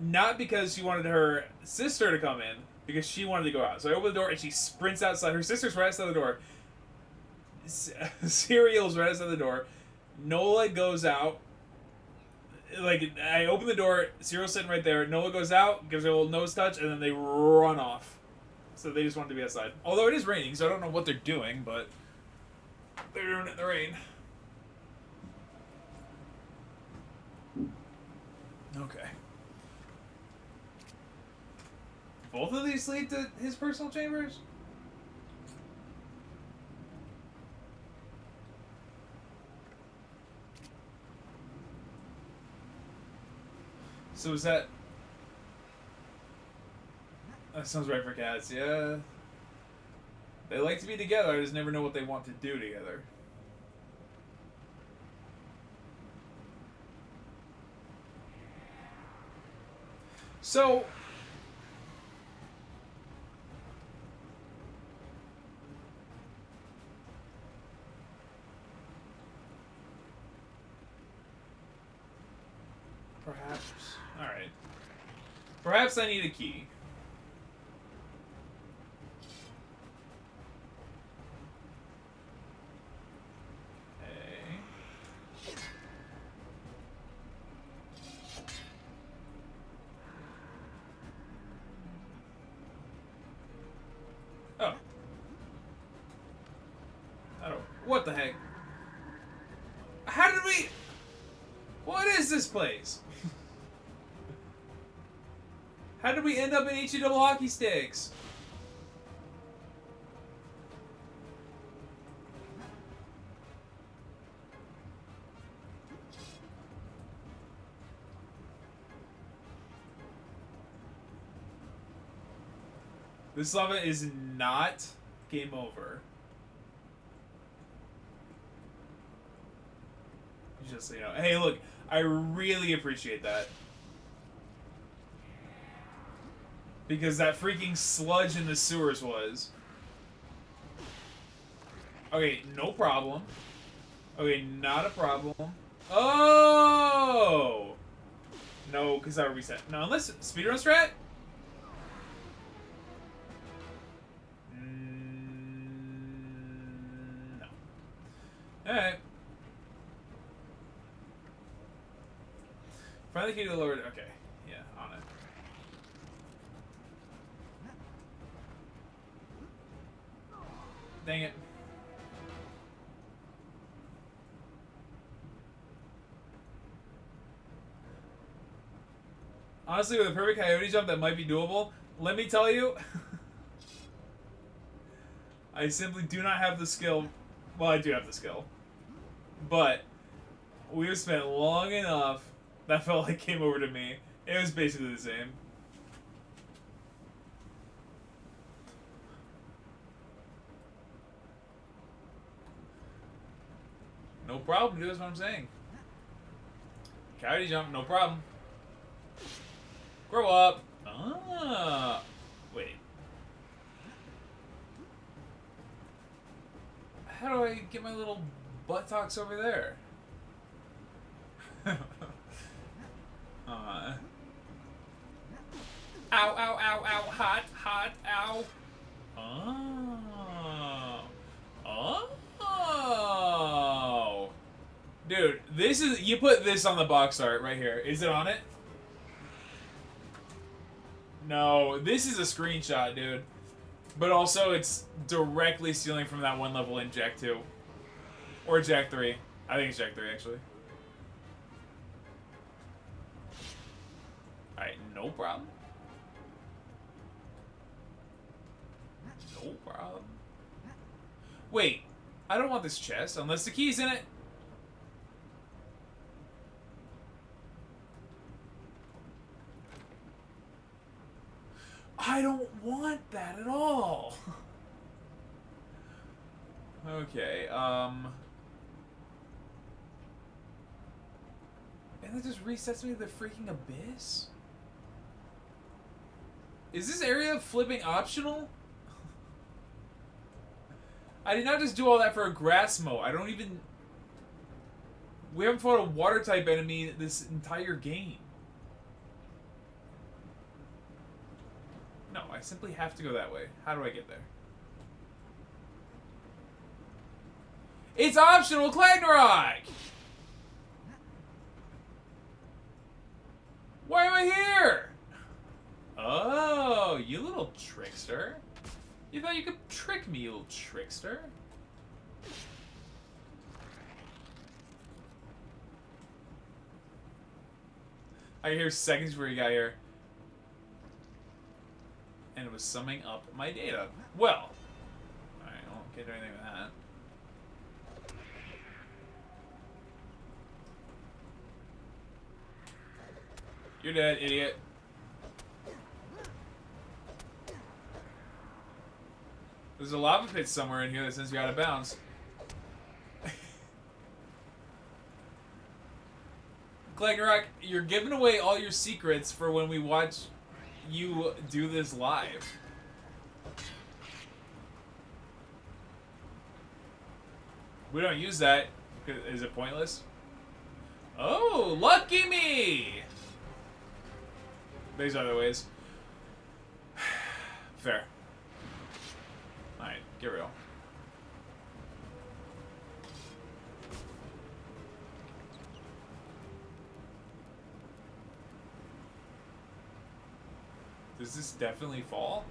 S1: not because she wanted her sister to come in, because she wanted to go out. So I open the door and she sprints outside. Her sister's right outside the door. Cereal's right outside the door. Nola goes out. Like, I open the door, Cyril's sitting right there, Nola goes out, gives her a little nose touch, and then they run off. So they just wanted to be outside. Although it is raining, so I don't know what they're doing, but they're doing it in the rain. Okay. Both of these lead to his personal chambers? So is that... That sounds right for cats, yeah. They like to be together, I just never know what they want to do together. So... Perhaps... Alright. Perhaps I need a key. Okay. Oh. I don't... What the heck? How did we... What is this place? place? How did we end up in HE double hockey sticks? This lava is not game over. Just so you know. Hey, look, I really appreciate that. Because that freaking sludge in the sewers was. Okay, no problem. Okay, not a problem. Oh! No, because I reset. No, unless speedrun strat? No. Alright. Find the key to the lower. Okay. Yeah, on it. Dang it. Honestly, with a perfect coyote jump that might be doable, let me tell you, I simply do not have the skill. Well, I do have the skill. But we've spent long enough. That felt like came over to me. It was basically the same. No problem, dude. That's what I'm saying. Coyote jump, no problem. Grow up. Ah. Wait. How do I get my little buttocks over there? Ow, ow, ow, ow, hot, hot, ow. Oh. Oh. Dude, this is, you put this on the box art right here. Is it on it? No, this is a screenshot, dude. But also, it's directly stealing from that one level in Jack 2. Or Jack 3. I think it's Jack 3, actually. Alright, no problem. No problem. Wait, I don't want this chest unless the key's in it. I don't want that at all. Okay, and it just resets me to the freaking abyss? Is this area flipping optional? I did not just do all that for a grass moat. I don't even... We haven't fought a water type enemy this entire game. No, I simply have to go that way. How do I get there? It's optional, Klagnarok! Why am I here? Oh, you little trickster. You thought you could trick me, you little trickster. I hear seconds before you got here. And it was summing up my data. Well. Alright, I can't do anything with that. You're dead, idiot. There's a lava pit somewhere in here that sends you out of bounds. Klagnarok, you're giving away all your secrets for when we watch you do this live. We don't use that. Is it pointless? Oh, lucky me! There's other ways. Fair. Alright, get real. Does this definitely fall?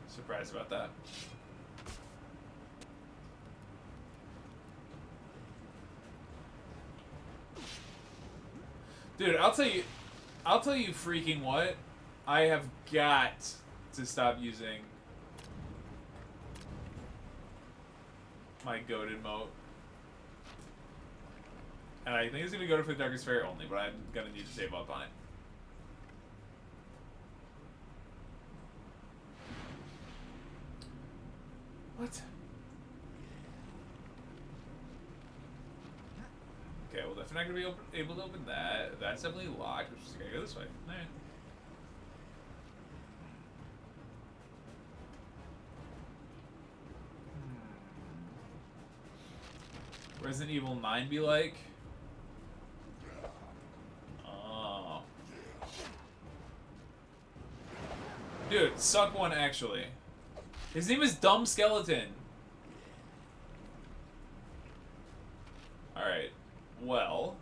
S1: Surprised about that. Dude, I'll tell you freaking what. I have got to stop using my goated moat. And I think it's going to go for the Darkest Faerie only, but I'm going to need to save up on it. What? Okay, well, definitely not going to be able to open that. That's definitely locked, which is going to go this way. Alright. Resident Evil 9 be like? Oh. Dude, suck one actually. His name is Dumb Skeleton. Alright. Well.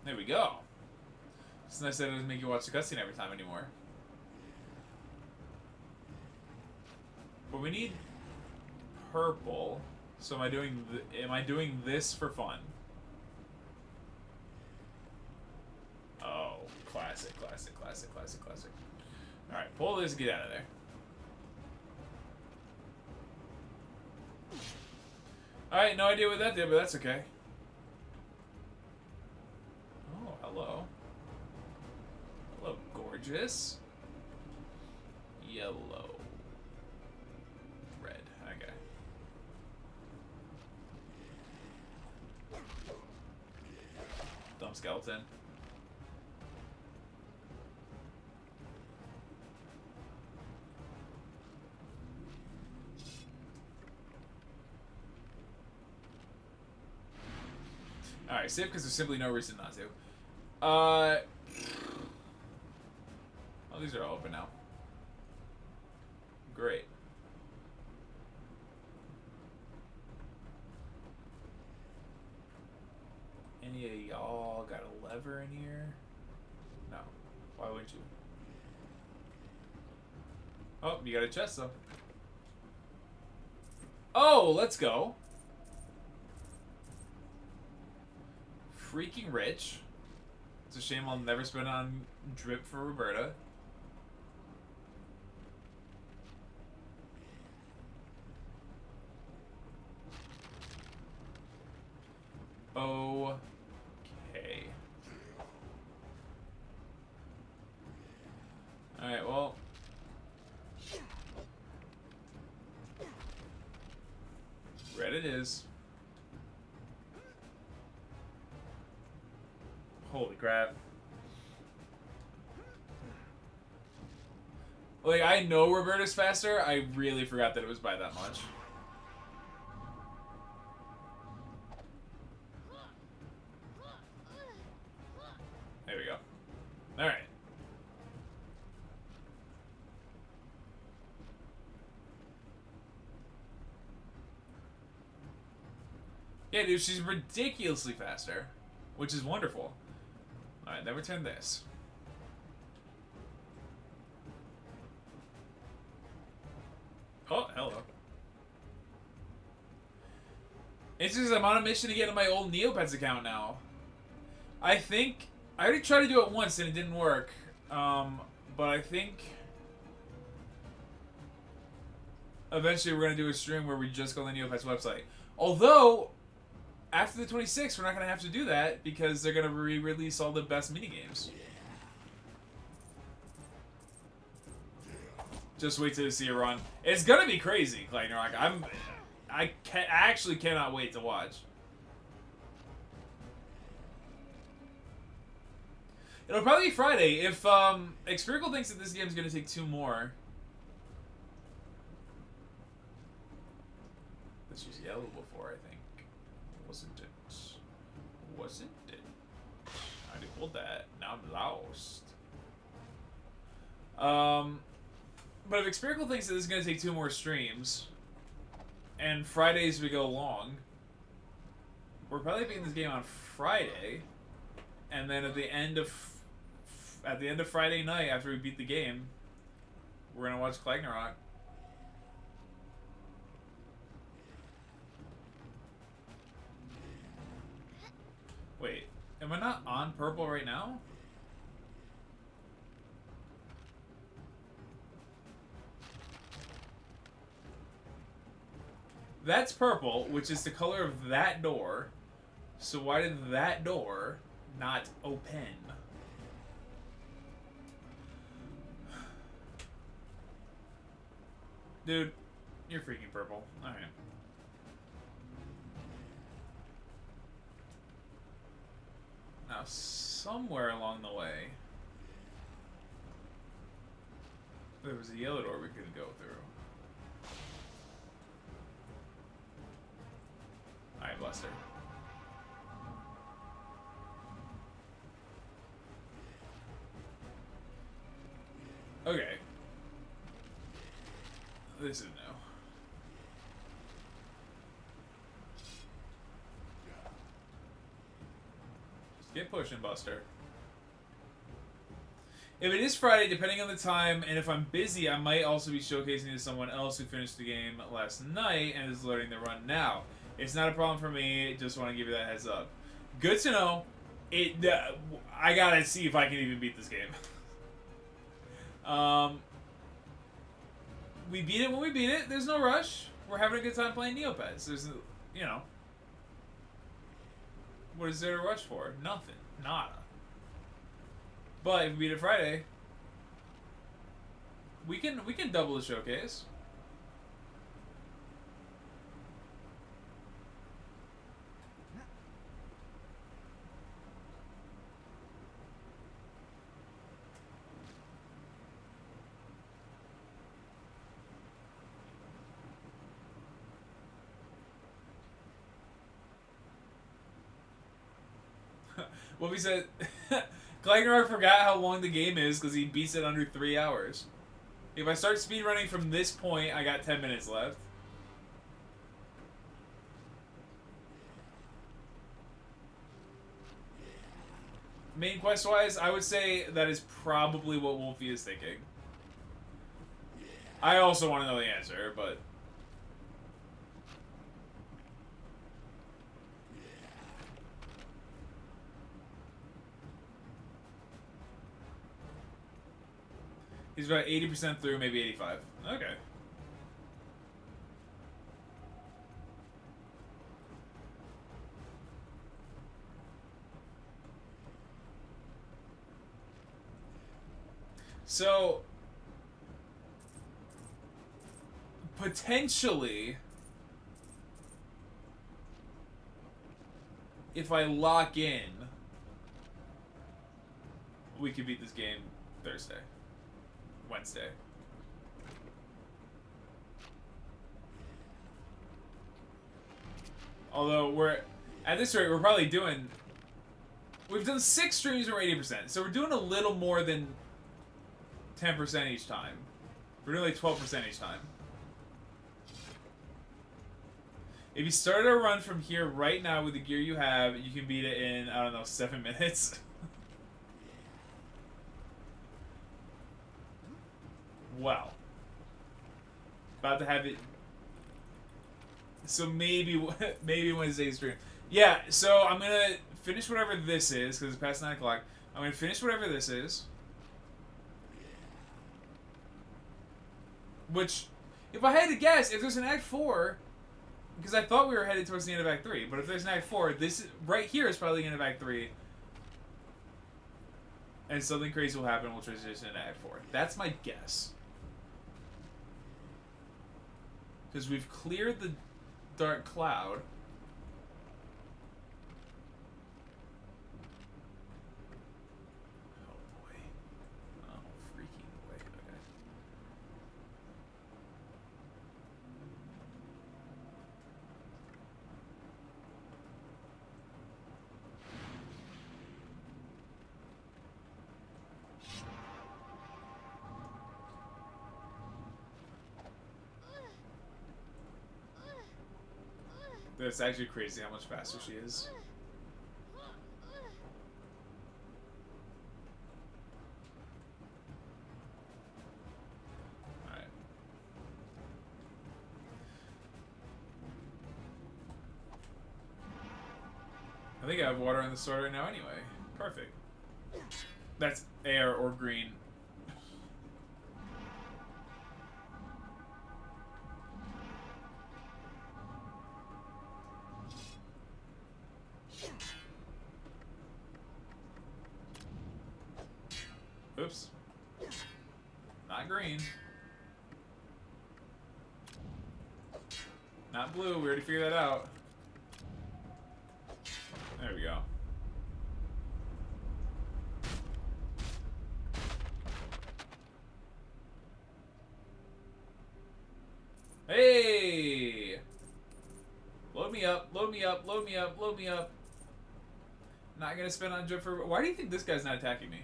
S1: There we go. It's nice that it doesn't make you watch the cutscene every time anymore. But we need purple. So am I doing this for fun? Oh, classic. Alright, pull this, get out of there. Alright, no idea what that did, but that's okay. Oh, hello. Hello, gorgeous. Yellow. Red, okay. Dumb skeleton. Alright, save because there's simply no reason not to. Oh, these are all open now. Great. Any of y'all got a lever in here? No. Why wouldn't you? Oh, you got a chest though. Oh, let's go. Freaking rich. It's a shame I'll never spend on drip for Roberta. Okay. Alright, well. Red it is. Holy crap. Like, I know Roberta's faster. I really forgot that it was by that much. There we go. Alright. Yeah, dude, she's ridiculously faster. Which is wonderful. Alright, then return this. Oh, hello. It's just I'm on a mission to get into my old Neopets account now. I think... I already tried to do it once and it didn't work. But I think... eventually we're going to do a stream where we just go on the Neopets website. Although... after the 26th, we're not going to have to do that because they're going to re-release all the best minigames. Just wait till you see a run. It's going to be crazy, Clayton Rock. I actually cannot wait to watch. It'll probably be Friday. If Experical thinks that this game's going to take 2 more. This was yellow before, I think. Wasn't it? Wasn't it? I already pulled that. Now I'm lost. But if Experical thinks that this is going to take 2 more streams, and Fridays we go long, we're probably beating this game on Friday, and then at the end of at the end of Friday night after we beat the game, we're gonna watch Ragnarok. Wait, am I not on purple right now? That's purple, which is the color of that door. So why did that door not open? Dude, you're freaking purple. Alright. Now, somewhere along the way, there was a yellow door we couldn't go through. Alright, Buster. Okay. This is new. Just get pushing, Buster. If it is Friday, depending on the time, and if I'm busy, I might also be showcasing to someone else who finished the game last night and is learning the run now. It's not a problem for me. Just want to give you that heads up. Good to know. I gotta see if I can even beat this game. We beat it when we beat it. There's no rush. We're having a good time playing Neopets. There's, you know, what is there to rush for? Nothing. Nada. But if we beat it Friday, we can double the showcase. Well, we said Ragnarok forgot how long the game is because he beats it under 3 hours. If I start speedrunning from this point, I got 10 minutes left. Main quest-wise, I would say that is probably what Wolfie is thinking. I also want to know the answer, but... He's about 80% through, maybe 85. Okay. So, potentially, if I lock in, we could beat this game Thursday. Wednesday. Although we're at this rate, we're probably doing. We've done 6 streams and we're 80%, so we're doing a little more than 10% each time. We're doing like 12% each time. If you started a run from here right now with the gear you have, you can beat it in, I don't know, 7 minutes. Well, about to have it. So maybe Wednesday stream. Yeah. So I'm gonna finish whatever this is because it's past 9 o'clock. I'm gonna finish whatever this is. Which, if I had to guess, if there's an Act 4, because I thought we were headed towards the end of Act 3, but if there's an Act 4, this right here is probably the end of Act 3. And something crazy will happen. We'll transition into Act 4. That's my guess. Because we've cleared the dark cloud. Oh boy. Oh freaking boy. Okay. It's actually crazy how much faster she is. think I have water in the sword right now anyway. Perfect. That's air or green. Oops. Not green. Not blue. We already figured that out. There we go. Hey! Load me up, load me up, load me up, load me up. Not gonna spend on jump for. Why do you think this guy's not attacking me?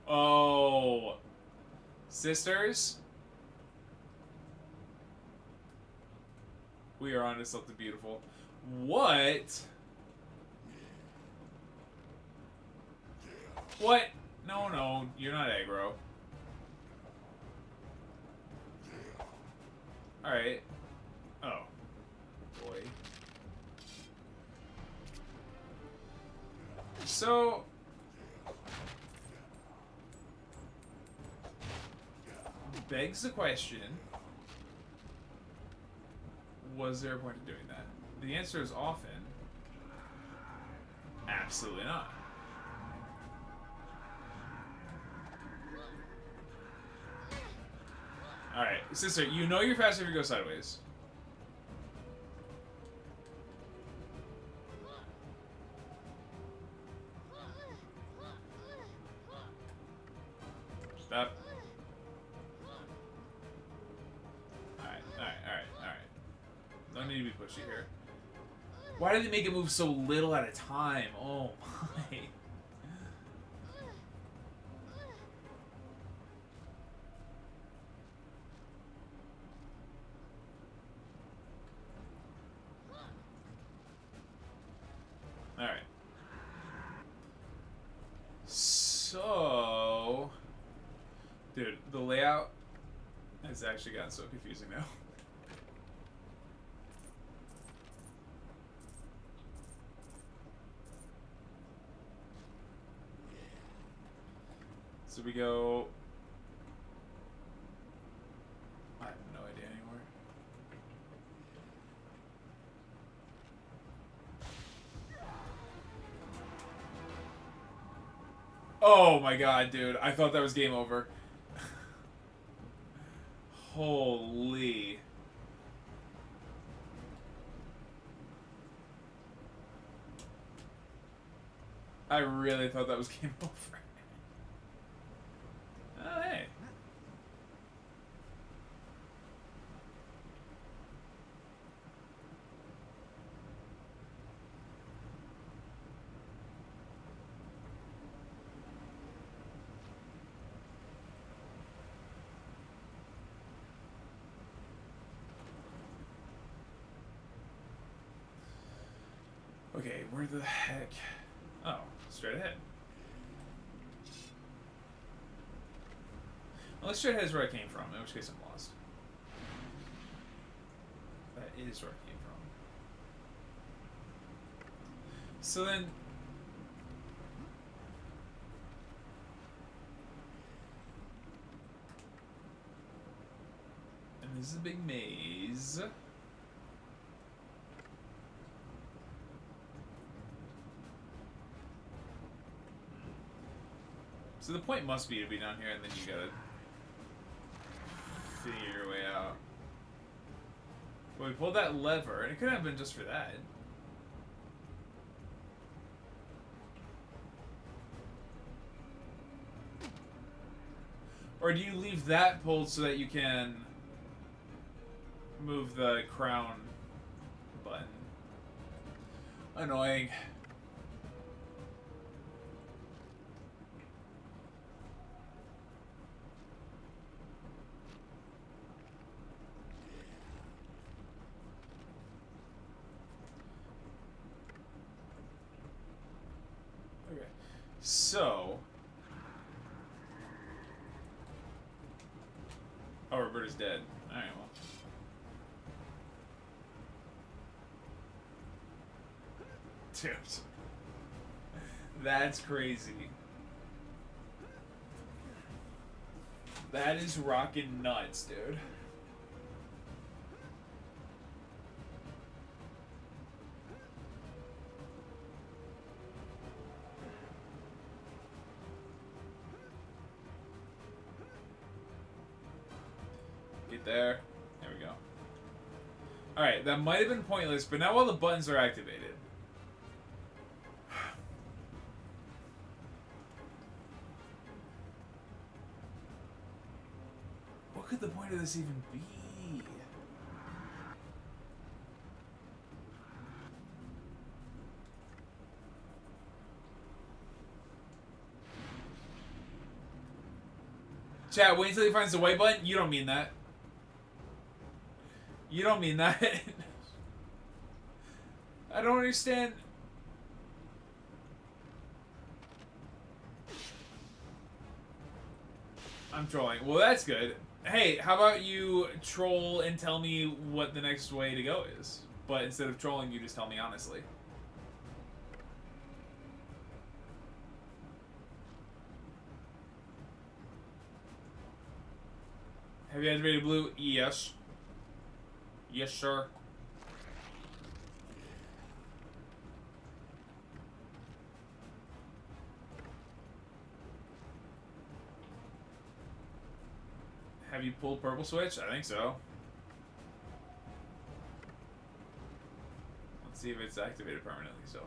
S1: Oh. Sisters? We are onto something beautiful. What? What? No, no, you're not aggro. Alright. Oh. Boy. So... begs the question, was there a point to doing that? The answer is often, absolutely not. Alright, sister, you know you're faster if you go sideways. Stop. No need to be pushy here. Why did they make it move so little at a time? Oh my. Alright. So... dude, the layout has actually gotten so confusing now. So we go... I have no idea anymore. Oh my god, dude. I thought that was game over. Holy. I really thought that was game over. Oh, hey. Okay, where the heck? Oh, straight ahead. Unless straight ahead is where I came from, in which case I'm lost. That is where I came from. So then... and this is a big maze. So the point must be to be down here, and then you gotta figure your way out. Well, we pulled that lever, and it could have been just for that. Or do you leave that pulled so that you can move the crown button? Annoying. Okay. So... Oh, Roberta's dead. Alright, well. Dude. That's crazy. That is rockin' nuts, dude. Get there. There we go. Alright, that might have been pointless, but now all the buttons are activated. What could the point of this even be? Chat, wait until he finds the white button? You don't mean that. You don't mean that. I don't understand. I'm trolling. Well, that's good. Hey, how about you troll and tell me what the next way to go is? But instead of trolling, you just tell me honestly. Have you activated blue? Yes. Yes, sir. Have you pulled purple switch? I think so. Let's see if it's activated permanently, so.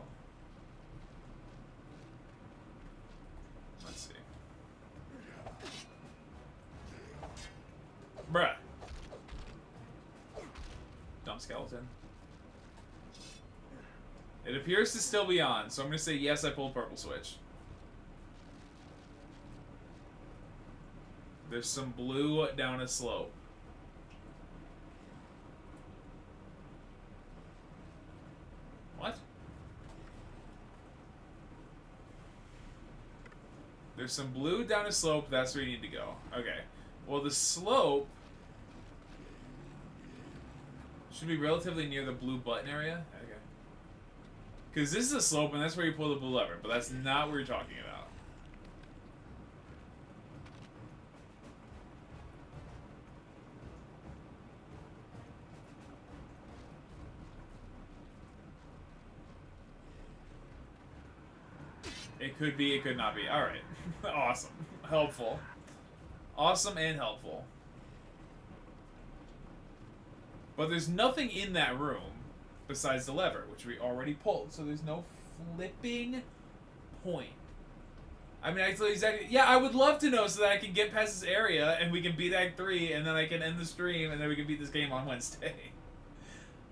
S1: Let's see. Bruh. Dumb skeleton. It appears to still be on, so I'm gonna say yes, I pulled purple switch. There's some blue down a slope. What? There's some blue down a slope, that's where you need to go. Okay. Well, the slope should be relatively near the blue button area. Okay. Because this is a slope, and that's where you pull the blue lever, but that's not what you're talking about. It could be, it could not be. Alright. Awesome. Helpful. Awesome and helpful. But there's nothing in that room besides the lever, which we already pulled. So there's no flipping point. I mean, I tell you exactly. Yeah, I would love to know so that I can get past this area and we can beat Act 3 and then I can end the stream and then we can beat this game on Wednesday.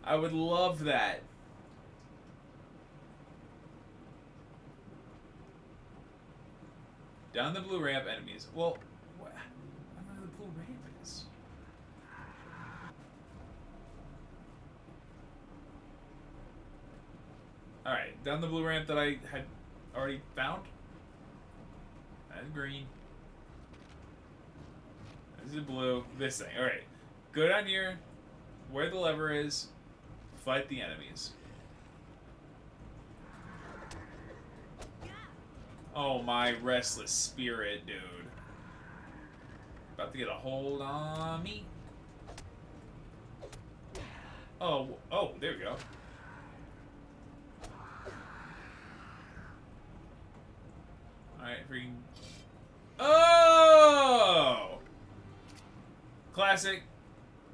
S1: I would love that. Down the blue ramp, enemies. Well, what? I don't know where the blue ramp is. Alright, down the blue ramp that I had already found. That's green. This is blue. This thing. Alright. Go down here, where the lever is, fight the enemies. Oh, my restless spirit, dude. About to get a hold on me. Oh, there we go. Alright, freaking... Oh! Classic.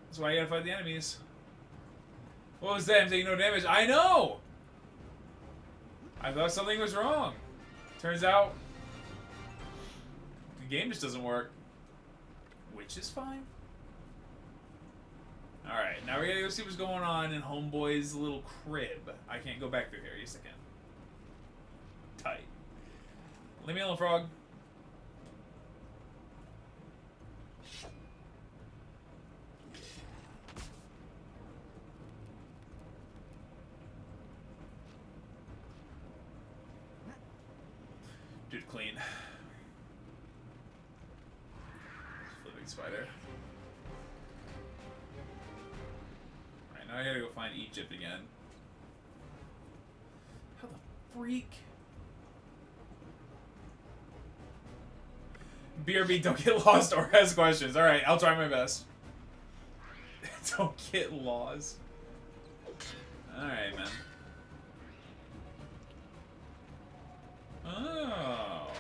S1: That's why you gotta fight the enemies. What was that? I'm taking no damage. I know! I thought something was wrong. Turns out, the game just doesn't work. Which is fine. Alright, now we gotta go see what's going on in Homeboy's little crib. I can't go back through here. Yes, I can. Tight. Leave me alone, frog. Dude, clean. Flipping spider. I gotta go find Egypt again. How the freak? BRB, don't get lost or ask questions. Alright, I'll try my best. Don't get lost. Alright, man. Oh.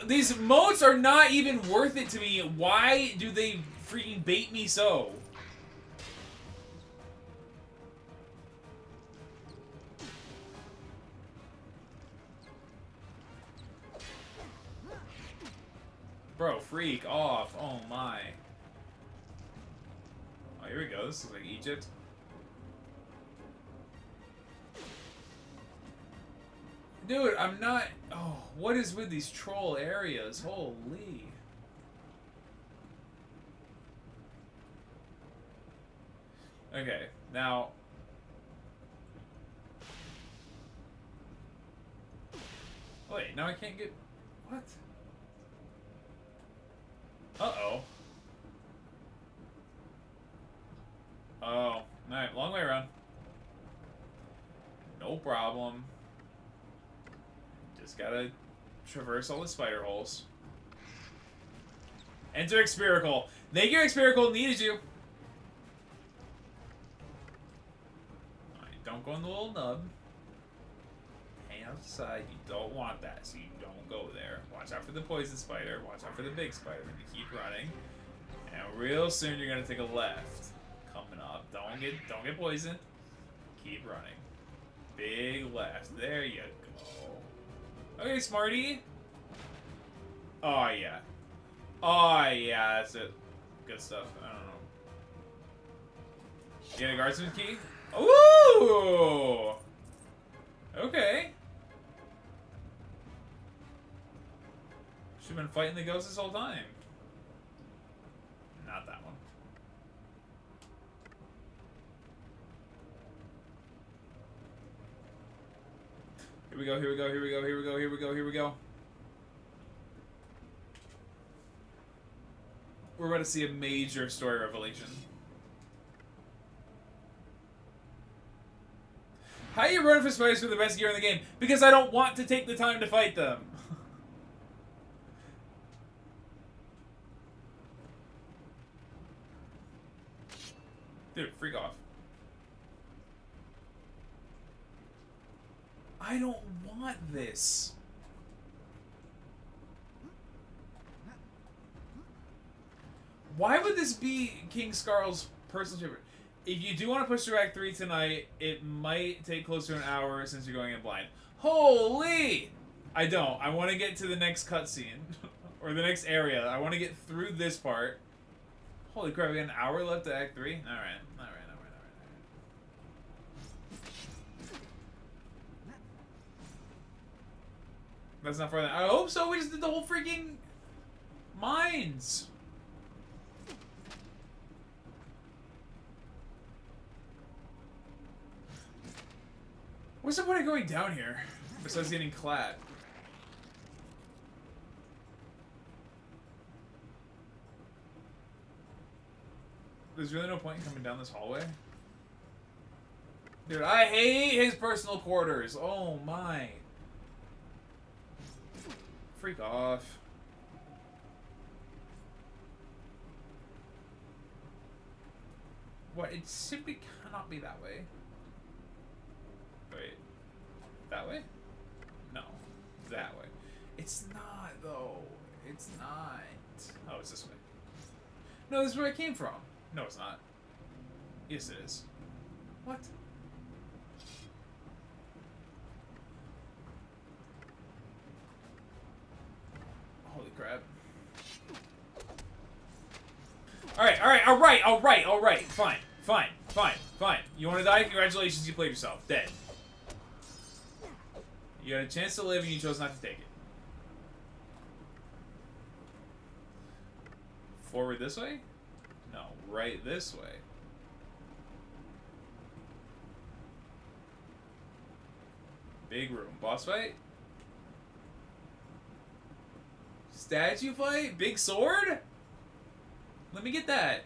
S1: These moats are not even worth it to me. Why do they freaking bait me so? Bro, freak off. Oh my. Oh, here we go. This is like Egypt. Dude, I'm not... Oh, what is with these troll areas? Holy. Okay, now... Wait, now I can't get... What? Uh-oh. Oh, alright, long way around. No problem. Just gotta traverse all the spider holes. Enter Expiracle. Thank you, Expiracle. Needed you. Alright, don't go in the little nub. Hang out the side. You don't want that, so you don't go there. Watch out for the poison spider. Watch out for the big spider. Then you keep running. And real soon you're gonna take a left. Coming up. Don't get poisoned. Keep running. Big left. There you go. Okay, Smarty. Oh, yeah. Oh, yeah, that's it. Good stuff. I don't know. You get a guardsman key? Ooh! Okay. Should've been fighting the ghosts this whole time. Not that one. Here we go, here we go, here we go, here we go, here we go, here we go. We're about to see a major story revelation. How are you running for spiders for the best gear in the game? Because I don't want to take the time to fight them. Dude, freak off. I don't want this. Why would this be King Scarl's personal favorite? If you do want to push through Act 3 tonight, it might take close to an hour since you're going in blind. Holy! I don't. I want to get to the next cutscene. Or the next area. I want to get through this part. Holy crap, we got an hour left to Act 3? Alright, alright. That's not far enough. I hope so. We just did the whole freaking mines. What's the point of going down here besides getting clapped? There's really no point in coming down this hallway. Dude, I hate his personal quarters. Oh my. Freak off. What? It simply cannot be that way. Wait. That way? No. That way. It's not, though. It's not. Oh, it's this way. No, this is where I came from. No, it's not. Yes, it is. What? Holy crap. Alright. Fine. You want to die? Congratulations, you played yourself. Dead. You had a chance to live and you chose not to take it. Forward this way? No, right this way. Big room. Boss fight? Statue fight? Big sword? Let me get that.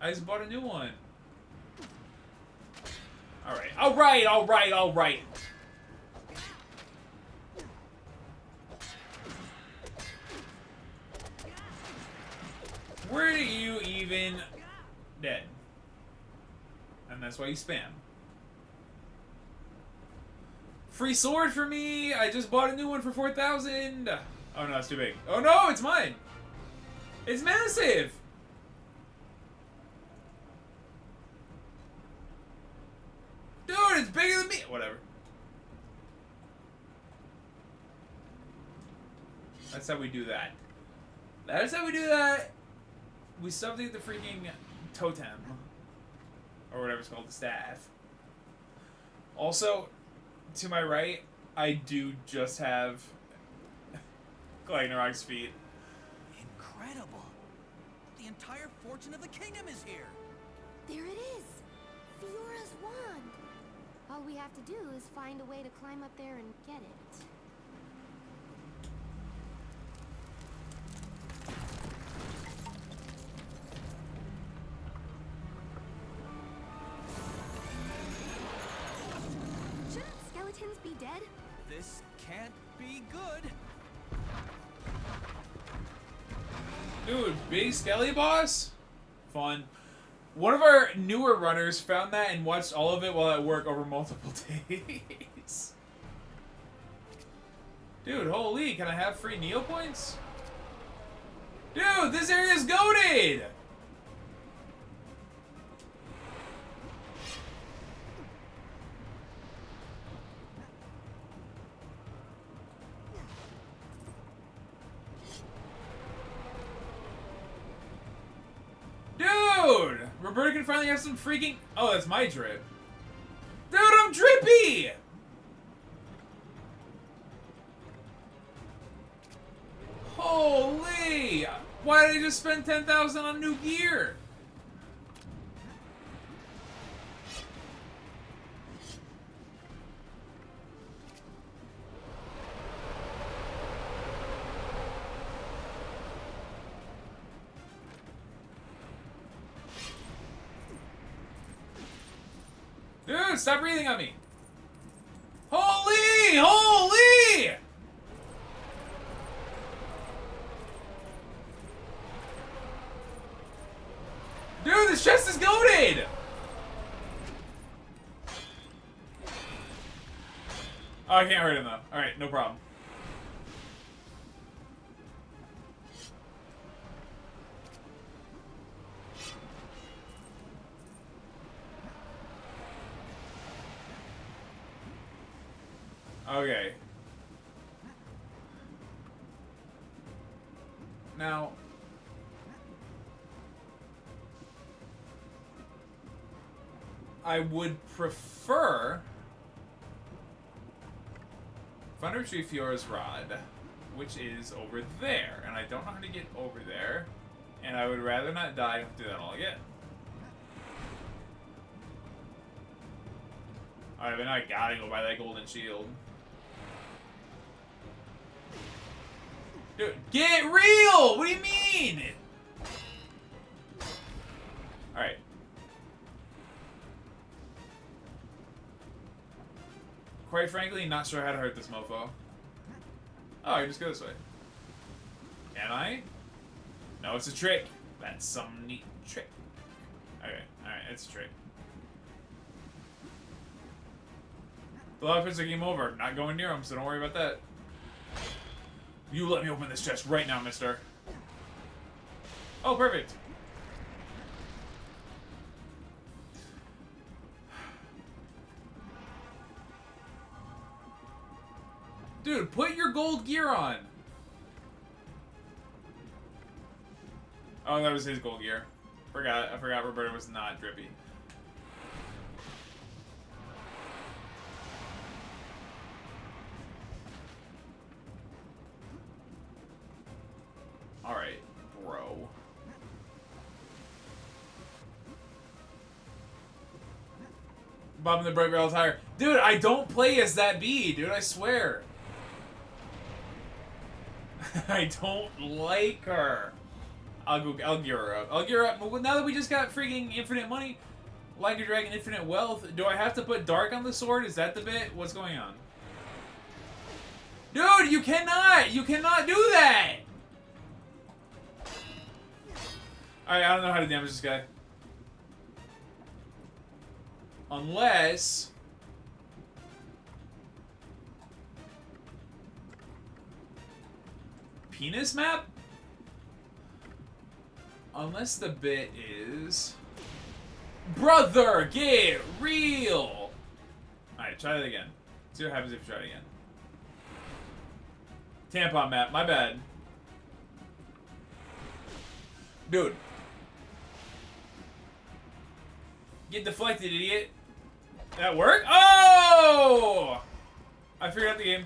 S1: I just bought a new one. Alright, alright, alright, alright. Where do you even... Dead. And that's why you spam. Free sword for me! I just bought a new one for 4,000! Oh no, it's too big. Oh no, it's mine! It's massive! Dude, it's bigger than me! Whatever. That's how we do that. That is how we do that. We subdue the freaking totem. Or whatever it's called, the staff. Also, to my right, I do just have Ragnarok's feet.
S3: Incredible! The entire fortune of the kingdom is here!
S4: There it is! Fiora's wand! All we have to do is find a way to climb up there and get it. Shouldn't skeletons be dead?
S3: This can't be good!
S1: Dude, big skelly boss? Fun. One of our newer runners found that and watched all of it while at work over multiple days. Dude, holy, can I have free Neopoints? Dude, this area's goated! Dude! Roberta can finally have some freaking... Oh, that's my drip. Dude, I'm drippy! Holy! Why did I just spend 10,000 on new gear? Dude, stop breathing on me! Holy! Holy! Dude, this chest is goated! Oh, I can't hurt him though. Alright, no problem. Okay. Now... I would prefer... Thunder Tree Fiora's Rod, which is over there. And I don't know how to get over there. And I would rather not die and do that all again. Alright, but now I gotta go buy that golden shield. Dude, get real! What do you mean? Alright. Quite frankly, not sure how to hurt this mofo. Oh, I just go this way. Can I? No, it's a trick. That's some neat trick. Okay, alright, it's a trick. The Neopets are game over. Not going near them, so don't worry about that. You let me open this chest right now, mister. Oh, perfect. Dude, put your gold gear on. Oh, that was his gold gear. I forgot Roberta was not drippy. Alright, bro. Bob and the Bright Barrel Tire. Dude, I don't play as that bee, dude, I swear. I don't like her. I'll gear her up. I'll gear her up. Now that we just got freaking infinite money, Like a dragon, infinite wealth. Do I have to put dark on the sword? Is that the bit? What's going on? Dude, you cannot! You cannot do that! Alright, I don't know how to damage this guy. Unless... Penis map? Unless the bit is... Brother, get real! Alright, try that again. See what happens if you try it again. Tampon map, my bad. Dude. Get deflected, idiot. That work? Oh! I figured out the game.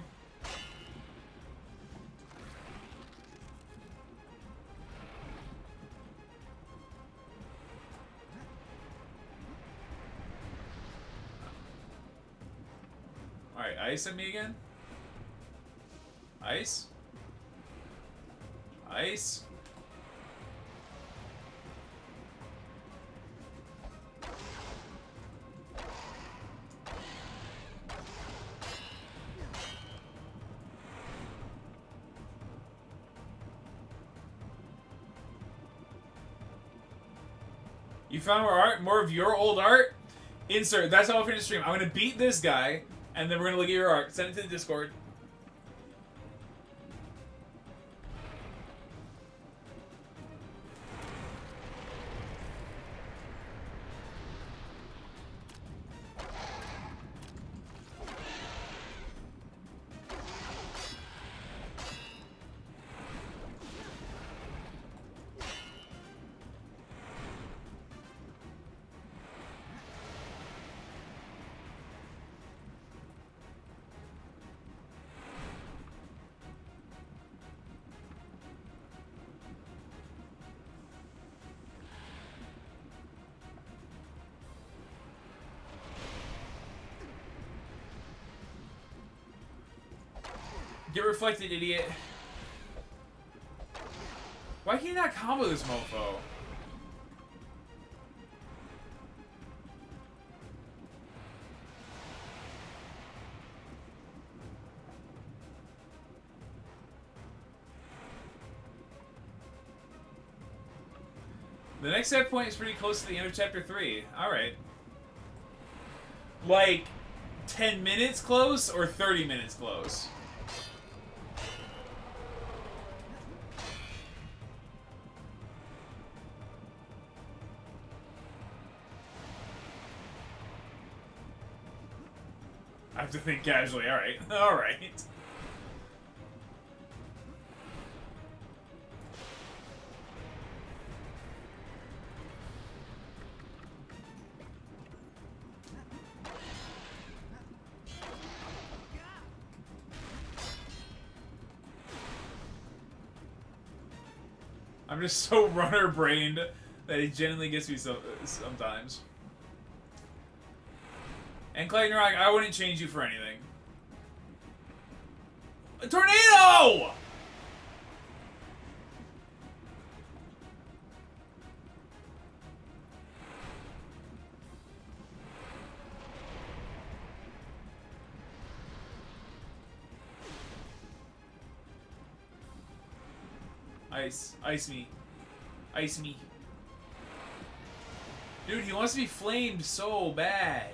S1: Alright, ice at me again? Ice? Ice? You found more art? More of your old art? Insert. That's how I'll finish the stream. I'm gonna beat this guy, and then we're gonna look at your art. Send it to the Discord. Get reflected, idiot. Why can you not combo this mofo? The next set point is pretty close to the end of chapter 3. Alright. Like, 10 minutes close or 30 minutes close? I have to think casually. Alright. Alright. I'm just so runner-brained that it genuinely gets me sometimes. And Clayton Rock, I wouldn't change you for anything. A tornado! Ice. Ice me. Ice me. Dude, he wants to be flamed so bad.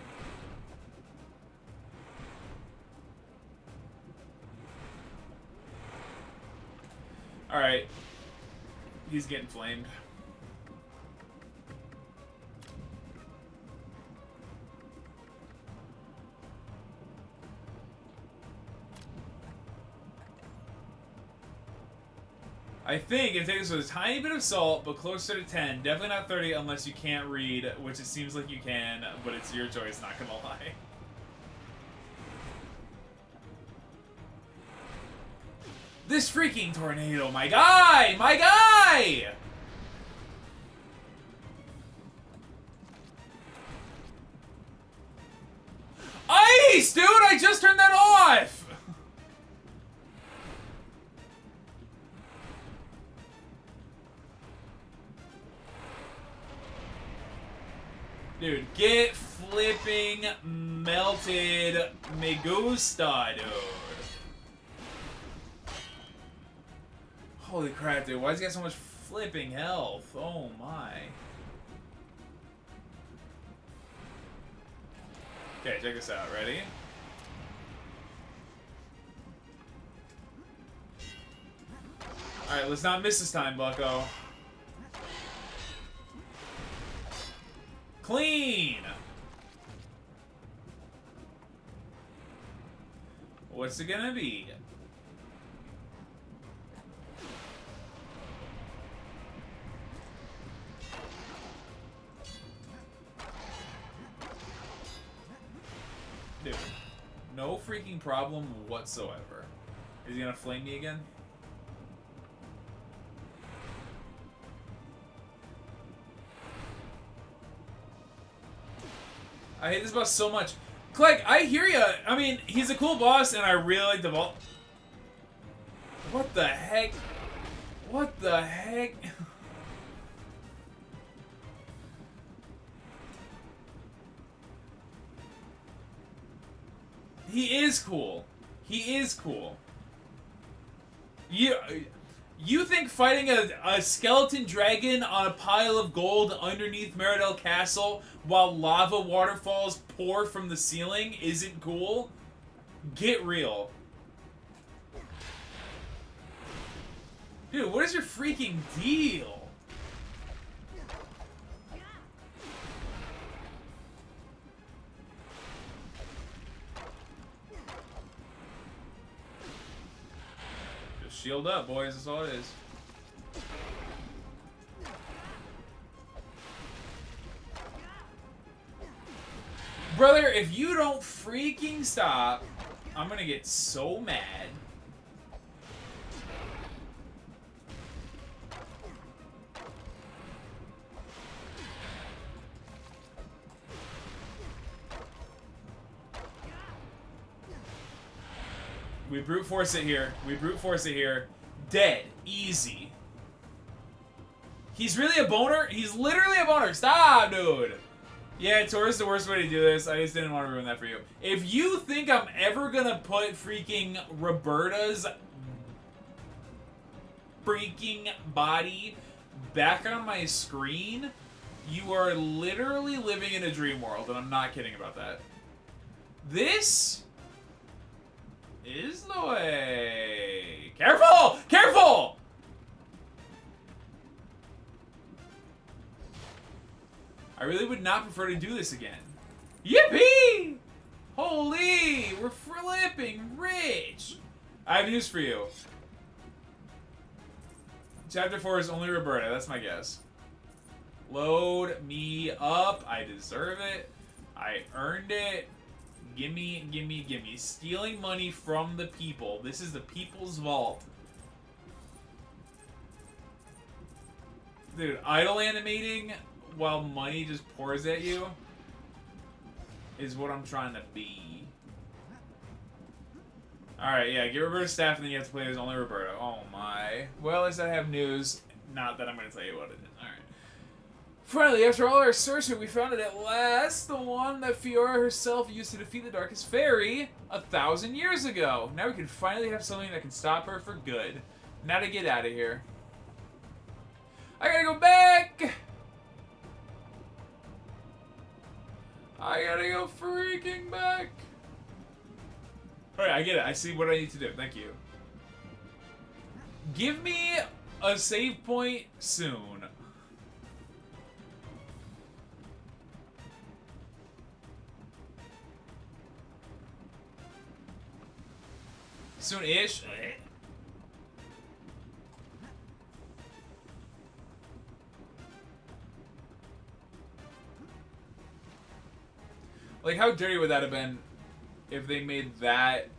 S1: Alright. He's getting flamed. I think it takes with a tiny bit of salt, but closer to 10. Definitely not 30 unless you can't read, which it seems like you can, but it's your choice, not gonna lie. This freaking tornado, my guy! My guy! Ice! Dude, I just turned that off! Dude. Get flipping melted, me gusta, dude. Holy crap, dude. Why does he got so much flipping health? Oh my. Okay, check this out. Ready? Alright, let's not miss this time, bucko. Clean! What's it gonna be? Dude, no freaking problem whatsoever. Is he gonna flame me again? I hate this boss so much. Clegg, I hear ya. I mean, he's a cool boss, and I really like the vault. What the heck? What the heck? He is cool. He is cool. You think fighting a skeleton dragon on a pile of gold underneath Meridell Castle while lava waterfalls pour from the ceiling isn't cool? Get real. Dude, what is your freaking deal? Just shield up, boys. That's all it is. Brother, if you don't freaking stop, I'm gonna get so mad. We brute force it here. We brute force it here. Dead. Easy. He's really a boner? He's literally a boner. Stop, dude. Yeah, Taurus is the worst way to do this. I just didn't want to ruin that for you. If you think I'm ever gonna put freaking Roberta's freaking body back on my screen, you are literally living in a dream world, and I'm not kidding about that. This is the way. Careful! Careful! I really would not prefer to do this again. Yippee! Holy! We're flipping rich! I have news for you. Chapter 4 is only Roberta. That's my guess. Load me up. I deserve it. I earned it. Gimme, gimme, gimme. Stealing money from the people. This is the people's vault. Dude, idle animating while money just pours at you is what I'm trying to be. Alright, yeah, get Roberta's staff and then you have to play as only Roberta. Oh my. Well, at least I have news. Not that I'm going to tell you what it is. Alright. Finally, after all our searching, we found it at last. The one that Fiora herself used to defeat the Darkest Faerie 1,000 years ago. Now we can finally have something that can stop her for good. Now to get out of here. I gotta go back! I gotta go freaking back. Alright, I get it. I see what I need to do. Thank you. Give me a save point soon. Soon-ish. Like, how dirty would that have been if they made that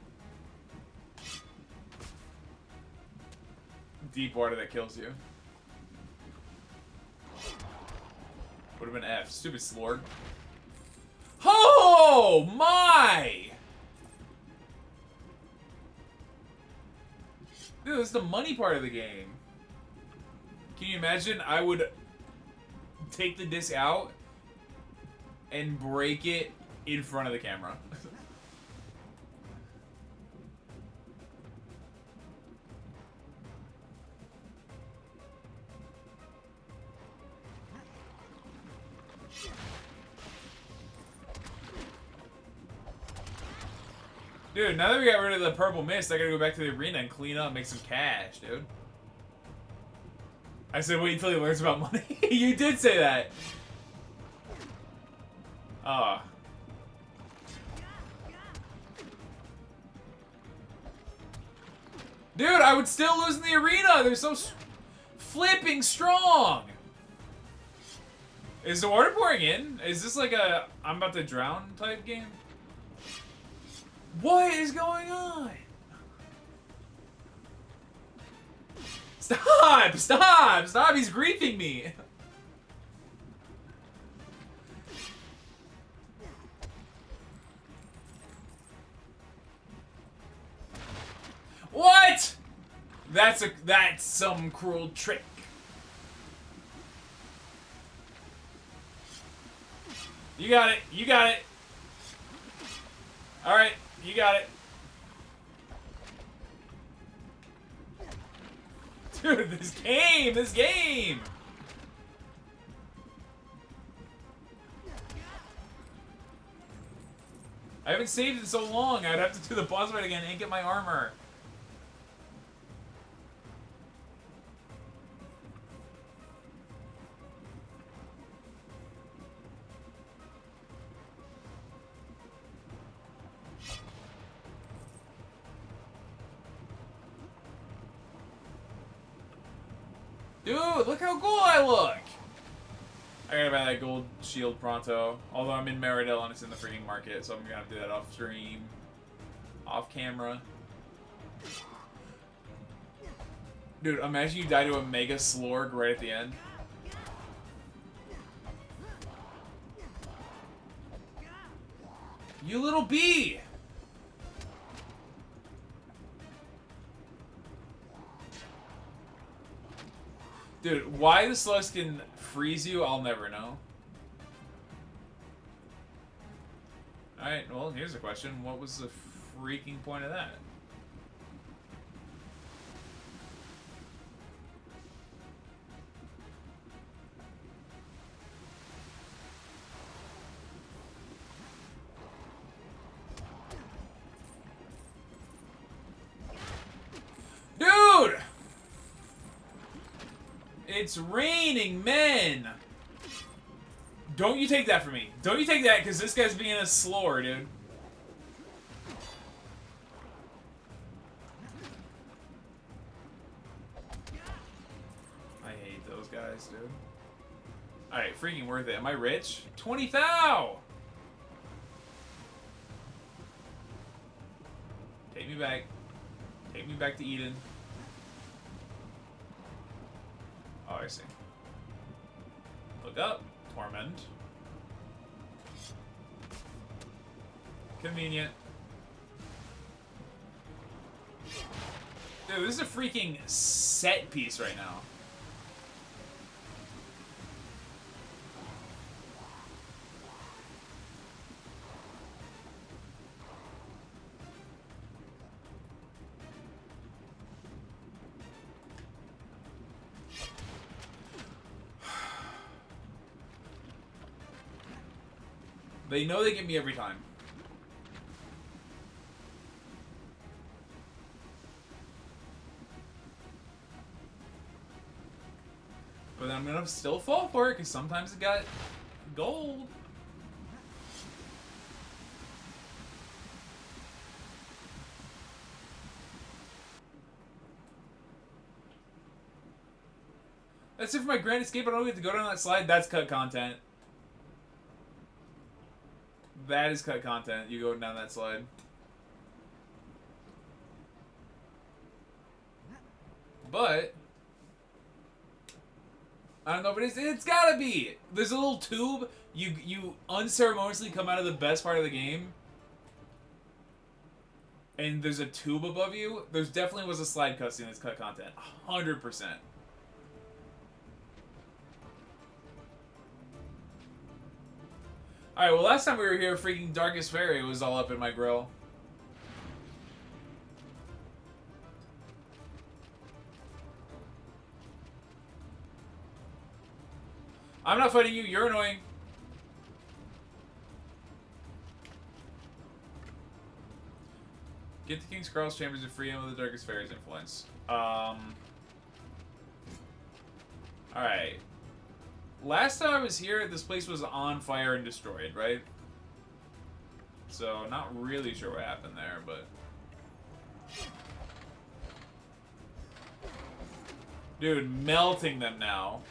S1: deep water that kills you? Would have been F. Stupid slorg. Oh my! Dude, this is the money part of the game. Can you imagine I would take the disc out and break it in front of the camera. Dude, now that we got rid of the purple mist, I gotta go back to the arena and clean up, make some cash, dude. I said wait until he learns about money. You did say that. Ah. Dude, I would still lose in the arena. They're so flipping strong. Is the water pouring in? Is this like a I'm about to drown type game? What is going on? Stop! Stop! Stop! He's griefing me. What? That's some cruel trick. You got it. You got it. All right. You got it. Dude, this game! I haven't saved in so long. I'd have to do the boss fight again and get my armor. Dude, look how cool I look! I gotta buy that gold shield pronto. Although I'm in Meridell and it's in the freaking market, so I'm gonna have to do that off stream. Off camera. Dude, imagine you die to a Mega Slorg right at the end. You little bee! Dude, why the slugs can freeze you, I'll never know. Alright, well, here's a question. What was the freaking point of that? Dude! It's raining men! Don't you take that from me. Don't you take that, because this guy's being a slore, dude. I hate those guys, dude. Alright, freaking worth it. Am I rich? 20 thou! Take me back. Take me back to Eden. Oh, I see. Look up. Torment. Convenient. Dude, this is a freaking set piece right now. They know they get me every time. But I'm gonna still fall for it, because sometimes it got gold. That's it for my Grand Escape. I don't get to go down that slide. That's cut content. That is cut content. You go down that slide. But I don't know, but it's gotta be. There's a little tube. You unceremoniously come out of the best part of the game, and there's a tube above you. There's definitely was a slide cutscene that's cut content. 100%. Alright, well, last time we were here, freaking Darkest Faerie was all up in my grill. I'm not fighting you, you're annoying. Get the King's Cross Chambers to free him of the Darkest Faerie's influence. Alright. Last time I was here, this place was on fire and destroyed, right? So, not really sure what happened there, but... Dude, melting them now.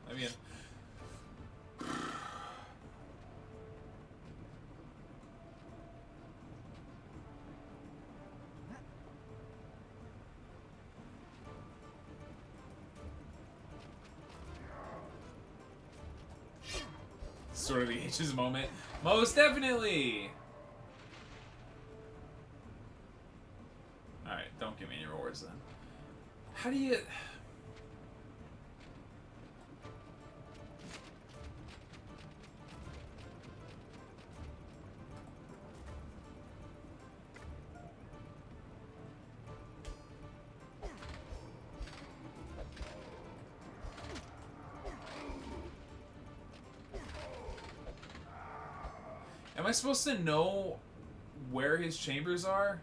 S1: I mean... Sort of the H's moment. Most definitely! Alright, don't give me any rewards then. How do you... Am I supposed to know where his chambers are?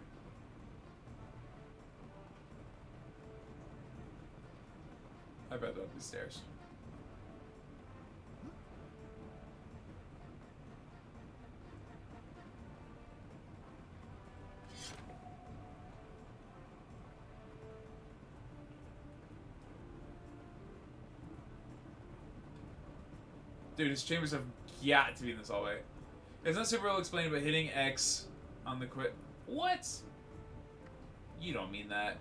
S1: I bet they'll be stairs. Dude, his chambers have got to be in this hallway. It's not super well explained, but hitting X on the quit. What? You don't mean that.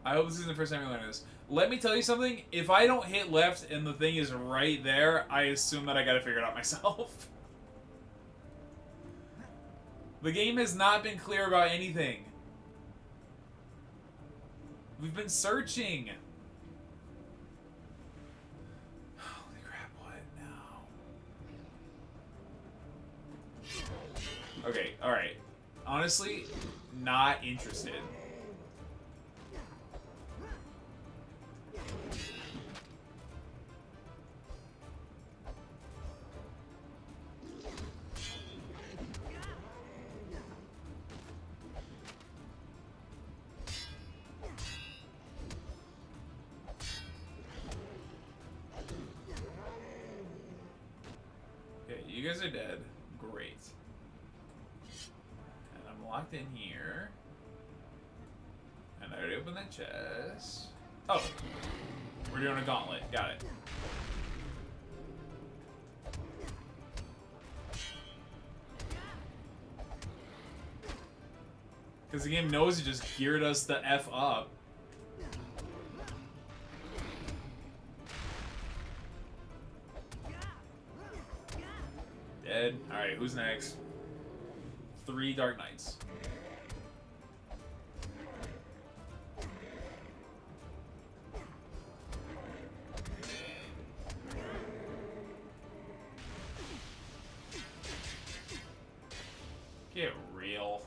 S1: I hope this isn't the first time you're learning this. Let me tell you something. If I don't hit left and the thing is right there, I assume that I gotta figure it out myself. The game has not been clear about anything. We've been searching. Holy crap, what now? Okay, alright. Honestly, not interested. Okay, you guys are dead. Great. And I'm locked in here. And I already opened that chest. Oh! We're doing a gauntlet. Got it. Because the game knows it just geared us the F up. Dead. Alright, who's next? 3 Dark Knights. Get real.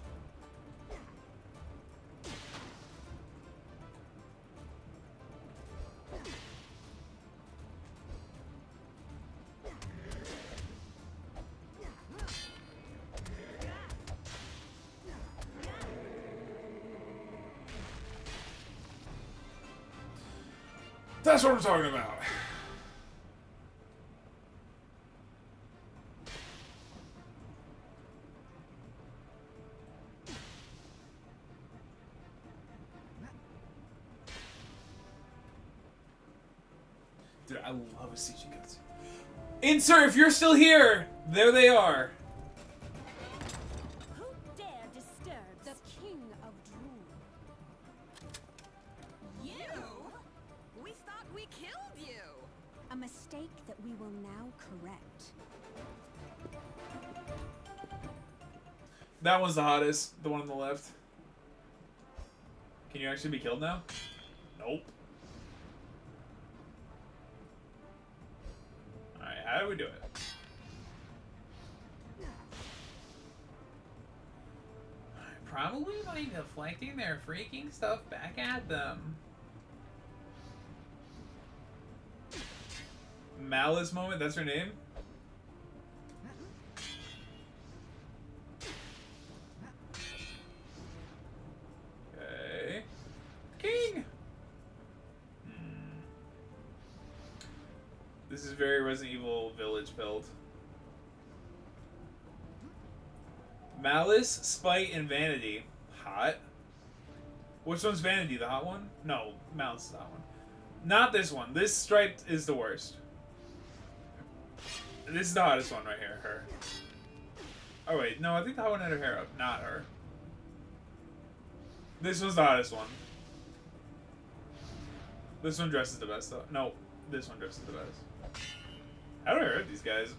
S1: That's what I'm talking about. Dude, I love a CG cutscene. Insert, if you're still here, there they are.
S7: Who dare disturb the King of Drool?
S3: You? We thought we killed you.
S7: A mistake that we will now correct.
S1: That one's the hottest. The one on the left. Can you actually be killed now? Nope. Alright, how do we do it? Probably by deflecting their freaking stuff back at them. Malice moment, that's her name? Okay. King! This is very Resident Evil Village build. Malice, Spite, and Vanity. Hot. Which one's Vanity? The hot one? No, Malice is the hot one. Not this one. This striped is the worst. This is the hottest one right here. Her. Oh wait, no, I think the hot one had her hair up. Not her. This one's the hottest one. This one dresses the best though. No, this one dresses the best. How do I hurt these guys?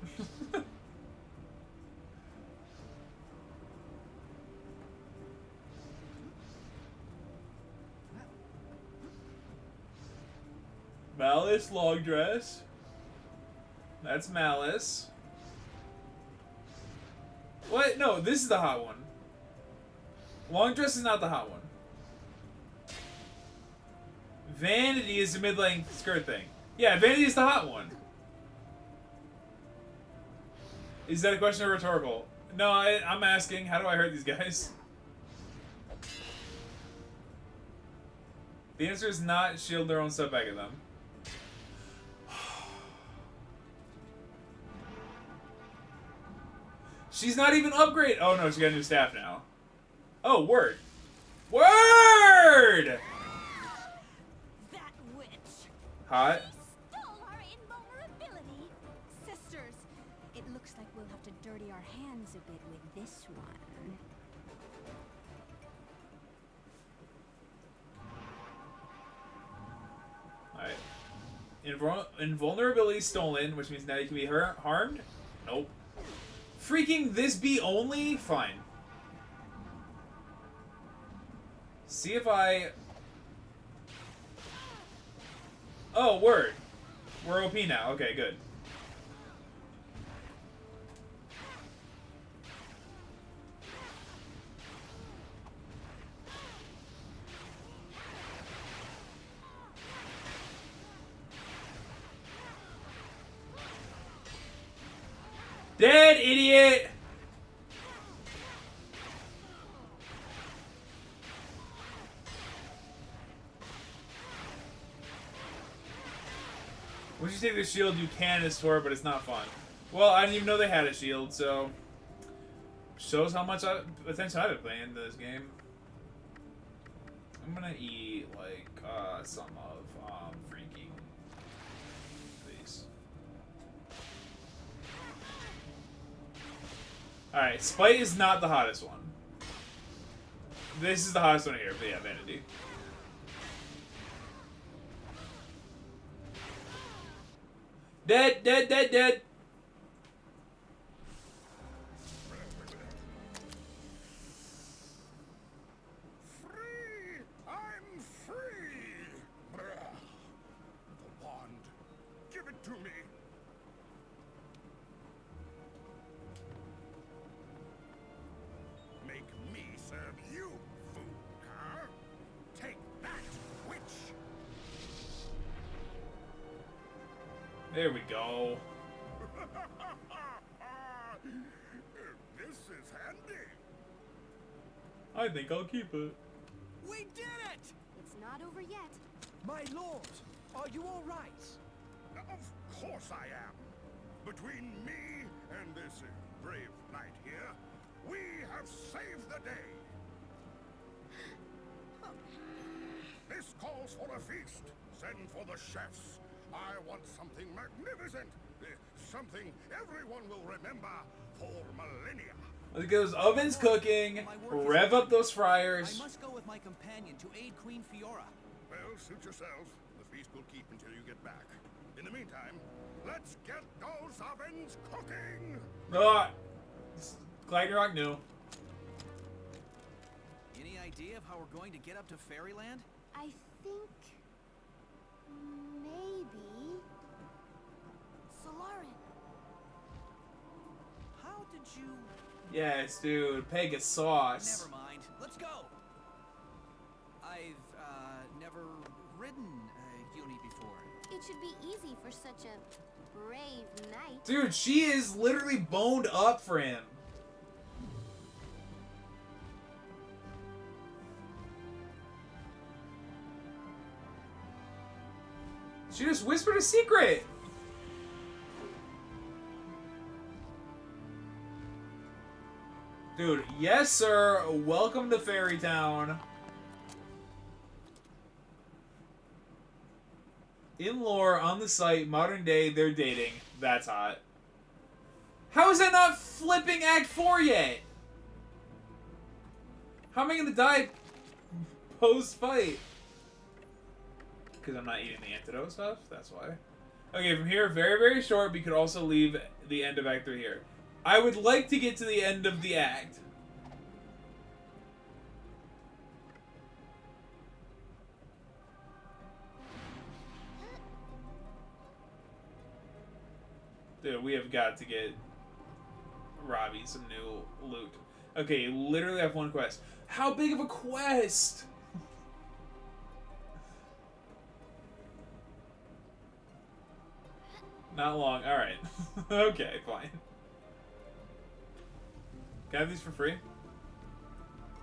S1: Malice, long dress. That's Malice. What? No, this is the hot one. Long dress is not the hot one. Vanity is the mid-length skirt thing. Yeah, Vanity is the hot one. Is that a question or rhetorical? No, I'm asking. How do I hurt these guys? The answer is not shield their own stuff back at them. She's not even upgrade. Oh no, she got a new staff now. Oh, word. Word!
S7: That witch.
S1: Hot.
S7: She stole our invulnerability. Sisters, it looks like we'll have to dirty our hands a bit with this one.
S1: Alright. Invulnerability stolen, which means now you can be harmed? Nope. Freaking this be only? Fine. See if I... Oh, word. We're OP now. Okay, good. Dead, idiot! Once you take the shield, you can restore, but it's not fun. Well, I didn't even know they had a shield, so... Shows how much attention I've been paying to this game. I'm gonna eat, like, some of, freaking... these. Alright, Spite is not the hottest one. This is the hottest one here, but yeah, Vanity. Dead, dead, dead, dead.
S2: Free! I'm free! The wand. Give it to me. Make me serve you food, huh? Take that, witch!
S1: There we go.
S2: This is handy.
S1: I think I'll keep it.
S3: We did it!
S4: It's not over yet.
S3: My lord, are you all right?
S2: Of course I am. Between me and this brave knight here, we have saved the day. This calls for a feast. Send for the chefs. I want something magnificent. Something everyone will remember for millennia.
S1: Let's get those ovens cooking. Rev up those fryers.
S3: I must go with my companion to aid Queen Fiora.
S2: Well, suit yourself. The feast will keep until you get back. In the meantime, let's get those ovens cooking.
S1: Ah, Gliding Rock, no.
S3: idea of how we're going to get up to Fairyland?
S4: I think maybe Solarin.
S3: How did you...
S1: Yes, dude. Pegasus.
S3: Never mind. Let's go. I've never ridden a Uni before.
S4: It should be easy for such a brave knight.
S1: Dude, she is literally boned up for him. She just whispered a secret. Dude, yes sir. Welcome to Fairy Town. In lore, on the site, modern day, they're dating. That's hot. How is that not flipping Act 4 yet? How am I gonna die post-fight? Because I'm not eating the antidote stuff? That's why. Okay, from here, very, very short, we could also leave the end of Act 3 here. I would like to get to the end of the act. Dude, we have got to get Robbie some new loot. Okay, you literally have one quest. How big of a quest? Not long. Alright. Okay, fine. Can I have these for free?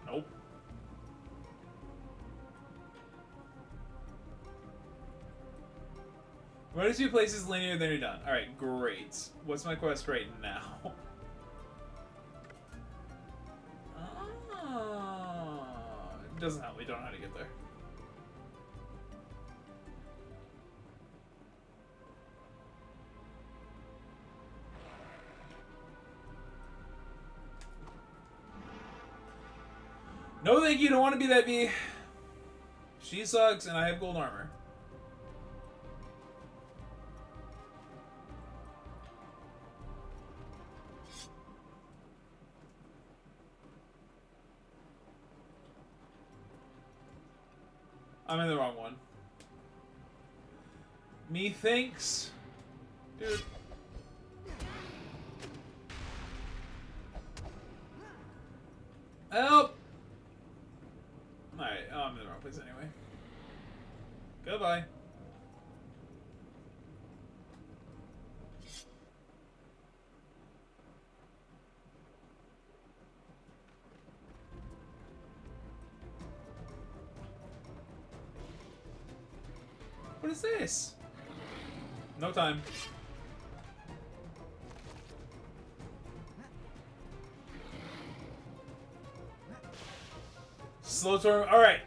S1: Nope. One or two places linear, then you're done. Alright, great. What's my quest right now? It doesn't help me. Don't know how to get there. No thank you, don't want to be that bee. She sucks and I have gold armor. I'm in the wrong one. Methinks. Dude. Help! Alright, I'm in the wrong place anyway. Goodbye. What is this? No time. Slow storm. All right.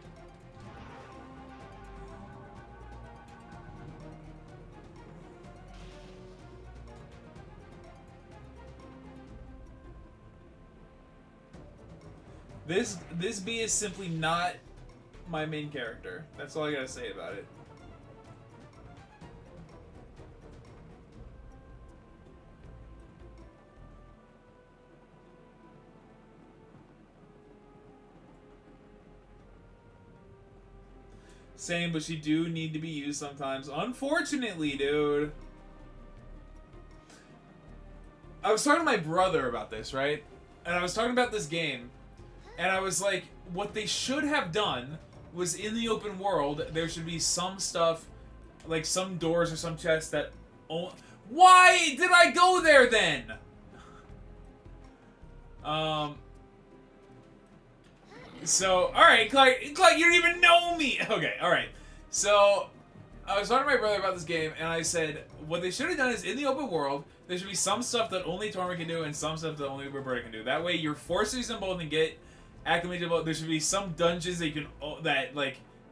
S1: This bee is simply not my main character. That's all I gotta say about it. Same, but she do need to be used sometimes. Unfortunately, dude. I was talking to my brother about this, right? And I was talking about this game. And I was like, what they should have done was in the open world, there should be some stuff, like some doors or some chests that... Why did I go there then? So, alright, Clark, you don't even know me! Okay, alright. So, I was talking to my brother about this game, and I said, what they should have done is, in the open world, there should be some stuff that only Torment can do, and some stuff that only Roberta can do. That way, you're forced to use them both and get acclimated to both. There should be some dungeons that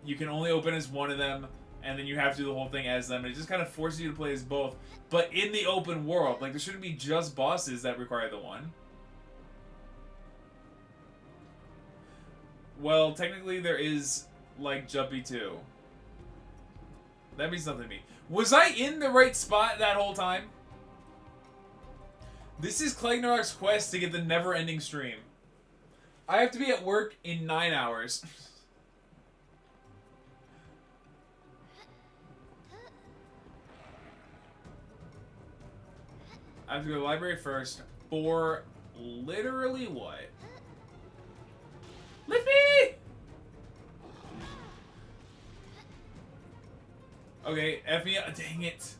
S1: you can only open as one of them, and then you have to do the whole thing as them. And it just kind of forces you to play as both, but in the open world. Like, there shouldn't be just bosses that require the one. Well, technically there is, like, Jumpy 2. That means nothing to me. Was I in the right spot that whole time? This is Clagnarok's quest to get the never-ending stream. I have to be at work in 9 hours. I have to go to the library first for literally what? Lift me! Okay, F me up. Dang it.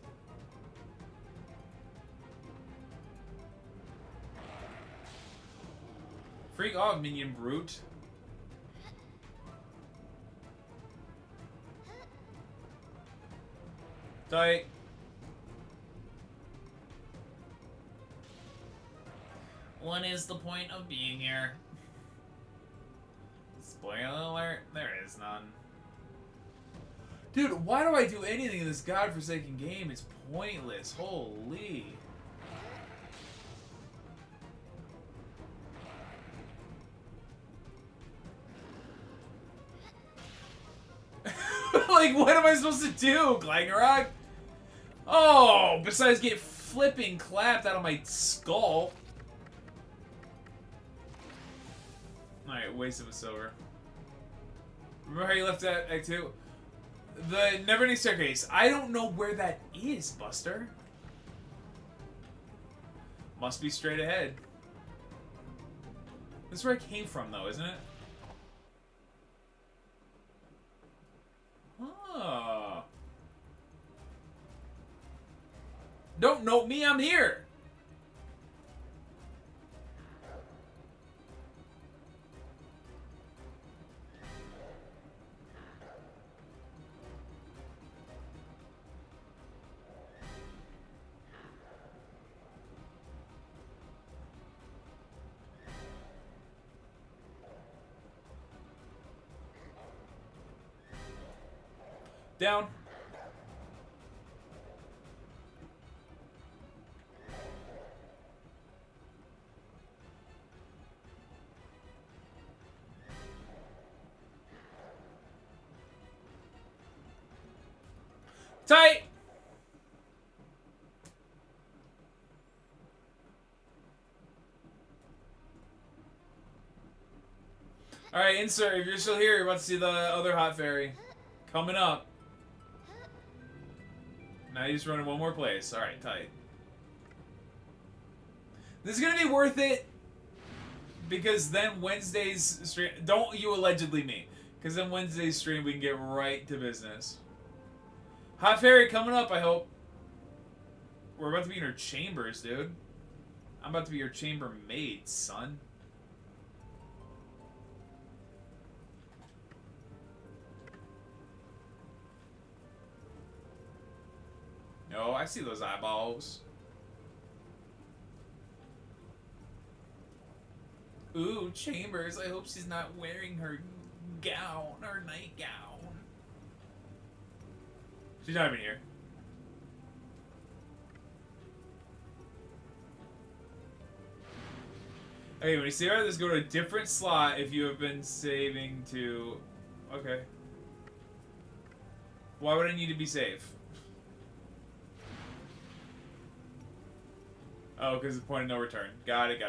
S1: Freak off, minion brute. Tight.
S5: What is the point of being here?
S1: Spoiler alert, there is none. Dude, why do I do anything in this godforsaken game? It's pointless. Holy. Like, what am I supposed to do, Glangarok? Oh, besides get flipping clapped out of my skull. Alright, waste of a silver. Remember how you left that Act 2? The Neverending Staircase. I don't know where that is, Buster. Must be straight ahead. This is where I came from, though, isn't it? Oh. Don't note me, I'm here! Down. Tight. Alright, insert. If you're still here, you're about to see the other hot fairy. Coming up. Now you just run in one more place. Alright, tight. This is gonna be worth it. Because then Wednesday's stream... Don't you allegedly me. Because then Wednesday's stream, we can get right to business. Hot fairy coming up, I hope. We're about to be in her chambers, dude. I'm about to be your chamber maid, son. No, I see those eyeballs. Ooh, Chambers. I hope she's not wearing her gown, her nightgown. She's not even here. Okay, when you see her, let's go to a different slot if you have been saving to... Okay. Why would I need to be safe? Oh, because the point of no return. Got it.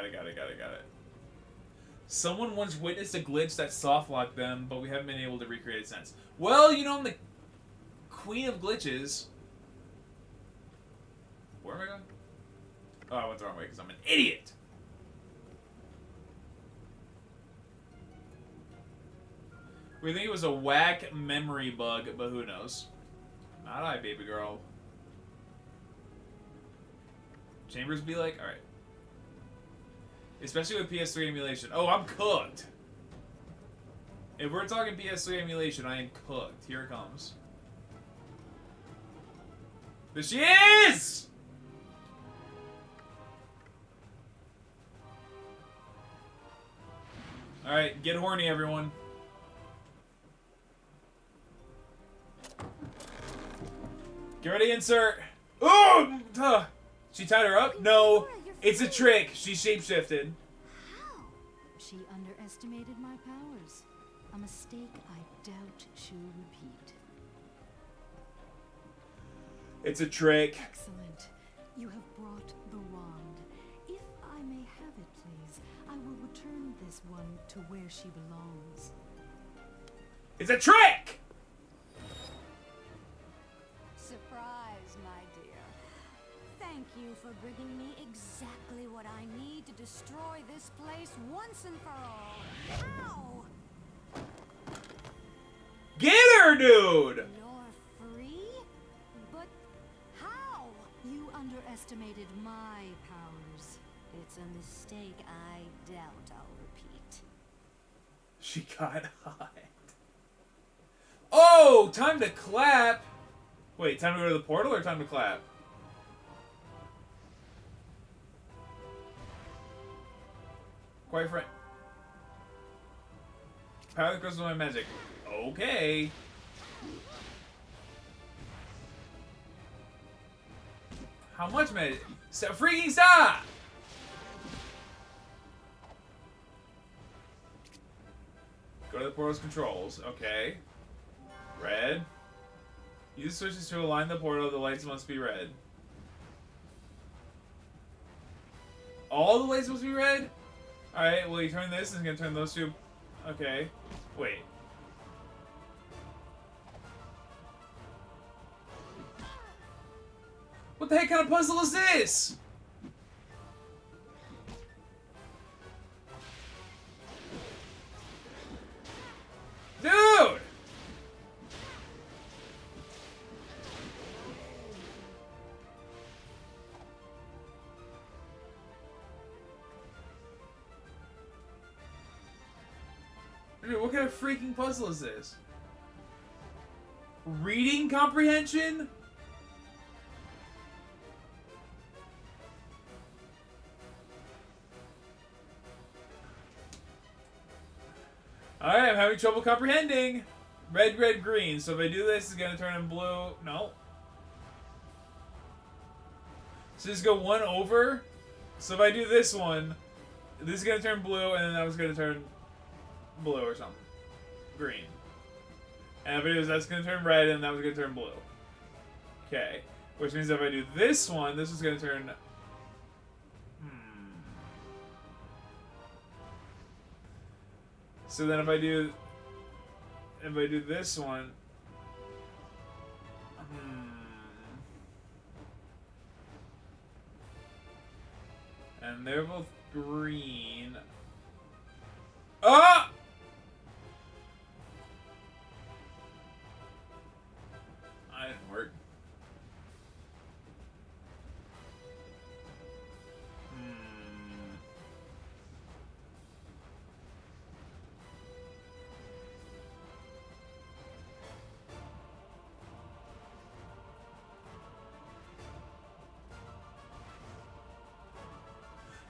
S1: Someone once witnessed a glitch that softlocked them, but we haven't been able to recreate it since. Well, you know, I'm the queen of glitches. Where am I going? Oh, I went the wrong way because I'm an idiot! We think it was a whack memory bug, but who knows? Not I, baby girl. Chambers be like, alright. Especially with PS3 emulation. Oh, I'm cooked. If we're talking PS3 emulation, I am cooked. Here it comes. There she is! Alright, get horny, everyone. Get ready, insert. Ooh! She tied her up? No. It's a trick. She shapeshifted.
S7: How? She underestimated my powers. A mistake I doubt she'll repeat.
S1: It's a trick.
S7: Excellent. You have brought the wand. If I may
S8: have it, please. I will return this one to where she belongs.
S1: It's a trick!
S7: Surprise, my dear. Thank you for bringing me exactly what I need to destroy this place once and for all. Ow!
S1: Get her, dude!
S7: You're free? But how?
S8: You underestimated my powers. It's a mistake I doubt I'll repeat.
S1: She got hot. Oh, time to clap. Wait, time to go to the portal or time to clap? Quite frank. Power the crystal of my magic. Okay. How much magic? So freaking stop! Go to the portal's controls. Okay. Red. Use switches to align the portal. The lights must be red. All the lights must be red? Alright, well, you turn this, and it's gonna turn those two. Okay. Wait. What the heck kind of puzzle is this? Dude! Dude, what kind of freaking puzzle is this? Reading comprehension? Alright, I'm having trouble comprehending. Red, red, green. So if I do this, it's going to turn in blue. No. So just go one over. So if I do this one, this is going to turn blue, and then that was going to turn blue or something. Green. And if I do this, that's going to turn red, and that was going to turn blue. Okay. Which means if I do this one, this is going to turn... So then if I do this one, and they're both green. Ah! That didn't work.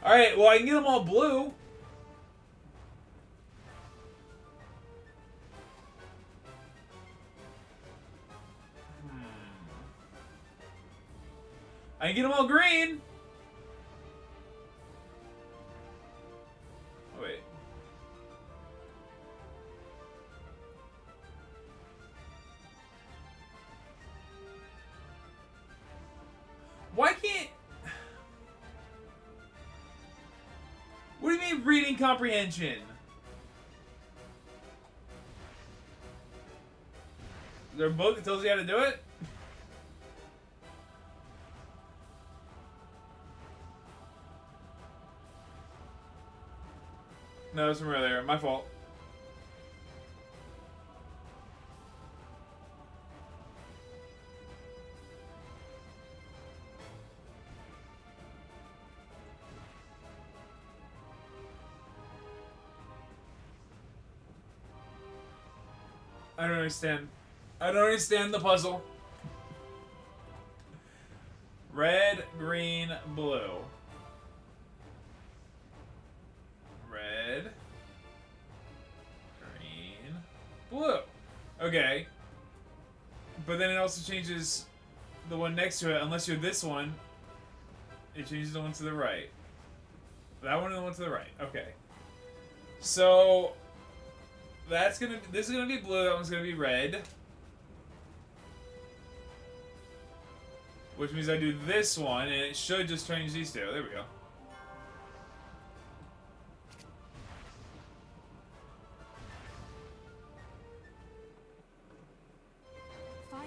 S1: Alright, well, I can get them all blue. I can get them all green. Oh, wait. Why can't... What do you mean reading comprehension? Is there a book that tells you how to do it? No, it's from earlier. My fault. I don't understand. I don't understand the puzzle. Red, green, blue. Red, green, blue. Okay. But then it also changes the one next to it. Unless you're this one, it changes the one to the right. That one and the one to the right. Okay. So... this is gonna be blue, that one's gonna be red. Which means I do this one, and it should just change these two. There we go.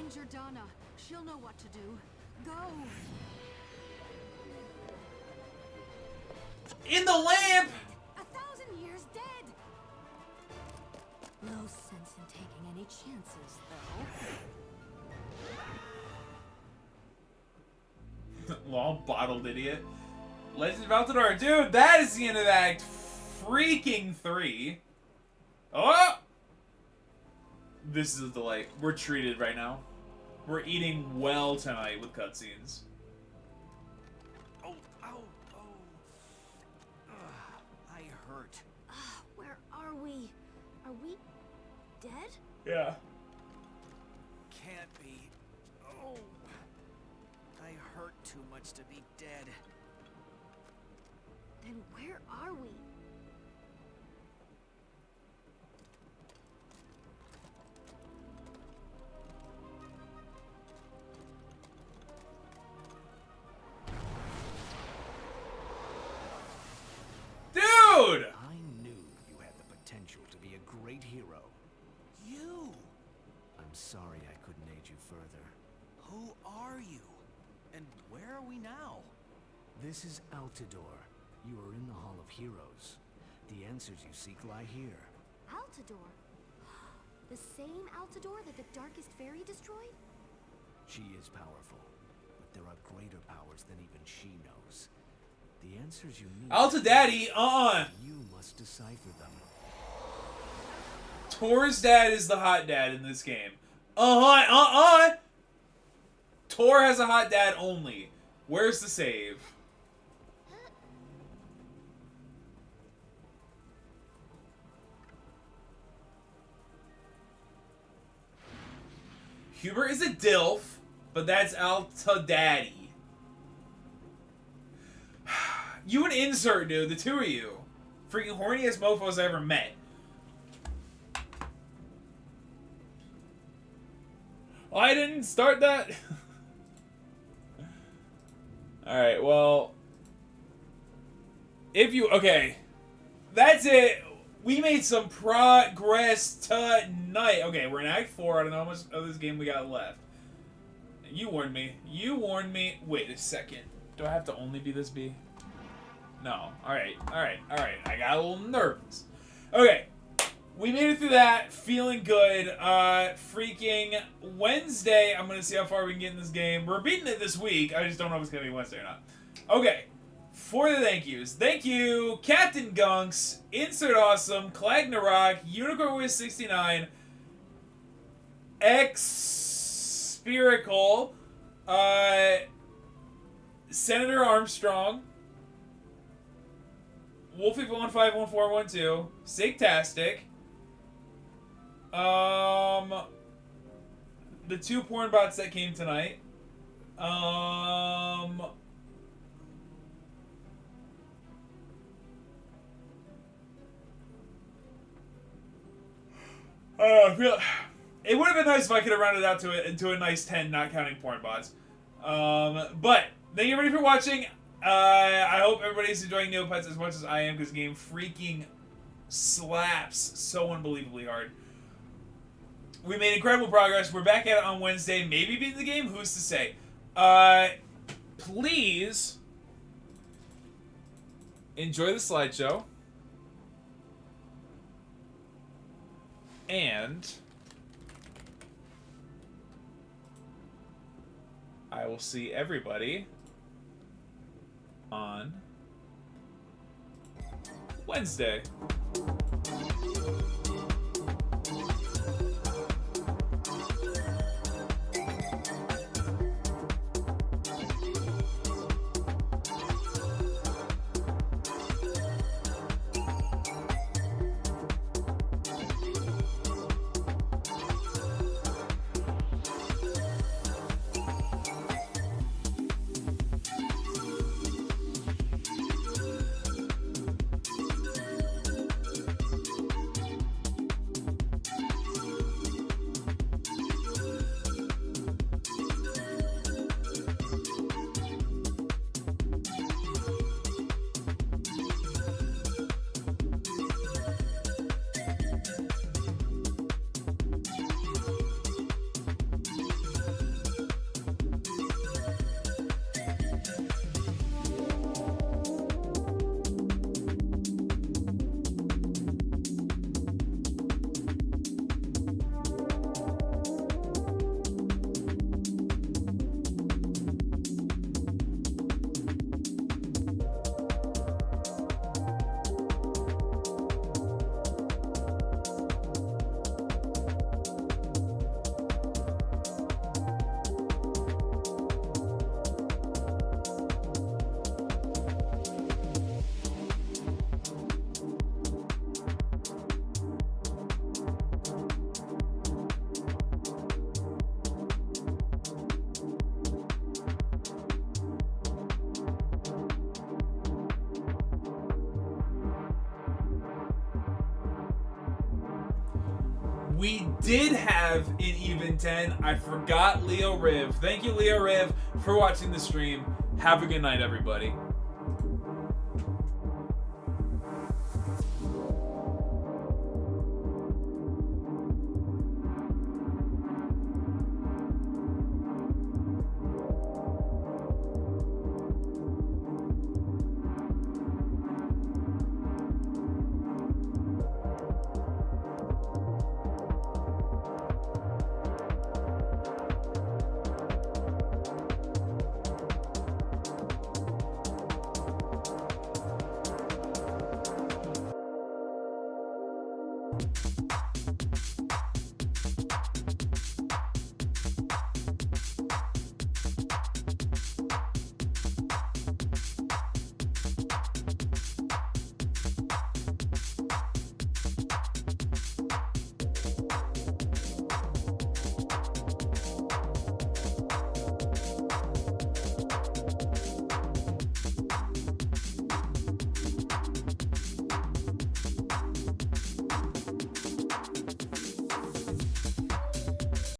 S7: Find Jordana. She'll know what to do. Go!
S1: In the lamp!
S7: 1,000 years dead! No sense in taking any chances, though.
S1: Long bottled idiot. Legend of Altador. Dude, that is the end of Act freaking 3. Oh! This is a delight. We're treated right now. We're eating well tonight with cutscenes.
S3: Oh, ow, oh. I hurt.
S4: Where are we? Are we dead?
S1: Yeah.
S3: Can't be. Oh. I hurt too much to be dead.
S4: Then where are we?
S1: Dude!
S2: I knew you had the potential to be a great hero.
S3: You!
S2: I'm sorry I couldn't aid you further.
S3: Who are you? And where are we now?
S2: This is Altador. You are in the Hall of Heroes. The answers you seek lie here.
S4: Altador? The same Altador that the Darkest Faerie destroyed?
S2: She is powerful, but there are greater powers than even she knows. The answers you need...
S1: Alta Daddy,
S2: You must decipher them.
S1: Tor's dad is the hot dad in this game. Tor has a hot dad only. Where's the save? Hubert is a DILF, but that's Alta Daddy. You and Insert, dude. The two of you. Freaking horniest mofos I ever met. Oh, I didn't start that. Alright, well. If you... Okay. That's it. We made some progress tonight. Okay, we're in Act 4. I don't know how much of this game we got left. You warned me. You warned me. Wait a second. Do I have to only be this B? No. Alright, alright, alright. I got a little nervous. Okay. We made it through that. Feeling good. Freaking Wednesday. I'm going to see how far we can get in this game. We're beating it this week. I just don't know if it's going to be Wednesday or not. Okay. For the thank yous. Thank you, Captain Gunks, Insert Awesome, Clagnarok, Unicorn Wiz 69, Spherical, Senator Armstrong, Wolfie151412, Sigtastic, the two porn bots that came tonight, it would have been nice if I could have rounded out to a nice 10, not counting porn bots. But thank you everybody for watching. I hope everybody's enjoying Neopets as much as I am, because the game freaking slaps so unbelievably hard. We made incredible progress. We're back at it on Wednesday. Maybe beating the game. Who's to say? Please enjoy the slideshow. And I will see everybody on Wednesday. We did have an even 10. I forgot Leo Riv. Thank you, Leo Riv, for watching the stream. Have a good night, everybody.